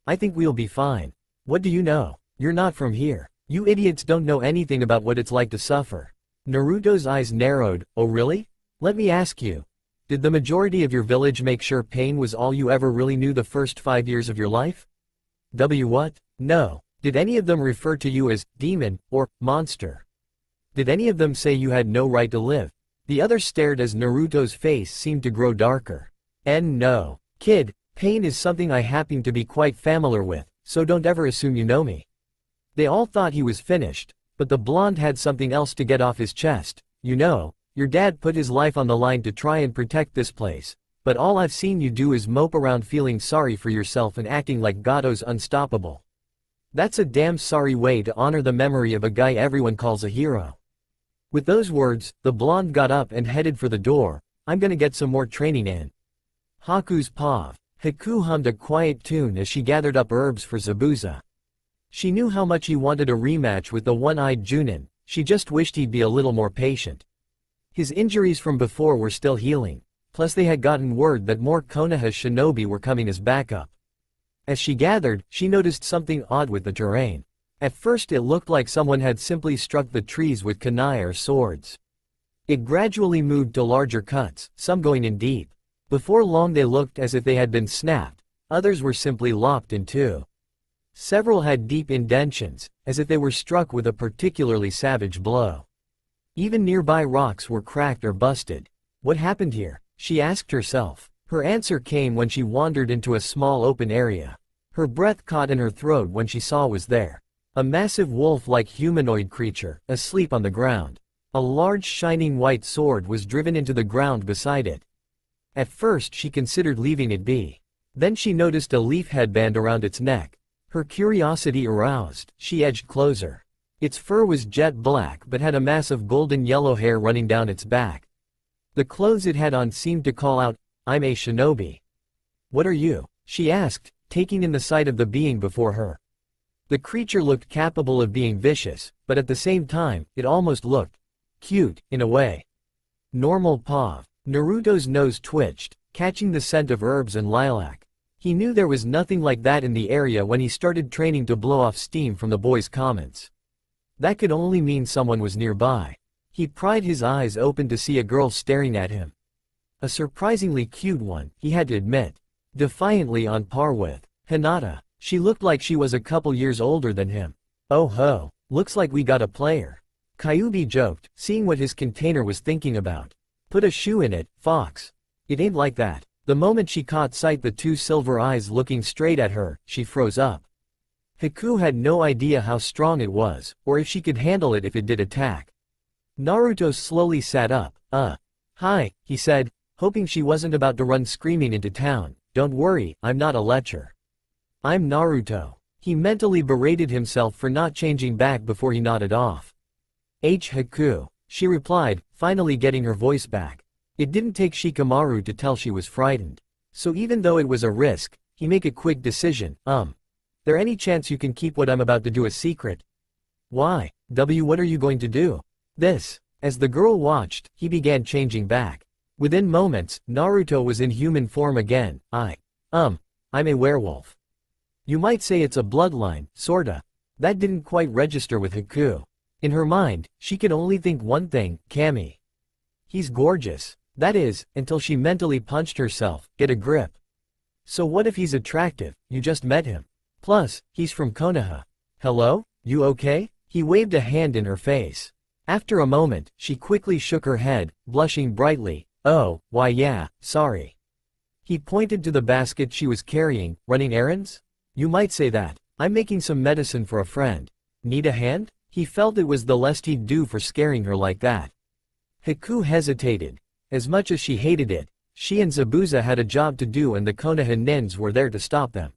I think we'll be fine. What do you know? You're not from here. You idiots don't know anything about what it's like to suffer. Naruto's eyes narrowed. Oh really? Let me ask you. Did the majority of your village make sure pain was all you ever really knew the first 5 years of your life? What? No. Did any of them refer to you as demon or monster? Did any of them say you had no right to live? The other stared as Naruto's face seemed to grow darker. No. Kid, pain is something I happen to be quite familiar with, so don't ever assume you know me. They all thought he was finished, but the blonde had something else to get off his chest. You know, your dad put his life on the line to try and protect this place, but all I've seen you do is mope around feeling sorry for yourself and acting like Gato's unstoppable. That's a damn sorry way to honor the memory of a guy everyone calls a hero. With those words, the blonde got up and headed for the door. I'm gonna get some more training in. Haku's pav. Haku hummed a quiet tune as she gathered up herbs for Zabuza. She knew how much he wanted a rematch with the one-eyed Junin, she just wished he'd be a little more patient. His injuries from before were still healing, plus they had gotten word that more Konoha shinobi were coming as backup. As she gathered, she noticed something odd with the terrain. At first it looked like someone had simply struck the trees with kunai or swords. It gradually moved to larger cuts, some going in deep. Before long they looked as if they had been snapped, others were simply lopped in two. Several had deep indentions, as if they were struck with a particularly savage blow. Even nearby rocks were cracked or busted. What happened here? She asked herself. Her answer came when she wandered into a small open area. Her breath caught in her throat when she saw what was there. A massive wolf-like humanoid creature, asleep on the ground. A large shining white sword was driven into the ground beside it. At first she considered leaving it be. Then she noticed a leaf headband around its neck. Her curiosity aroused, she edged closer. Its fur was jet black but had a mass of golden yellow hair running down its back. The clothes it had on seemed to call out, "I'm a shinobi." "What are you?" she asked, taking in the sight of the being before her. The creature looked capable of being vicious, but at the same time, it almost looked cute, in a way. Normal paw. Naruto's nose twitched, catching the scent of herbs and lilac. He knew there was nothing like that in the area when he started training to blow off steam from the boy's comments. That could only mean someone was nearby. He pried his eyes open to see a girl staring at him. A surprisingly cute one, he had to admit. Defiantly on par with Hinata. She looked like she was a couple years older than him. "Oh ho, looks like we got a player." Kyuubi joked, seeing what his container was thinking about. "Put a shoe in it, Fox." "It ain't like that." The moment she caught sight the two silver eyes looking straight at her, she froze up. Haku had no idea how strong it was, or if she could handle it if it did attack. Naruto slowly sat up. Hi," he said, hoping she wasn't about to run screaming into town. "Don't worry, I'm not a lecher. I'm Naruto." He mentally berated himself for not changing back before he nodded off. Haku, she replied, finally getting her voice back. It didn't take Shikamaru to tell she was frightened. So even though it was a risk, he made a quick decision. There any chance you can keep what I'm about to do a secret?" "Why, what are you going to do?" "This." As the girl watched, he began changing back. Within moments, Naruto was in human form again. I'm a werewolf. You might say it's a bloodline, sorta." That didn't quite register with Haku. In her mind, she could only think one thing, Kami. He's gorgeous. That is, until she mentally punched herself, get a grip. So what if he's attractive, you just met him? Plus, he's from Konoha. "Hello? You okay?" He waved a hand in her face. After a moment, she quickly shook her head, blushing brightly. "Oh, why yeah, sorry." He pointed to the basket she was carrying. "Running errands?" "You might say that. I'm making some medicine for a friend. Need a hand?" He felt it was the least he'd do for scaring her like that. Haku hesitated. As much as she hated it, she and Zabuza had a job to do and the Konoha nins were there to stop them.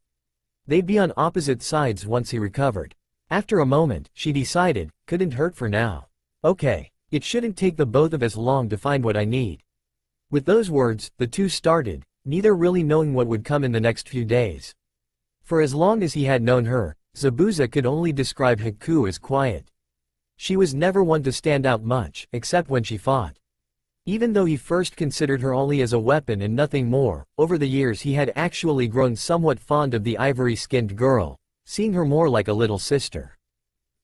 They'd be on opposite sides once he recovered. After a moment, she decided, couldn't hurt for now. "Okay, it shouldn't take the both of us long to find what I need." With those words, the two started, neither really knowing what would come in the next few days. For as long as he had known her, Zabuza could only describe Haku as quiet. She was never one to stand out much, except when she fought. Even though he first considered her only as a weapon and nothing more, over the years he had actually grown somewhat fond of the ivory-skinned girl, seeing her more like a little sister.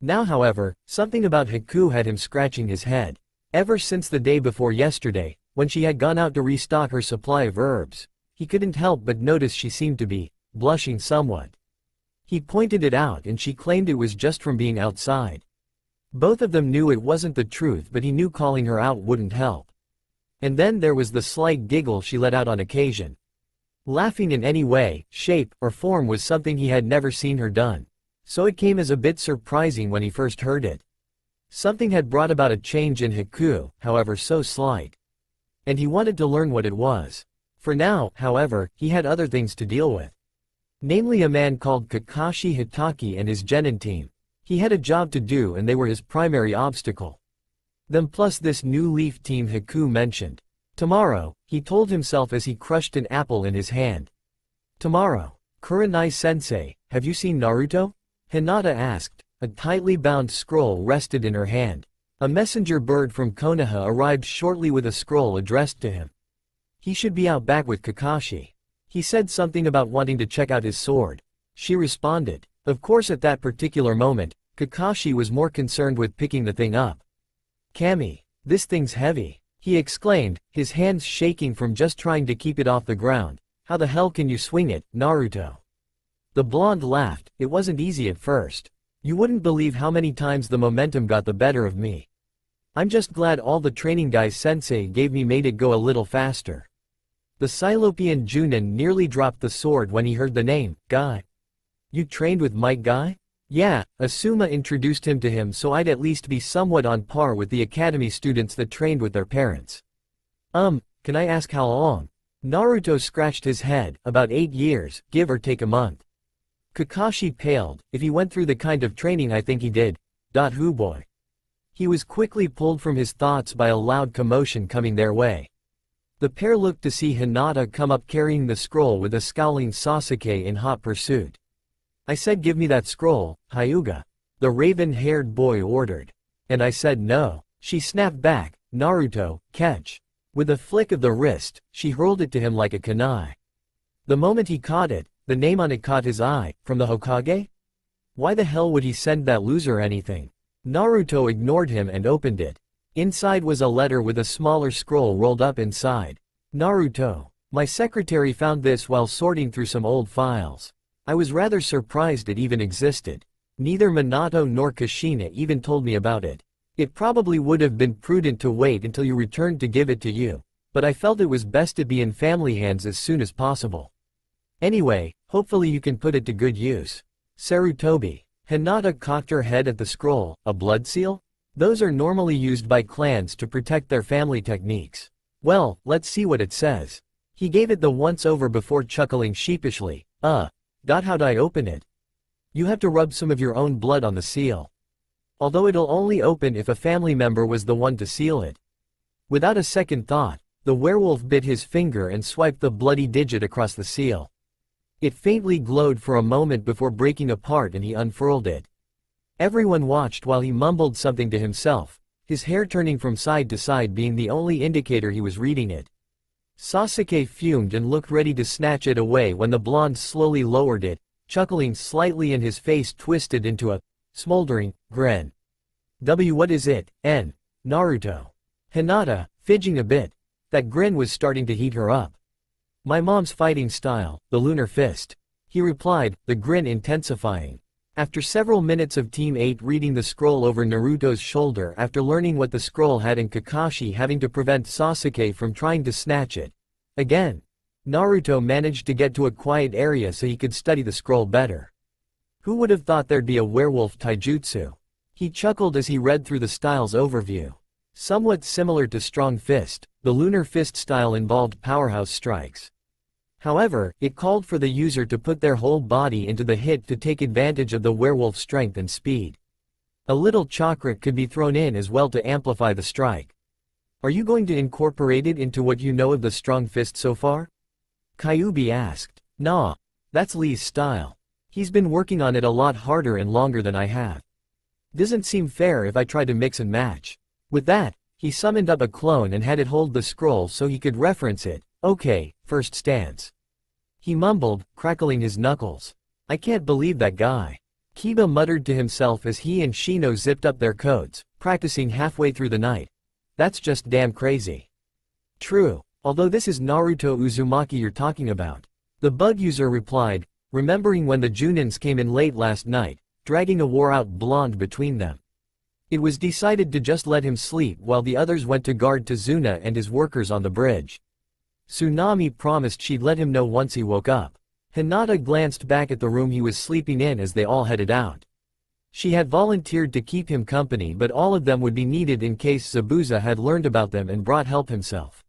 Now however, something about Haku had him scratching his head. Ever since the day before yesterday, when she had gone out to restock her supply of herbs, he couldn't help but notice she seemed to be blushing somewhat. He pointed it out and she claimed it was just from being outside. Both of them knew it wasn't the truth, but he knew calling her out wouldn't help. And then there was the slight giggle she let out on occasion. Laughing in any way, shape, or form was something he had never seen her done. So it came as a bit surprising when he first heard it. Something had brought about a change in Haku, however so slight. And he wanted to learn what it was. For now, however, he had other things to deal with. Namely a man called Kakashi Hitaki and his genin team. He had a job to do and they were his primary obstacle. Them plus this new leaf team Haku mentioned. Tomorrow, he told himself as he crushed an apple in his hand. Tomorrow. Kurenai-sensei, have you seen Naruto? Hinata asked. A tightly bound scroll rested in her hand. A messenger bird from Konoha arrived shortly with a scroll addressed to him. He should be out back with Kakashi. He said something about wanting to check out his sword. She responded. Of course at that particular moment, Kakashi was more concerned with picking the thing up. Kami, this thing's heavy. he exclaimed, his hands shaking from just trying to keep it off the ground. How the hell can you swing it, Naruto? The blonde laughed. It wasn't easy at first. You wouldn't believe how many times the momentum got the better of me. I'm just glad all the training guys Sensei gave me made it go a little faster. The Cylopean Junin nearly dropped the sword when he heard the name, Guy. You trained with Mike Guy? Yeah, Asuma introduced him to him so I'd at least be somewhat on par with the academy students that trained with their parents. Can I ask how long? Naruto scratched his head, about 8 years, give or take a month. Kakashi paled. If he went through the kind of training I think he did. Hoo boy. He was quickly pulled from his thoughts by a loud commotion coming their way. The pair looked to see Hinata come up carrying the scroll with a scowling Sasuke in hot pursuit. I said give me that scroll, Hyuga. The raven-haired boy ordered. And I said no. She snapped back, Naruto, catch. With a flick of the wrist, she hurled it to him like a kunai. The moment he caught it, the name on it caught his eye, from the Hokage? Why the hell would he send that loser anything? Naruto ignored him and opened it. Inside was a letter with a smaller scroll rolled up inside. Naruto. My secretary found this while sorting through some old files. I was rather surprised it even existed. Neither Minato nor Kushina even told me about it. It probably would have been prudent to wait until you returned to give it to you, but I felt it was best to be in family hands as soon as possible. Anyway, hopefully you can put it to good use. Sarutobi. Hinata cocked her head at the scroll. A blood seal? Those are normally used by clans to protect their family techniques. Well, let's see what it says. He gave it the once-over before chuckling sheepishly. How'd I open it? You have to rub some of your own blood on the seal. Although it'll only open if a family member was the one to seal it. Without a second thought, the werewolf bit his finger and swiped the bloody digit across the seal. It faintly glowed for a moment before breaking apart and he unfurled it. Everyone watched while he mumbled something to himself, his hair turning from side to side being the only indicator he was reading it. Sasuke fumed and looked ready to snatch it away when the blonde slowly lowered it, chuckling slightly and his face twisted into a smoldering grin. What is it, N? Naruto. Hinata, fidging a bit. That grin was starting to heat her up. My mom's fighting style, the lunar fist. He replied, the grin intensifying. After several minutes of Team 8 reading the scroll over Naruto's shoulder after learning what the scroll had and Kakashi having to prevent Sasuke from trying to snatch it. Again. Naruto managed to get to a quiet area so he could study the scroll better. Who would have thought there'd be a werewolf taijutsu? He chuckled as he read through the style's overview. Somewhat similar to Strong Fist, the lunar fist style involved powerhouse strikes. However, it called for the user to put their whole body into the hit to take advantage of the werewolf's strength and speed. A little chakra could be thrown in as well to amplify the strike. Are you going to incorporate it into what you know of the Strong Fist so far? Kyuubi asked. Nah. That's Lee's style. He's been working on it a lot harder and longer than I have. Doesn't seem fair if I try to mix and match. With that, he summoned up a clone and had it hold the scroll so he could reference it. Okay, first stance. He mumbled, crackling his knuckles. I can't believe that guy. Kiba muttered to himself as he and Shino zipped up their coats, practicing halfway through the night. That's just damn crazy. True, although this is Naruto Uzumaki you're talking about. The bug user replied, remembering when the Junins came in late last night, dragging a wore-out blonde between them. It was decided to just let him sleep while the others went to guard Tazuna and his workers on the bridge. Tsunami promised she'd let him know once he woke up. Hinata glanced back at the room he was sleeping in as they all headed out. She had volunteered to keep him company but all of them would be needed in case Zabuza had learned about them and brought help himself.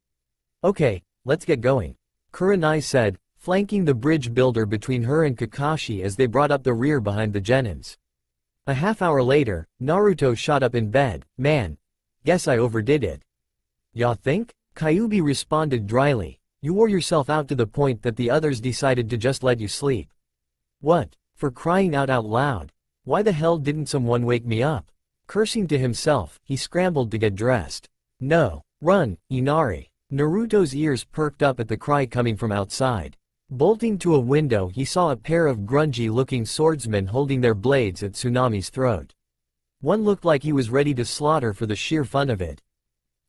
Okay, let's get going. Kurenai said, flanking the bridge builder between her and Kakashi as they brought up the rear behind the Genins. A half hour later, Naruto shot up in bed. Man. Guess I overdid it. Ya think? Kyuubi responded dryly. You wore yourself out to the point that the others decided to just let you sleep. What? For crying out loud. Why the hell didn't someone wake me up? Cursing to himself, he scrambled to get dressed. No. Run, Inari. Naruto's ears perked up at the cry coming from outside. Bolting to a window he saw a pair of grungy-looking swordsmen holding their blades at Tsunami's throat. One looked like he was ready to slaughter for the sheer fun of it.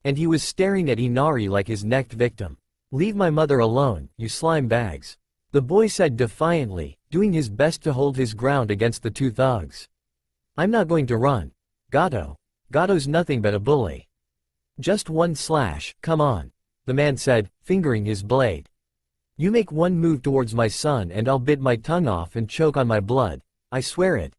And he was staring at Inari like his next victim. "Leave my mother alone, you slime bags," the boy said defiantly, doing his best to hold his ground against the two thugs. "I'm not going to run. Gato. Gato's nothing but a bully. Just one slash, come on," the man said, fingering his blade. "You make one move towards my son and I'll bite my tongue off and choke on my blood, I swear it."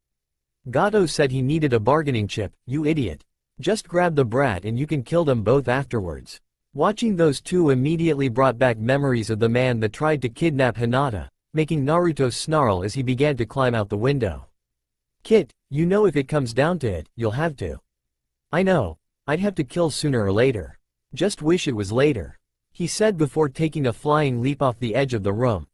Gato said he needed a bargaining chip. "You idiot. Just grab the brat and you can kill them both afterwards." Watching those two immediately brought back memories of the man that tried to kidnap Hinata, making Naruto snarl as he began to climb out the window. "Kit, you know if it comes down to it, you'll have to." "I know. I'd have to kill sooner or later. Just wish it was later," he said before taking a flying leap off the edge of the room.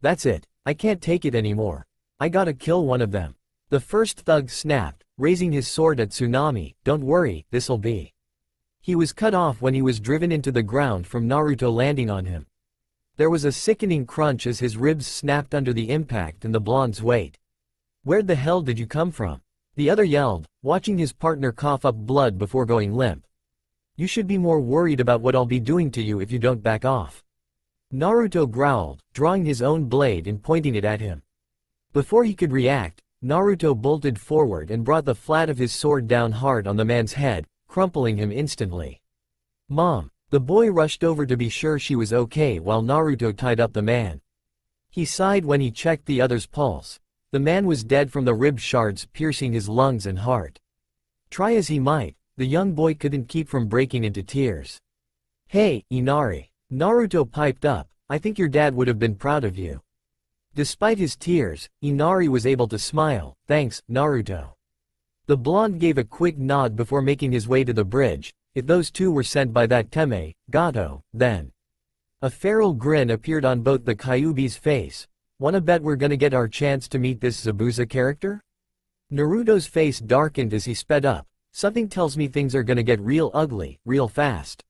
"That's it. I can't take it anymore. I gotta kill one of them." The first thug snapped, raising his sword at Tsunami. "Don't worry, this'll be." He was cut off when he was driven into the ground from Naruto landing on him. There was a sickening crunch as his ribs snapped under the impact and the blonde's weight. "Where the hell did you come from?" the other yelled, watching his partner cough up blood before going limp. "You should be more worried about what I'll be doing to you if you don't back off." Naruto growled, drawing his own blade and pointing it at him. Before he could react, Naruto bolted forward and brought the flat of his sword down hard on the man's head, crumpling him instantly. "Mom!" The boy rushed over to be sure she was okay while Naruto tied up the man. He sighed when he checked the other's pulse. The man was dead from the rib shards piercing his lungs and heart. Try as he might, the young boy couldn't keep from breaking into tears. "Hey, Inari," Naruto piped up, "I think your dad would have been proud of you." Despite his tears, Inari was able to smile. "Thanks, Naruto." The blonde gave a quick nod before making his way to the bridge. If those two were sent by that Teme, Gato, then. A feral grin appeared on both the Kyuubi's face. "Wanna bet we're gonna get our chance to meet this Zabuza character?" Naruto's face darkened as he sped up. "Something tells me things are gonna get real ugly, real fast."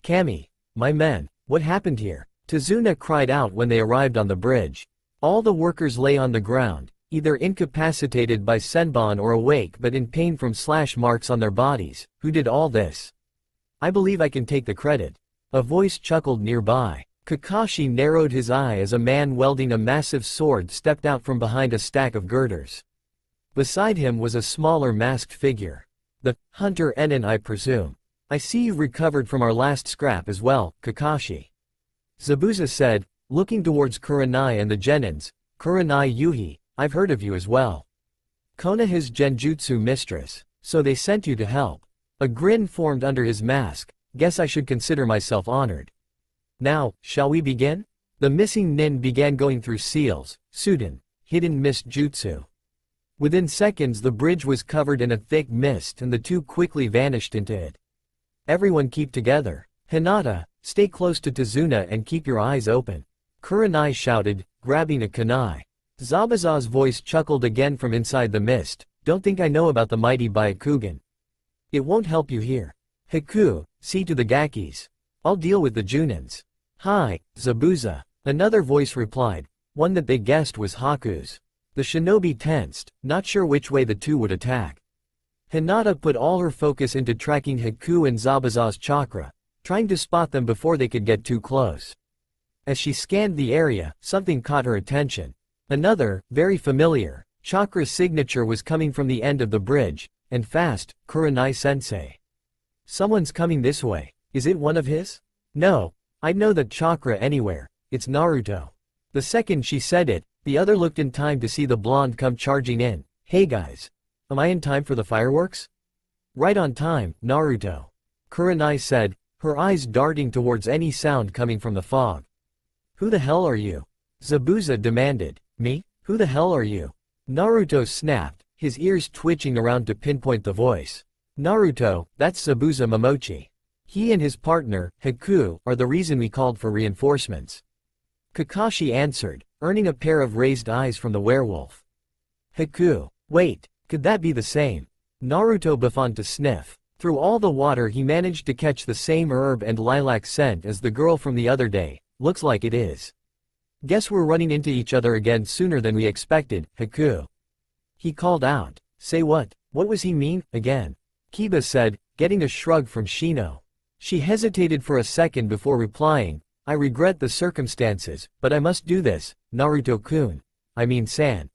"Kami, my men, what happened here?" Tazuna cried out when they arrived on the bridge. All the workers lay on the ground, either incapacitated by Senbon or awake but in pain from slash marks on their bodies. "Who did all this?" "I believe I can take the credit." A voice chuckled nearby. Kakashi narrowed his eye as a man wielding a massive sword stepped out from behind a stack of girders. Beside him was a smaller masked figure. "The Hunter Enin, I presume. I see you've recovered from our last scrap as well, Kakashi," Zabuza said, looking towards Kurenai and the Genins. "Kurenai Yuhi, I've heard of you as well. Konoha's Genjutsu mistress, so they sent you to help." A grin formed under his mask. "Guess I should consider myself honored. Now, shall we begin?" The missing nin began going through seals, Suden, hidden mist jutsu. Within seconds the bridge was covered in a thick mist and the two quickly vanished into it. "Everyone keep together. Hinata, stay close to Tazuna and keep your eyes open," Kurenai shouted, grabbing a kunai. Zabuza's voice chuckled again from inside the mist. "Don't think I know about the mighty Byakugan. It won't help you here. Haku, see to the Gakis. I'll deal with the Junins." "Hi, Zabuza," another voice replied, one that they guessed was Haku's. The shinobi tensed, not sure which way the two would attack. Hinata put all her focus into tracking Haku and Zabuza's chakra, trying to spot them before they could get too close. As she scanned the area, something caught her attention. Another, very familiar, chakra signature was coming from the end of the bridge, and fast. Kurenai-sensei. "Someone's coming this way. Is it one of his?" "No. I'd know that chakra anywhere. It's Naruto." The second she said it, the other looked in time to see the blonde come charging in. "Hey guys. Am I in time for the fireworks?" "Right on time, Naruto," Kurenai said, her eyes darting towards any sound coming from the fog. "Who the hell are you?" Zabuza demanded. "Me? Who the hell are you?" Naruto snapped, his ears twitching around to pinpoint the voice. "Naruto, that's Zabuza Momochi. He and his partner, Haku, are the reason we called for reinforcements." Kakashi answered, earning a pair of raised eyes from the werewolf. "Haku. Wait, could that be the same?" Naruto began to sniff. Through all the water he managed to catch the same herb and lilac scent as the girl from the other day. "Looks like it is. Guess we're running into each other again sooner than we expected, Haku," he called out. "Say what? What was he mean, again?" Kiba said, getting a shrug from Shino. She hesitated for a second before replying, I regret the circumstances, but I must do this, Naruto-kun. I mean San.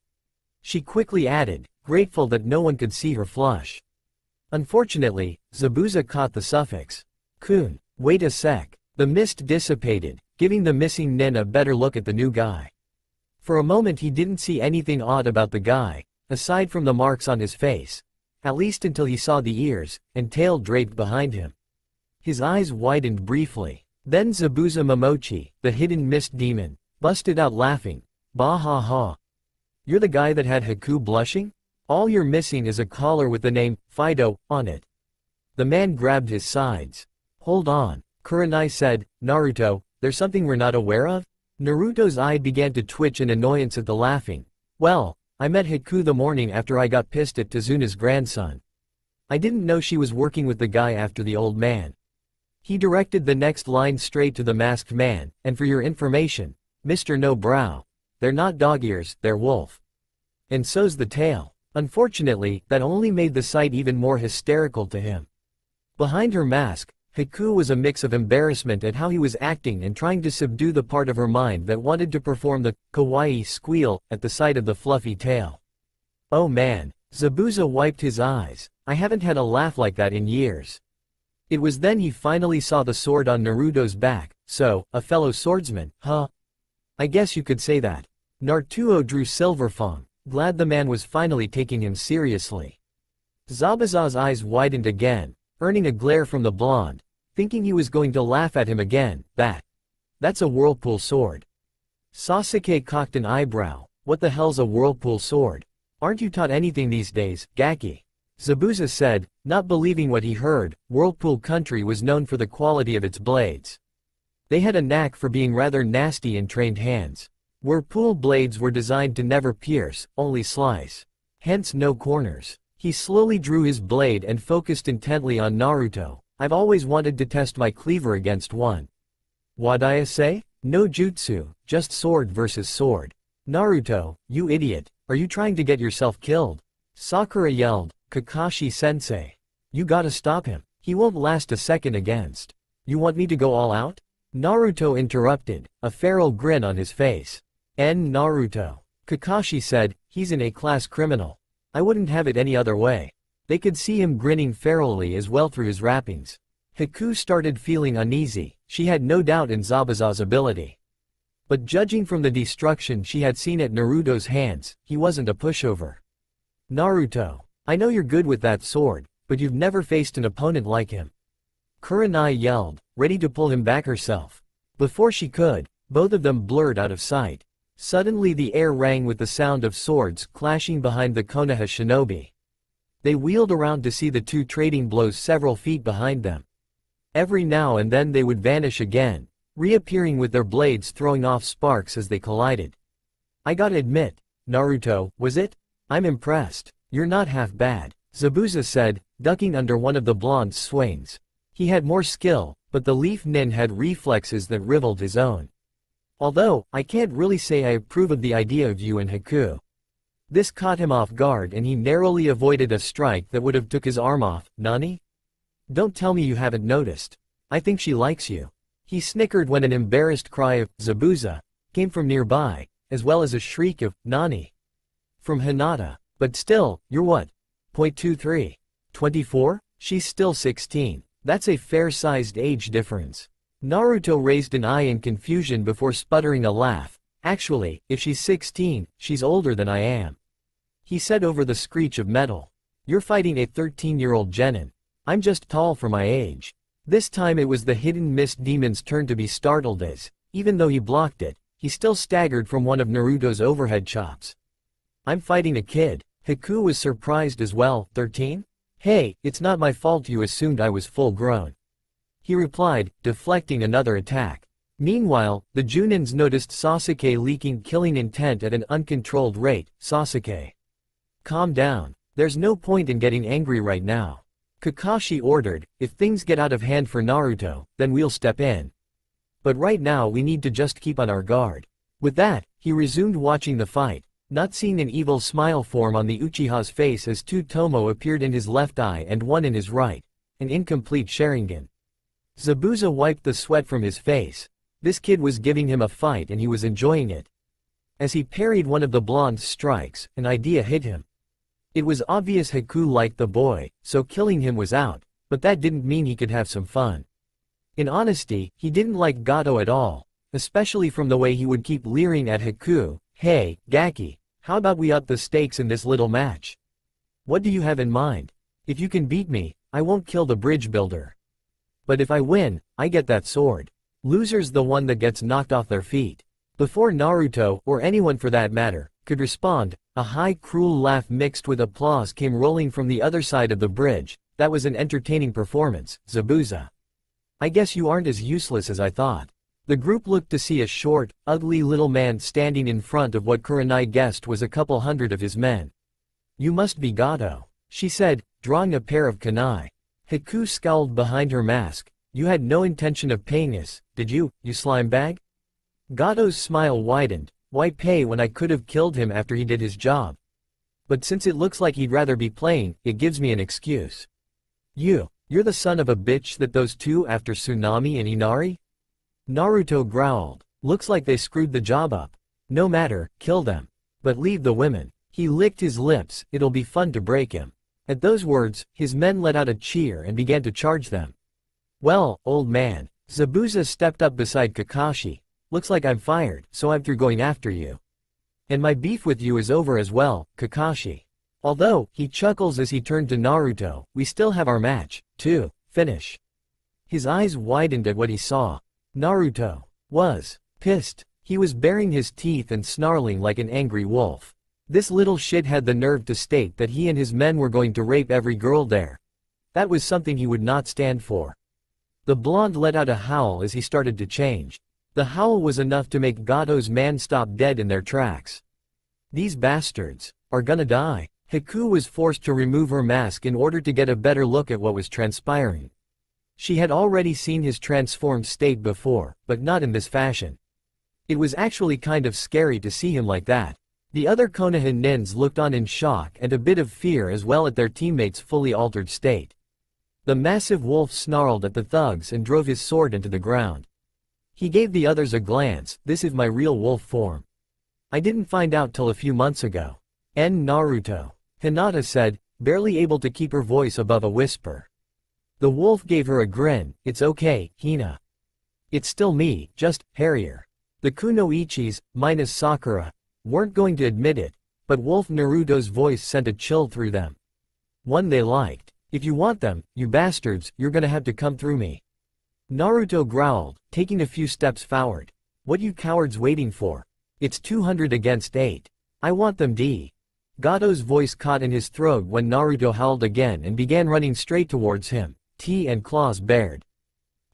She quickly added, grateful that no one could see her flush. Unfortunately, Zabuza caught the suffix. Kun. Wait a sec. The mist dissipated, giving the missing nin a better look at the new guy. For a moment he didn't see anything odd about the guy, aside from the marks on his face. At least until he saw the ears and tail draped behind him. His eyes widened briefly. Then Zabuza Momochi, the hidden mist demon, busted out laughing. Bah ha ha. You're the guy that had Haku blushing? All you're missing is a collar with the name, Fido, on it. The man grabbed his sides. Hold on, Kurenai said, Naruto, there's something we're not aware of? Naruto's eye began to twitch in annoyance at the laughing. Well, I met Haku the morning after I got pissed at Tezuna's grandson. I didn't know she was working with the guy after the old man. He directed the next line straight to the masked man, and for your information, Mr. No Brow, they're not dog ears, they're wolf. And so's the tail. Unfortunately, that only made the sight even more hysterical to him. Behind her mask, Haku was a mix of embarrassment at how he was acting and trying to subdue the part of her mind that wanted to perform the kawaii squeal at the sight of the fluffy tail. Oh man, Zabuza wiped his eyes. I haven't had a laugh like that in years. It was then he finally saw the sword on Naruto's back, so, a fellow swordsman, huh? I guess you could say that. Naruto drew Silverfang, glad the man was finally taking him seriously. Zabuza's eyes widened again, earning a glare from the blonde, thinking he was going to laugh at him again. That's a whirlpool sword. Sasuke cocked an eyebrow. What the hell's a whirlpool sword? Aren't you taught anything these days, Gaki? Zabuza said, not believing what he heard. Whirlpool country was known for the quality of its blades. They had a knack for being rather nasty in trained hands. Whirlpool blades were designed to never pierce, only slice. Hence no corners. He slowly drew his blade and focused intently on Naruto. I've always wanted to test my cleaver against one. What'd I say? No jutsu, just sword versus sword. Naruto, you idiot, are you trying to get yourself killed? Sakura yelled, Kakashi-sensei. You gotta stop him. He won't last a second against. You want me to go all out? Naruto interrupted, a feral grin on his face. Naruto. Kakashi said, he's an A-class criminal. I wouldn't have it any other way. They could see him grinning ferally as well through his wrappings. Haku started feeling uneasy. She had no doubt in Zabuza's ability. But judging from the destruction she had seen at Naruto's hands, he wasn't a pushover. Naruto. I know you're good with that sword, but you've never faced an opponent like him. Kurenai yelled, ready to pull him back herself. Before she could, both of them blurred out of sight. Suddenly the air rang with the sound of swords clashing behind the Konoha shinobi. They wheeled around to see the two trading blows several feet behind them. Every now and then they would vanish again, reappearing with their blades throwing off sparks as they collided. I gotta admit, Naruto, was it? I'm impressed. You're not half bad, Zabuza said, ducking under one of the blonde's swings. He had more skill, but the leaf nin had reflexes that rivaled his own. Although, I can't really say I approve of the idea of you and Haku. This caught him off guard and he narrowly avoided a strike that would have took his arm off. Nani? Don't tell me you haven't noticed. I think she likes you. He snickered when an embarrassed cry of, Zabuza, came from nearby, as well as a shriek of, Nani? From Hinata. But still, you're what? 23. 24? She's still 16. That's a fair-sized age difference. Naruto raised an eye in confusion before sputtering a laugh. Actually, if she's 16, she's older than I am. He said over the screech of metal. You're fighting a 13-year-old genin. I'm just tall for my age. This time it was the hidden mist demon's turn to be startled as, even though he blocked it, he still staggered from one of Naruto's overhead chops. I'm fighting a kid. Haku was surprised as well. 13? Hey, it's not my fault you assumed I was full grown. He replied, deflecting another attack. Meanwhile, the Junins noticed Sasuke leaking killing intent at an uncontrolled rate. Sasuke. Calm down. There's no point in getting angry right now. Kakashi ordered, if things get out of hand for Naruto, then we'll step in. But right now we need to just keep on our guard. With that, he resumed watching the fight, not seeing an evil smile form on the Uchiha's face as two Tomo appeared in his left eye and one in his right, an incomplete Sharingan. Zabuza wiped the sweat from his face. This kid was giving him a fight and he was enjoying it. As he parried one of the blonde's strikes, an idea hit him. It was obvious Haku liked the boy, so killing him was out, but that didn't mean he could have some fun. In honesty, he didn't like Gato at all, especially from the way he would keep leering at Haku. "Hey, Gaki, how about we up the stakes in this little match? What do you have in mind? If you can beat me, I won't kill the bridge builder. But if I win, I get that sword. Loser's the one that gets knocked off their feet." Before Naruto, or anyone for that matter, could respond, a high cruel laugh mixed with applause came rolling from the other side of the bridge. "That was an entertaining performance, Zabuza. I guess you aren't as useless as I thought." The group looked to see a short, ugly little man standing in front of what Kurenai guessed was a couple hundred of his men. "You must be Gato," she said, drawing a pair of kunai. Haku scowled behind her mask. "You had no intention of paying us, did you, you slime bag?" Gato's smile widened. "Why pay when I could have killed him after he did his job? But since it looks like he'd rather be playing, it gives me an excuse." You're the son of a bitch that those two after Tsunami and Inari?" Naruto growled. "Looks like they screwed the job up. No matter, kill them. But leave the women." He licked his lips. "It'll be fun to break him." At those words, his men let out a cheer and began to charge them. "Well, old man." Zabuza stepped up beside Kakashi. "Looks like I'm fired, so I'm through going after you. And my beef with you is over as well, Kakashi. Although," he chuckles as he turned to Naruto, "we still have our match, too. Finish." His eyes widened at what he saw. Naruto was pissed. He was baring his teeth and snarling like an angry wolf. This little shit had the nerve to state that he and his men were going to rape every girl there. That was something he would not stand for. The blonde let out a howl as he started to change. The howl was enough to make Gato's man stop dead in their tracks. "These bastards are gonna die." Haku was forced to remove her mask in order to get a better look at what was transpiring. She had already seen his transformed state before, but not in this fashion. It was actually kind of scary to see him like that. The other Konoha nins looked on in shock and a bit of fear as well at their teammates' fully altered state. The massive wolf snarled at the thugs and drove his sword into the ground. He gave the others a glance. "This is my real wolf form. I didn't find out till a few months ago." Naruto," Hinata said, barely able to keep her voice above a whisper. The wolf gave her a grin. "It's okay, Hina. It's still me, just hairier." The Kunoichis, minus Sakura, weren't going to admit it, but Wolf Naruto's voice sent a chill through them. One they liked. "If you want them, you bastards, you're gonna have to come through me." Naruto growled, taking a few steps forward. "What you cowards waiting for? It's 200 against 8. I want them D." Gato's voice caught in his throat when Naruto howled again and began running straight towards him, teeth and claws bared.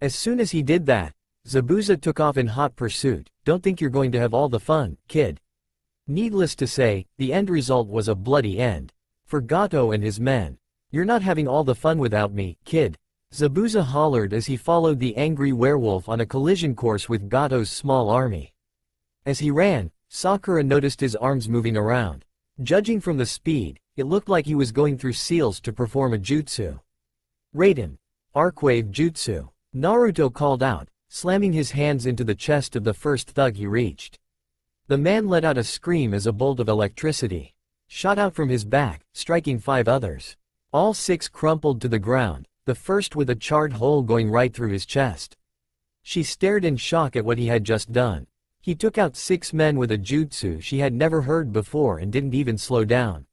As soon as he did that, Zabuza took off in hot pursuit. "Don't think you're going to have all the fun, kid." Needless to say, the end result was a bloody end. For Gato and his men. "You're not having all the fun without me, kid." Zabuza hollered as he followed the angry werewolf on a collision course with Gato's small army. As he ran, Sakura noticed his arms moving around. Judging from the speed, it looked like he was going through seals to perform a jutsu. "Raiden. Arcwave Jutsu." Naruto called out, slamming his hands into the chest of the first thug he reached. The man let out a scream as a bolt of electricity shot out from his back, striking 5 others. All 6 crumpled to the ground, the first with a charred hole going right through his chest. She stared in shock at what he had just done. He took out 6 men with a jutsu she had never heard before and didn't even slow down.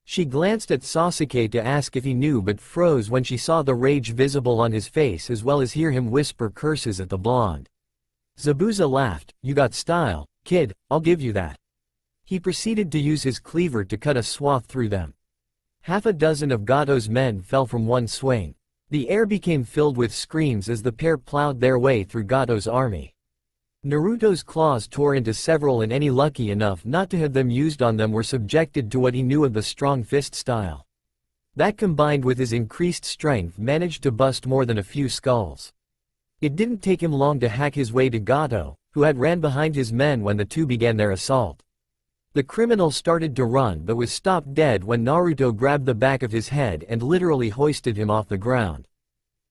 She glanced at Sasuke to ask if he knew but froze when she saw the rage visible on his face as well as hear him whisper curses at the blonde. Zabuza laughed. "You got style, kid, I'll give you that." He proceeded to use his cleaver to cut a swath through them. Half a dozen of Gato's men fell from one swing. The air became filled with screams as the pair plowed their way through Gato's army. Naruto's claws tore into several and any lucky enough not to have them used on them were subjected to what he knew of the strong fist style. That combined with his increased strength managed to bust more than a few skulls. It didn't take him long to hack his way to Gato, who had ran behind his men when the two began their assault. The criminal started to run but was stopped dead when Naruto grabbed the back of his head and literally hoisted him off the ground.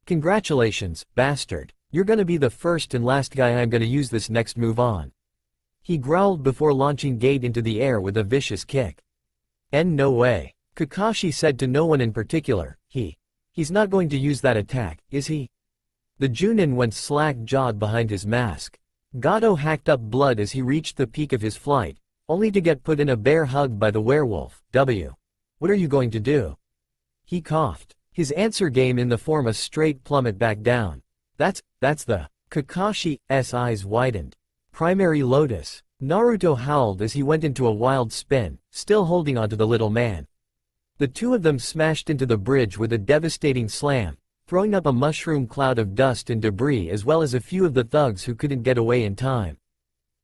Congratulations, bastard. You're gonna be the first and last guy I'm gonna use this next move on. He growled before launching Gate into the air with a vicious kick. No way. Kakashi said to no one in particular. He's not going to use that attack, is he? The Junin went slack-jawed behind his mask. Gato hacked up blood as he reached the peak of his flight, only to get put in a bear hug by the werewolf. What are you going to do? He coughed. His answer game in the form a straight plummet back down. That's the… Kakashi's eyes widened. Primary Lotus. Naruto howled as he went into a wild spin, still holding onto the little man. The two of them smashed into the bridge with a devastating slam, throwing up a mushroom cloud of dust and debris as well as a few of the thugs who couldn't get away in time.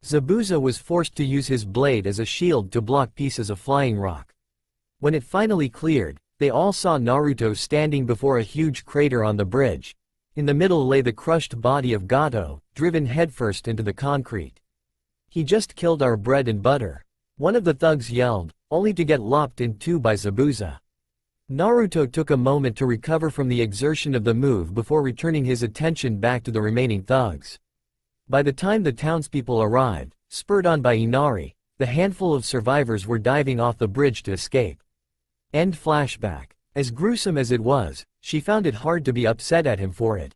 Zabuza was forced to use his blade as a shield to block pieces of flying rock. When it finally cleared, they all saw Naruto standing before a huge crater on the bridge. In the middle lay the crushed body of Gato, driven headfirst into the concrete. He just killed our bread and butter. One of the thugs yelled, only to get lopped in two by Zabuza. Naruto took a moment to recover from the exertion of the move before returning his attention back to the remaining thugs. By the time the townspeople arrived, spurred on by Inari, the handful of survivors were diving off the bridge to escape. End flashback. As gruesome as it was, she found it hard to be upset at him for it.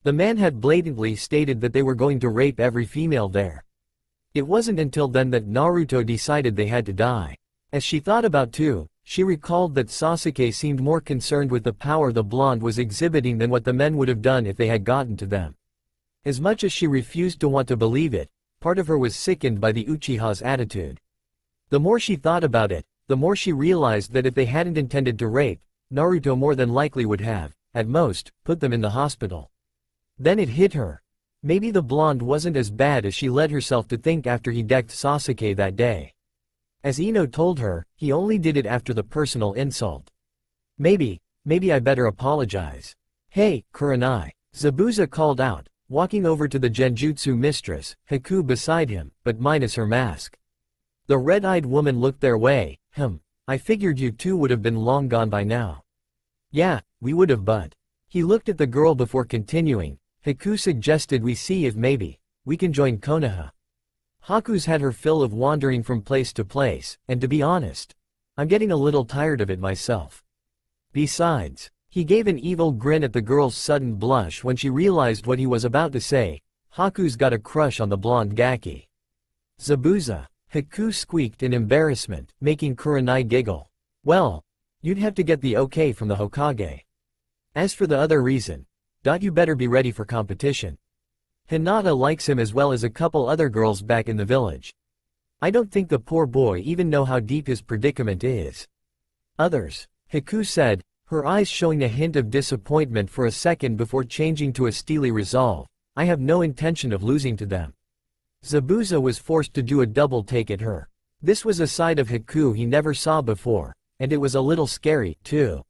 The man had blatantly stated that they were going to rape every female there. It wasn't until then that Naruto decided they had to die. As she thought about too, she recalled that Sasuke seemed more concerned with the power the blonde was exhibiting than what the men would have done if they had gotten to them. As much as she refused to want to believe it, part of her was sickened by the Uchiha's attitude. The more she thought about it, the more she realized that if they hadn't intended to rape, Naruto more than likely would have, at most, put them in the hospital. Then it hit her. Maybe the blonde wasn't as bad as she led herself to think after he decked Sasuke that day. As Ino told her, he only did it after the personal insult. Maybe I better apologize. Hey, Kurenai. Zabuza called out, walking over to the Genjutsu mistress, Haku beside him, but minus her mask. The red-eyed woman looked their way. I figured you two would have been long gone by now. Yeah, we would have, but… He looked at the girl before continuing. Haku suggested we see if maybe we can join Konoha. Haku's had her fill of wandering from place to place, and to be honest, I'm getting a little tired of it myself. Besides, he gave an evil grin at the girl's sudden blush when she realized what he was about to say. Haku's got a crush on the blonde Gaki. Zabuza. Haku squeaked in embarrassment, making Kurenai giggle. Well, you'd have to get the okay from the Hokage. As for the other reason, you better be ready for competition. Hinata likes him as well as a couple other girls back in the village. I don't think the poor boy even know how deep his predicament is. Others, Haku said, her eyes showing a hint of disappointment for a second before changing to a steely resolve. I have no intention of losing to them. Zabuza was forced to do a double take at her. This was a side of Haku he never saw before, and it was a little scary, too.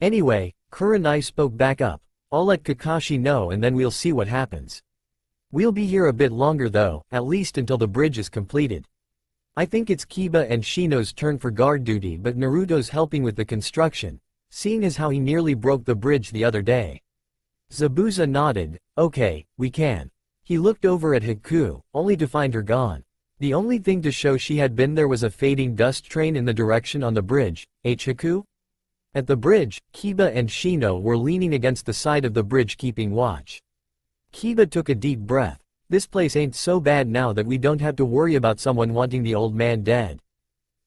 Anyway, Kurenai spoke back up. I'll let Kakashi know and then we'll see what happens. We'll be here a bit longer though, at least until the bridge is completed. I think it's Kiba and Shino's turn for guard duty, but Naruto's helping with the construction, seeing as how he nearly broke the bridge the other day. Zabuza nodded. Okay, we can. He looked over at Haku, only to find her gone. The only thing to show she had been there was a fading dust train in the direction on the bridge. Haku? At the bridge, Kiba and Shino were leaning against the side of the bridge keeping watch. Kiba took a deep breath. This place ain't so bad now that we don't have to worry about someone wanting the old man dead.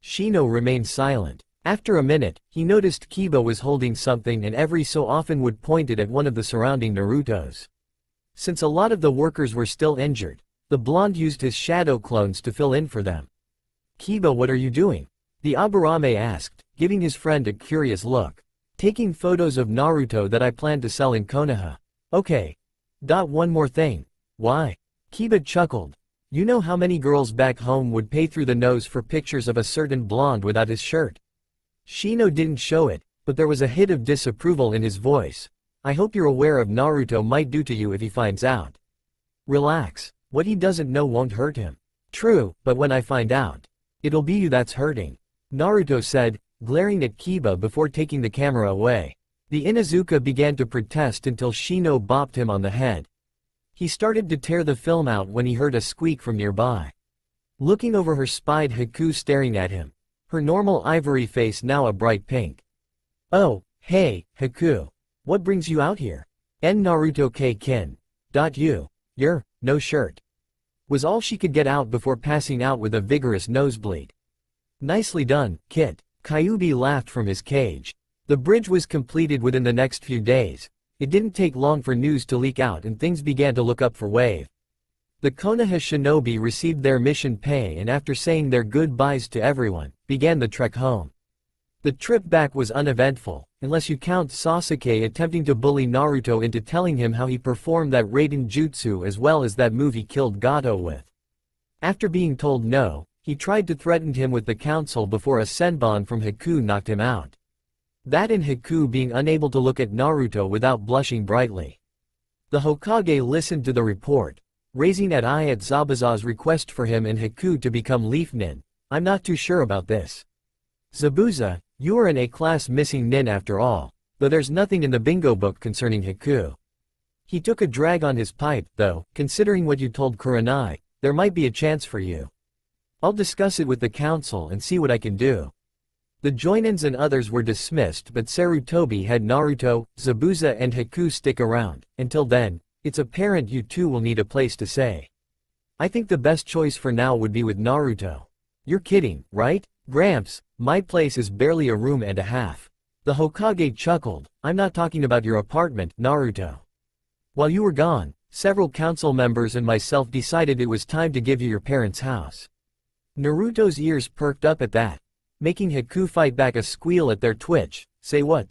Shino remained silent. After a minute, he noticed Kiba was holding something and every so often would point it at one of the surrounding Narutos. Since a lot of the workers were still injured, the blonde used his shadow clones to fill in for them. Kiba, what are you doing? The Aburame asked, giving his friend a curious look. Taking photos of Naruto that I plan to sell in Konoha. Okay. One more thing. Why? Kiba chuckled. You know how many girls back home would pay through the nose for pictures of a certain blonde without his shirt? Shino didn't show it, but there was a hint of disapproval in his voice. I hope you're aware of Naruto might do to you if he finds out. Relax, what he doesn't know won't hurt him. True, but when I find out, it'll be you that's hurting, Naruto said, glaring at Kiba before taking the camera away. The Inuzuka began to protest until Shino bopped him on the head. He started to tear the film out when he heard a squeak from nearby. Looking over her spied Haku staring at him, her normal ivory face now a bright pink. "Oh, hey, Haku. What brings you out here? En Naruto Kin. You're, no shirt." Was all she could get out before passing out with a vigorous nosebleed. "Nicely done, Kit." Kyuubi laughed from his cage. The bridge was completed within the next few days. It didn't take long for news to leak out and things began to look up for Wave. The Konoha shinobi received their mission pay and after saying their goodbyes to everyone, began the trek home. The trip back was uneventful, unless you count Sasuke attempting to bully Naruto into telling him how he performed that Raiden Jutsu as well as that move he killed Gato with. After being told no, he tried to threaten him with the council before a senbon from Haku knocked him out. That and Haku being unable to look at Naruto without blushing brightly. The Hokage listened to the report, raising an eye at Zabuza's request for him and Haku to become Leaf Nin. "I'm not too sure about this. Zabuza, you are an A-class missing nin after all, though there's nothing in the bingo book concerning Haku." He took a drag on his pipe, though, considering what you told Kurenai, there might be a chance for you. "I'll discuss it with the council and see what I can do." The Joinins and others were dismissed but Sarutobi had Naruto, Zabuza and Haku stick around. "Until then, it's apparent you two will need a place to stay. I think the best choice for now would be with Naruto." "You're kidding, right, Gramps? My place is barely a room and a half." The Hokage chuckled. "I'm not talking about your apartment, Naruto. While you were gone, several council members and myself decided it was time to give you your parents' house." Naruto's ears perked up at that, making Haku fight back a squeal at their twitch. "Say what?"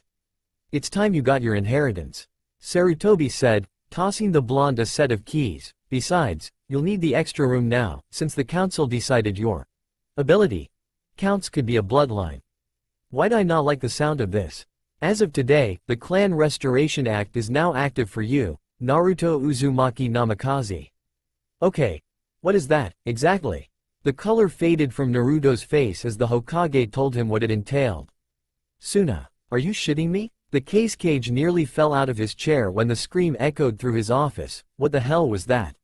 "It's time you got your inheritance," Sarutobi said, tossing the blonde a set of keys. "Besides, you'll need the extra room now, since the council decided your ability counts could be a bloodline." Why'd I not like the sound of this? As of today, the Clan Restoration Act is now active for you, Naruto Uzumaki Namikaze. Okay. What is that, exactly? The color faded from Naruto's face as the Hokage told him what it entailed. "Suna, are you shitting me?" The case cage nearly fell out of his chair when the scream echoed through his office. What the hell was that?